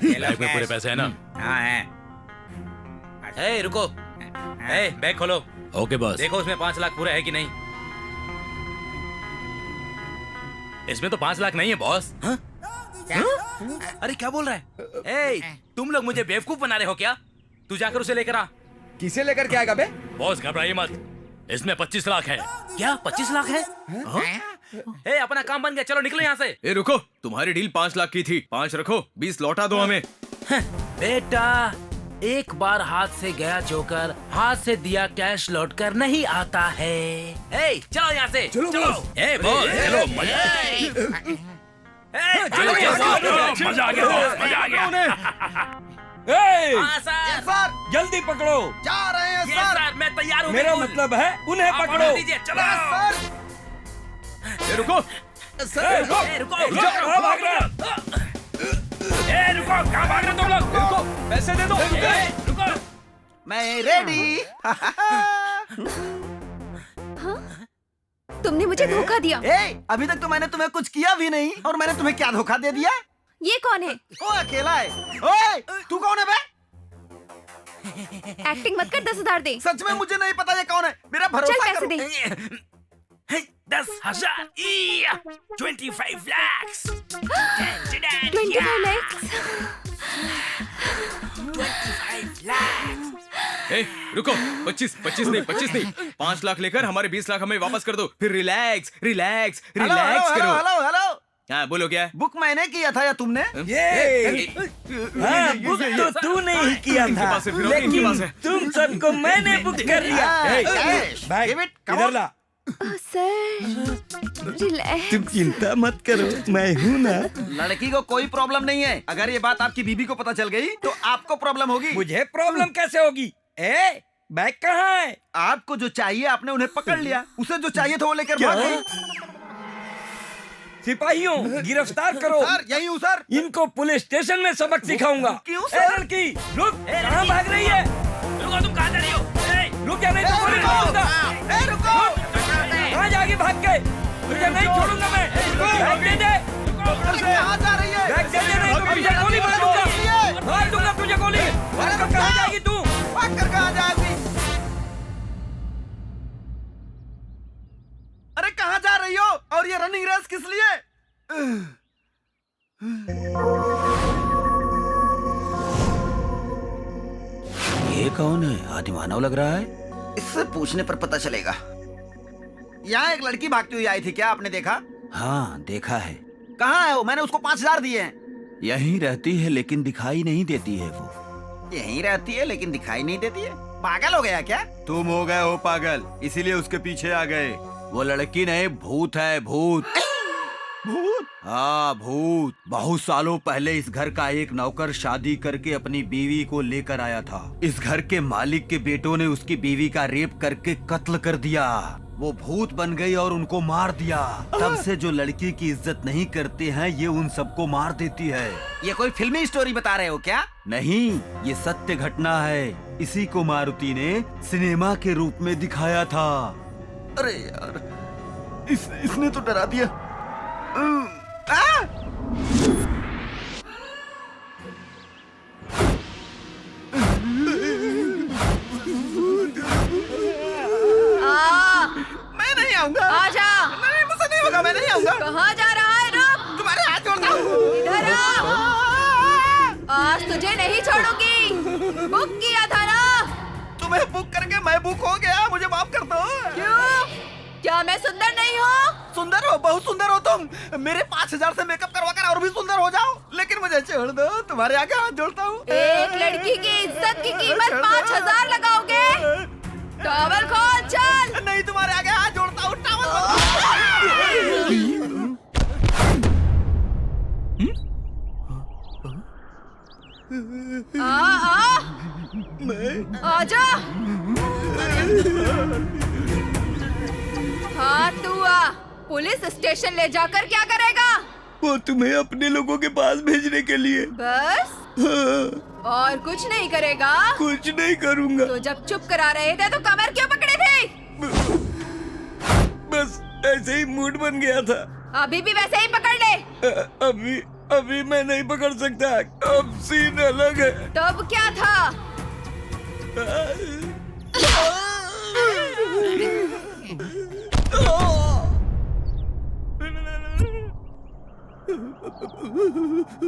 Speaker 12: बैग में पूरे पैसे है ना?
Speaker 3: हाँ है।
Speaker 12: ए रुको, ए बैग खोलो। Okay boss. देखो उसमें 5 लाख पूरा है कि नहीं। इसमें तो 5 लाख नहीं है बॉस। हाँ? अरे क्या बोल रहा है? ए, तुम लोग मुझे बेवकूफ बना रहे हो क्या? तू जाकर उसे लेकर आ।
Speaker 4: किसे लेकर के आएगा बे?
Speaker 12: बॉस घबराइए मत, इसमें 25 लाख है। क्या 25 लाख है? ए, अपना काम बन गया, चलो निकलो यहाँ से।
Speaker 2: ए रुको, तुम्हारी डील 5 लाख की थी, 5 रखो, 20 लौटा दो हमें।
Speaker 12: बेटा, एक बार हाथ से गया जोकर, हाथ से दिया कैश लौट कर नहीं आता है। ए, चलो यहाँ से। चलो। ए बॉस, चलो मजा मजा आ गया बॉस, मजा आ गया। हाँ, सर।
Speaker 7: जल्दी पकड़ो।
Speaker 10: जा रहे हैं
Speaker 12: सर, मैं तैयार हूँ।
Speaker 7: मेरा मतलब है उन्हें पकड़ो।
Speaker 12: दीजिए, चलो।
Speaker 2: ए रुको,
Speaker 12: रुको,
Speaker 7: कहाँ भाग रहे हो?
Speaker 12: ए रुको, कहाँ भाग रहे हो तुम लोग?
Speaker 2: रुको, पैसे दे दो।
Speaker 12: रुको।
Speaker 10: मैं रेडी।
Speaker 1: तुमने मुझे धोखा दिया।
Speaker 10: अभी तक तो मैंने तुम्हें कुछ किया भी नहीं, और मैंने तुम्हें क्या धोखा दे दिया?
Speaker 1: ये कौन है?
Speaker 10: वो अकेला है। ओए, तू कौन है बे?
Speaker 1: एक्टिंग मत कर, 10,000 दे।
Speaker 10: सच में मुझे नहीं पता ये कौन है, मेरा भरोसा
Speaker 1: चल
Speaker 10: करो।
Speaker 1: पैसे दे।
Speaker 12: 10,000 25 lakhs
Speaker 1: 25 lakhs
Speaker 12: 25 lakhs।
Speaker 2: ए रुको, 25 नहीं, 5 लाख लेकर हमारे 20 लाख हमें वापस कर दो, फिर रिलैक्स करो।
Speaker 10: हेलो।
Speaker 2: हाँ बोलो, क्या है?
Speaker 10: बुक मैंने किया था या तुमने?
Speaker 7: हाँ, बुक तो तूने ही किया था, लेकिन तुम सबको मैंने बुक कर दिया। भाई इधर ला।
Speaker 1: Sir, relax.
Speaker 7: तुम चिंता मत करो, मैं हूँ ना।
Speaker 10: लड़की को कोई प्रॉब्लम नहीं है। अगर ये बात आपकी बीबी को पता चल गई तो आपको प्रॉब्लम होगी।
Speaker 7: मुझे प्रॉब्लम कैसे होगी? बैग कहाँ है?
Speaker 10: आपको जो चाहिए आपने उन्हें पकड़ लिया, उसे जो चाहिए था वो लेकर भाग गई।
Speaker 7: सिपाहियों, गिरफ्तार करो।
Speaker 10: सर, यही हूँ सर।
Speaker 7: इनको पुलिस स्टेशन में सबक सिखाऊंगा।
Speaker 10: क्यों सर?
Speaker 7: लड़की, रुक, कहाँ भाग रही है?
Speaker 12: रुको, तुम कहाँ जा रही हो?
Speaker 7: रुक या नहीं तो पुलिस मारूंगा।
Speaker 10: रुको।
Speaker 7: कहाँ जाएगी भाग के? तुझे नहीं छोड़ूंगा मैं। बैग दे दे।
Speaker 10: कहाँ जा रही है?
Speaker 7: बैग दे दे, नहीं तो तुझे गोली मार दूंगा तुझे गोली। कहाँ जाएगी तू?
Speaker 10: भाग कर कहाँ जाएगी? अरे कहाँ जा रही हो? और ये रनिंग रेस किस लिए?
Speaker 8: ये कौन है? आदि मानव लग रहा है।
Speaker 10: इससे पूछने पर पता चलेगा। यहाँ एक लड़की भागती हुई आई थी, क्या आपने देखा?
Speaker 8: हाँ, देखा है।
Speaker 10: कहाँ है वो? मैंने उसको 5,000 दिए हैं।
Speaker 8: यहीं रहती है लेकिन दिखाई नहीं देती है वो।
Speaker 10: यहीं रहती है लेकिन दिखाई नहीं देती है। पागल हो गया क्या?
Speaker 4: तुम हो गए हो पागल, इसीलिए उसके पीछे आ गए।
Speaker 8: वो लड़की नहीं, भूत है, भूत।
Speaker 10: भूत?
Speaker 8: हाँ भूत। बहुत सालों पहले इस घर का एक नौकर शादी करके अपनी बीवी को लेकर आया था। इस घर के मालिक के बेटों ने उसकी बीवी का रेप करके कत्ल कर दिया। वो भूत बन गई और उनको मार दिया। तब से जो लड़की की इज्जत नहीं करते हैं ये उन सबको मार देती है।
Speaker 10: ये कोई फिल्मी स्टोरी बता रहे हो क्या?
Speaker 8: नहीं, ये सत्य घटना है। इसी को मारुति ने सिनेमा के रूप में दिखाया था।
Speaker 10: अरे यार, इसने तो डरा दिया। मैं नहीं आऊंगा।
Speaker 11: आजा।
Speaker 10: नहीं, मुझसे नहीं होगा, मैं नहीं आऊंगा।
Speaker 11: कहाँ जा रहा है? रुक।
Speaker 10: तुम्हारे हाथ जोड़ता हूँ।
Speaker 11: इधर आ। आज तुझे नहीं छोड़ूंगी। बुक किया था ना?
Speaker 10: तुम्हें बुक करके मैं बुक हो गया, मुझे माफ कर दो।
Speaker 11: क्यों? क्या मैं सुंदर नहीं हूँ?
Speaker 10: सुंदर हो, बहुत सुंदर हो तुम। मेरे 5000 से मेकअप करवा कर और भी सुंदर हो जाओ, लेकिन मुझे छोड़ दो। तुम्हारे आगे हाथ जोड़ता हूँ।
Speaker 11: एक लड़की की इज्जत की कीमत 5000 लगाओगे? टॉवल खोल, चल।
Speaker 10: नहीं, तुम्हारे आगे हाथ जोड़ता हूँ। टॉवल
Speaker 11: आजा। हाँ तू आ। पुलिस स्टेशन ले जाकर क्या करेगा?
Speaker 7: वो तुम्हें अपने लोगों के पास भेजने के लिए।
Speaker 11: बस?
Speaker 7: हाँ।
Speaker 11: और कुछ नहीं करेगा?
Speaker 7: कुछ नहीं करूँगा।
Speaker 11: तो जब चुप करा रहे थे तो कमर क्यों पकड़े थे?
Speaker 7: बस ऐसे ही मूड बन गया था।
Speaker 11: अभी भी वैसे ही पकड़ ले।
Speaker 7: अभी मैं नहीं पकड़ सकता। अब सीन अलग है।
Speaker 11: तब क्या था?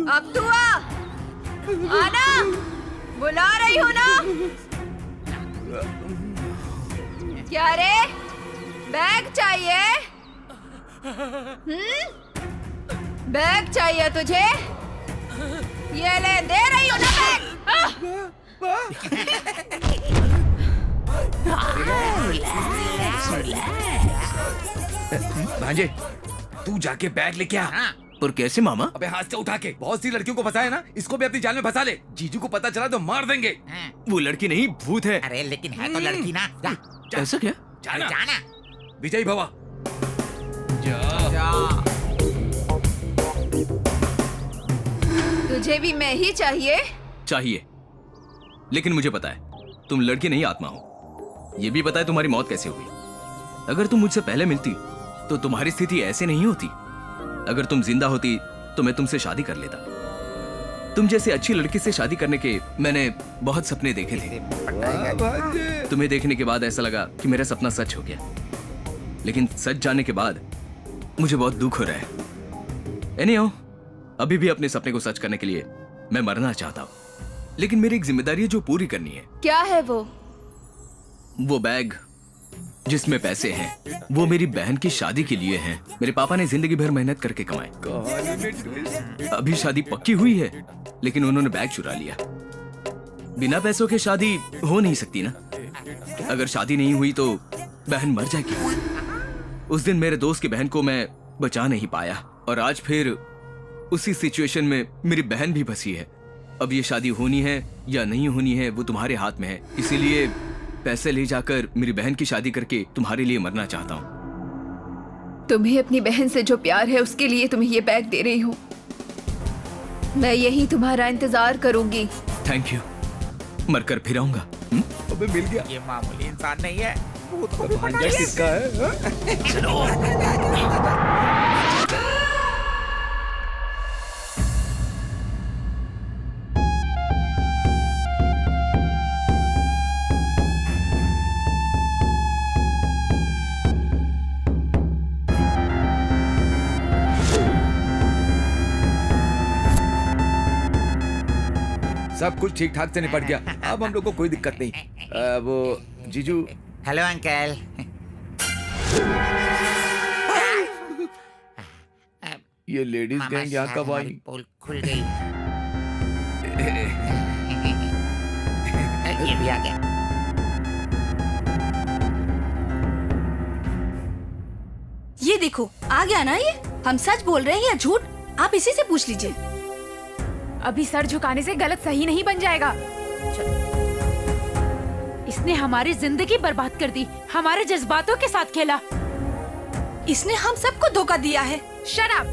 Speaker 11: अब तू आ। आना, बुला रही हूँ ना। क्या रे, बैग चाहिए? बैग चाहिए तुझे? ये ले, दे रही हूँ ना
Speaker 4: भांजे, तू जाके बैग लेके आ।
Speaker 2: पर कैसे मामा?
Speaker 4: अबे हाथ से उठा के। बहुत सी लड़कियों को फंसाया ना, इसको भी अपनी जाल में फंसा ले। जीजू को पता चला तो मार देंगे।
Speaker 2: वो लड़की नहीं, भूत है।
Speaker 3: अरे लेकिन है तो लड़की ना। जा,
Speaker 2: ऐसा क्या?
Speaker 4: जाना।
Speaker 3: जाना।
Speaker 4: विजय भवा।
Speaker 11: तुझे भी मैं ही
Speaker 2: चाहिए, लेकिन मुझे पता है तुम लड़की नहीं आत्मा हो। ये भी पता है तुम्हारी मौत कैसे हुई। अगर तुम मुझसे पहले मिलती तो तुम्हारी स्थिति ऐसे नहीं होती। अगर तुम जिंदा होती तो मैं तुमसे शादी कर लेता। तुम जैसे अच्छी लड़की से शादी करने के मैंने बहुत सपने देखे थे। तुम्हें देखने के बाद ऐसा लगा कि मेरा सपना सच हो गया, लेकिन सच जानने के बाद मुझे बहुत दुख हो रहा है। एनीहाउ, अभी भी अपने सपने को सच करने के लिए मैं मरना चाहता हूँ, लेकिन मेरी एक जिम्मेदारी है जो पूरी करनी है।
Speaker 11: क्या है वो?
Speaker 2: वो बैग जिसमें पैसे हैं, वो मेरी बहन की शादी के लिए हैं। मेरे पापा ने जिंदगी भर मेहनत करके कमाए। अभी शादी पक्की हुई है, लेकिन उन्होंने बैग चुरा लिया। बिना पैसों के शादी हो नहीं सकती ना। अगर शादी नहीं हुई तो बहन मर जाएगी। उस दिन मेरे दोस्त की बहन को मैं बचा नहीं पाया, और आज फिर उसी सिचुएशन में मेरी बहन भी फंसी है। अब ये शादी होनी है या नहीं होनी है वो तुम्हारे हाथ में है। इसीलिए पैसे ले जाकर मेरी बहन की शादी करके तुम्हारे लिए मरना चाहता हूँ।
Speaker 11: तुम्हें अपनी बहन से जो प्यार है उसके लिए तुम्हें ये बैग दे रही हूँ। मैं यही तुम्हारा इंतजार करूंगी।
Speaker 2: Thank you. मरकर फिर आऊंगा।
Speaker 4: अबे मिल गया।
Speaker 3: ये मामूली इंसान नहीं है।
Speaker 4: भांजा किसका है? सब कुछ ठीक ठाक से निपट गया। अब हम लोग को कोई दिक्कत नहीं। वो जीजू।
Speaker 3: Hello uncle.
Speaker 4: ये लेडीज गैंग यहाँ कब आई?
Speaker 3: पोल खुल गई। ये भी आ गया।
Speaker 11: ये देखो, आ गया ना ये। हम सच बोल रहे हैं या झूठ, आप इसी से पूछ लीजिए।
Speaker 1: अभी सर झुकाने से गलत सही नहीं बन जाएगा।
Speaker 5: इसने हमारी जिंदगी बर्बाद कर दी, हमारे जज्बातों के साथ खेला।
Speaker 11: इसने हम सबको धोखा दिया है।
Speaker 1: शराब।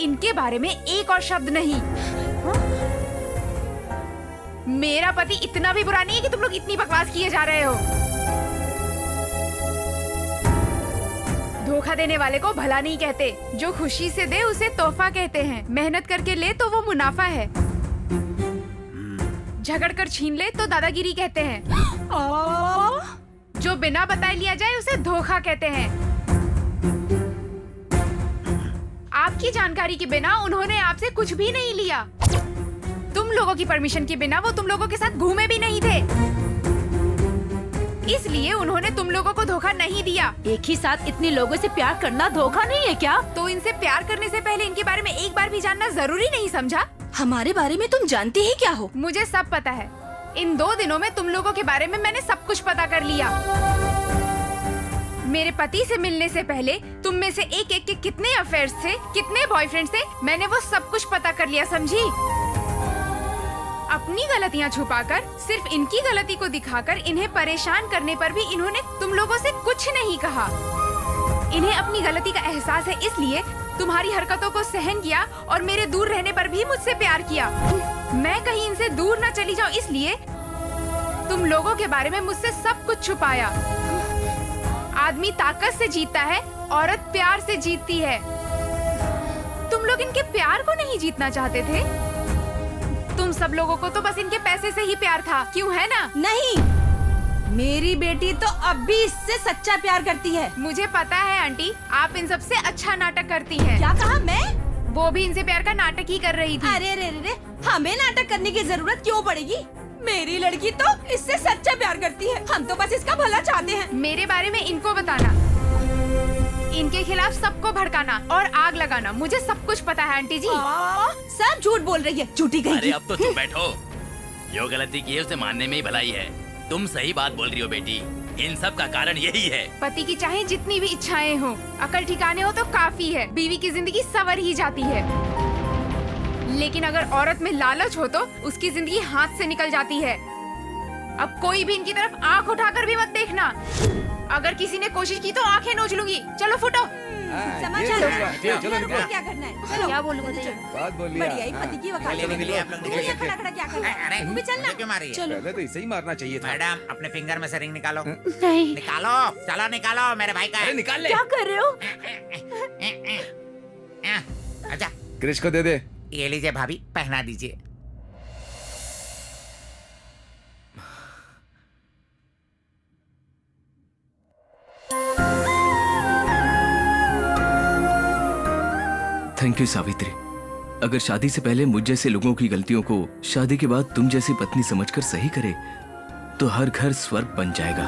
Speaker 1: इनके बारे में एक और शब्द नहीं। मेरा पति इतना भी बुरा नहीं है कि तुम लोग इतनी बकवास किए जा रहे हो। धोखा देने वाले को भला नहीं कहते, जो खुशी से दे उसे तोहफा कहते हैं। मेहनत करके ले तो वो मुनाफा है, झगड़ कर छीन ले तो दादागिरी कहते हैं। जो बिना बताए लिया जाए उसे धोखा कहते हैं। आपकी जानकारी के बिना उन्होंने आपसे कुछ भी नहीं लिया। तुम लोगों की परमिशन के बिना वो तुम लोगों के साथ घूमे भी नहीं थे, इसलिए उन्होंने तुम लोगों को धोखा नहीं दिया।
Speaker 5: एक ही साथ इतने लोगों से प्यार करना धोखा नहीं है क्या?
Speaker 1: तो इनसे प्यार करने से पहले इनके बारे में एक बार भी जानना जरूरी नहीं समझा?
Speaker 11: हमारे बारे में तुम जानते ही क्या हो?
Speaker 1: मुझे सब पता है। इन 2 दिनों में तुम लोगों के बारे में मैंने सब कुछ पता कर लिया। मेरे पति से मिलने से पहले तुम में से एक एक के कितने अफेयर्स थे, कितने बॉयफ्रेंड्स थे, मैंने वो सब कुछ पता कर लिया, समझी? अपनी गलतियां छुपाकर, सिर्फ इनकी गलती को दिखाकर इन्हें परेशान करने पर भी इन्होंने तुम लोगों से कुछ नहीं कहा। इन्हें अपनी गलती का एहसास है, इसलिए तुम्हारी हरकतों को सहन किया और मेरे दूर रहने पर भी मुझसे प्यार किया। मैं कहीं इनसे दूर न चली जाऊं, इसलिए तुम लोगों के बारे में मुझसे सब कुछ छुपाया। आदमी ताकत से जीतता है, औरत प्यार से जीतती है। तुम लोग इनके प्यार को नहीं जीतना चाहते थे। तुम सब लोगों को तो बस इनके पैसे से ही प्यार था, क्यों है ना?
Speaker 11: नहीं, मेरी बेटी तो अब भी इससे सच्चा प्यार करती है।
Speaker 1: मुझे पता है आंटी, आप इन सबसे अच्छा नाटक करती हैं।
Speaker 11: क्या कहा? मैं?
Speaker 1: वो भी इनसे प्यार का नाटक ही कर रही थी।
Speaker 11: अरे रे रे, हमें नाटक करने की जरूरत क्यों पड़ेगी? मेरी लड़की तो इससे सच्चा प्यार करती है। हम तो बस इसका भला चाहते हैं।
Speaker 1: मेरे बारे में इनको बताना, इनके खिलाफ सबको भड़काना और आग लगाना, मुझे सब कुछ पता है आंटी जी।
Speaker 11: सब झूठ बोल रही है, झूठी गई।
Speaker 12: अरे अब तो तुम बैठो। जो गलती की है उसे मानने में ही भलाई है। तुम सही बात बोल रही हो बेटी, इन सब का कारण यही है।
Speaker 1: पति की चाहे जितनी भी इच्छाएं हो, अकल ठिकाने हो तो काफी है। बीवी की जिंदगी संवर ही जाती है, लेकिन अगर औरत में लालच हो तो उसकी जिंदगी हाथ से निकल जाती है। अब कोई भी इनकी तरफ आंख उठाकर भी मत देखना। अगर किसी ने कोशिश की तो आंखें नोच लूंगी। चलो फुटो।
Speaker 4: चलो
Speaker 11: क्या करना है? क्या बोलूं?
Speaker 4: बात बोलिए।
Speaker 11: बढ़िया ही पति की वकालत। खड़ा क्या करना है? तू भी चलना।
Speaker 3: क्यों मारी?
Speaker 4: पहले तो इसे ही मारना चाहिए था।
Speaker 3: मैडम, अपने फिंगर में से रिंग निकालो।
Speaker 5: नहीं।
Speaker 3: निकालो, चलो निकालो, मेरे भाई का है।
Speaker 4: निकाल ले।
Speaker 5: क्या कर रहे हो?
Speaker 3: अच्छा,
Speaker 4: क्रिश को दे दे।
Speaker 3: ये लीजिए भाभी, पहना दीजिए।
Speaker 2: Thank you Savitri. अगर शादी से पहले मुझ जैसे लोगों की गलतियों को शादी के बाद तुम जैसी पत्नी समझकर सही करे तो हर घर स्वर्ग बन जाएगा।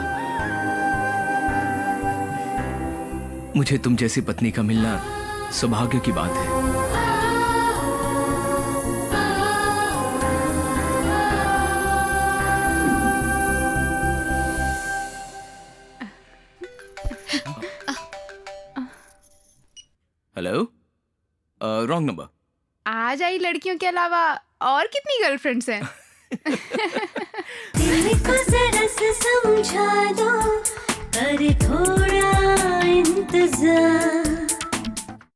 Speaker 2: मुझे तुम जैसी पत्नी का मिलना सौभाग्य की बात है। Hello, wrong number.
Speaker 1: आज आई लड़कियों के अलावा और कितनी गर्लफ्रेंड्स हैं?
Speaker 15: दिल को जरा से समझा दो, अरे थोड़ा इंतजार।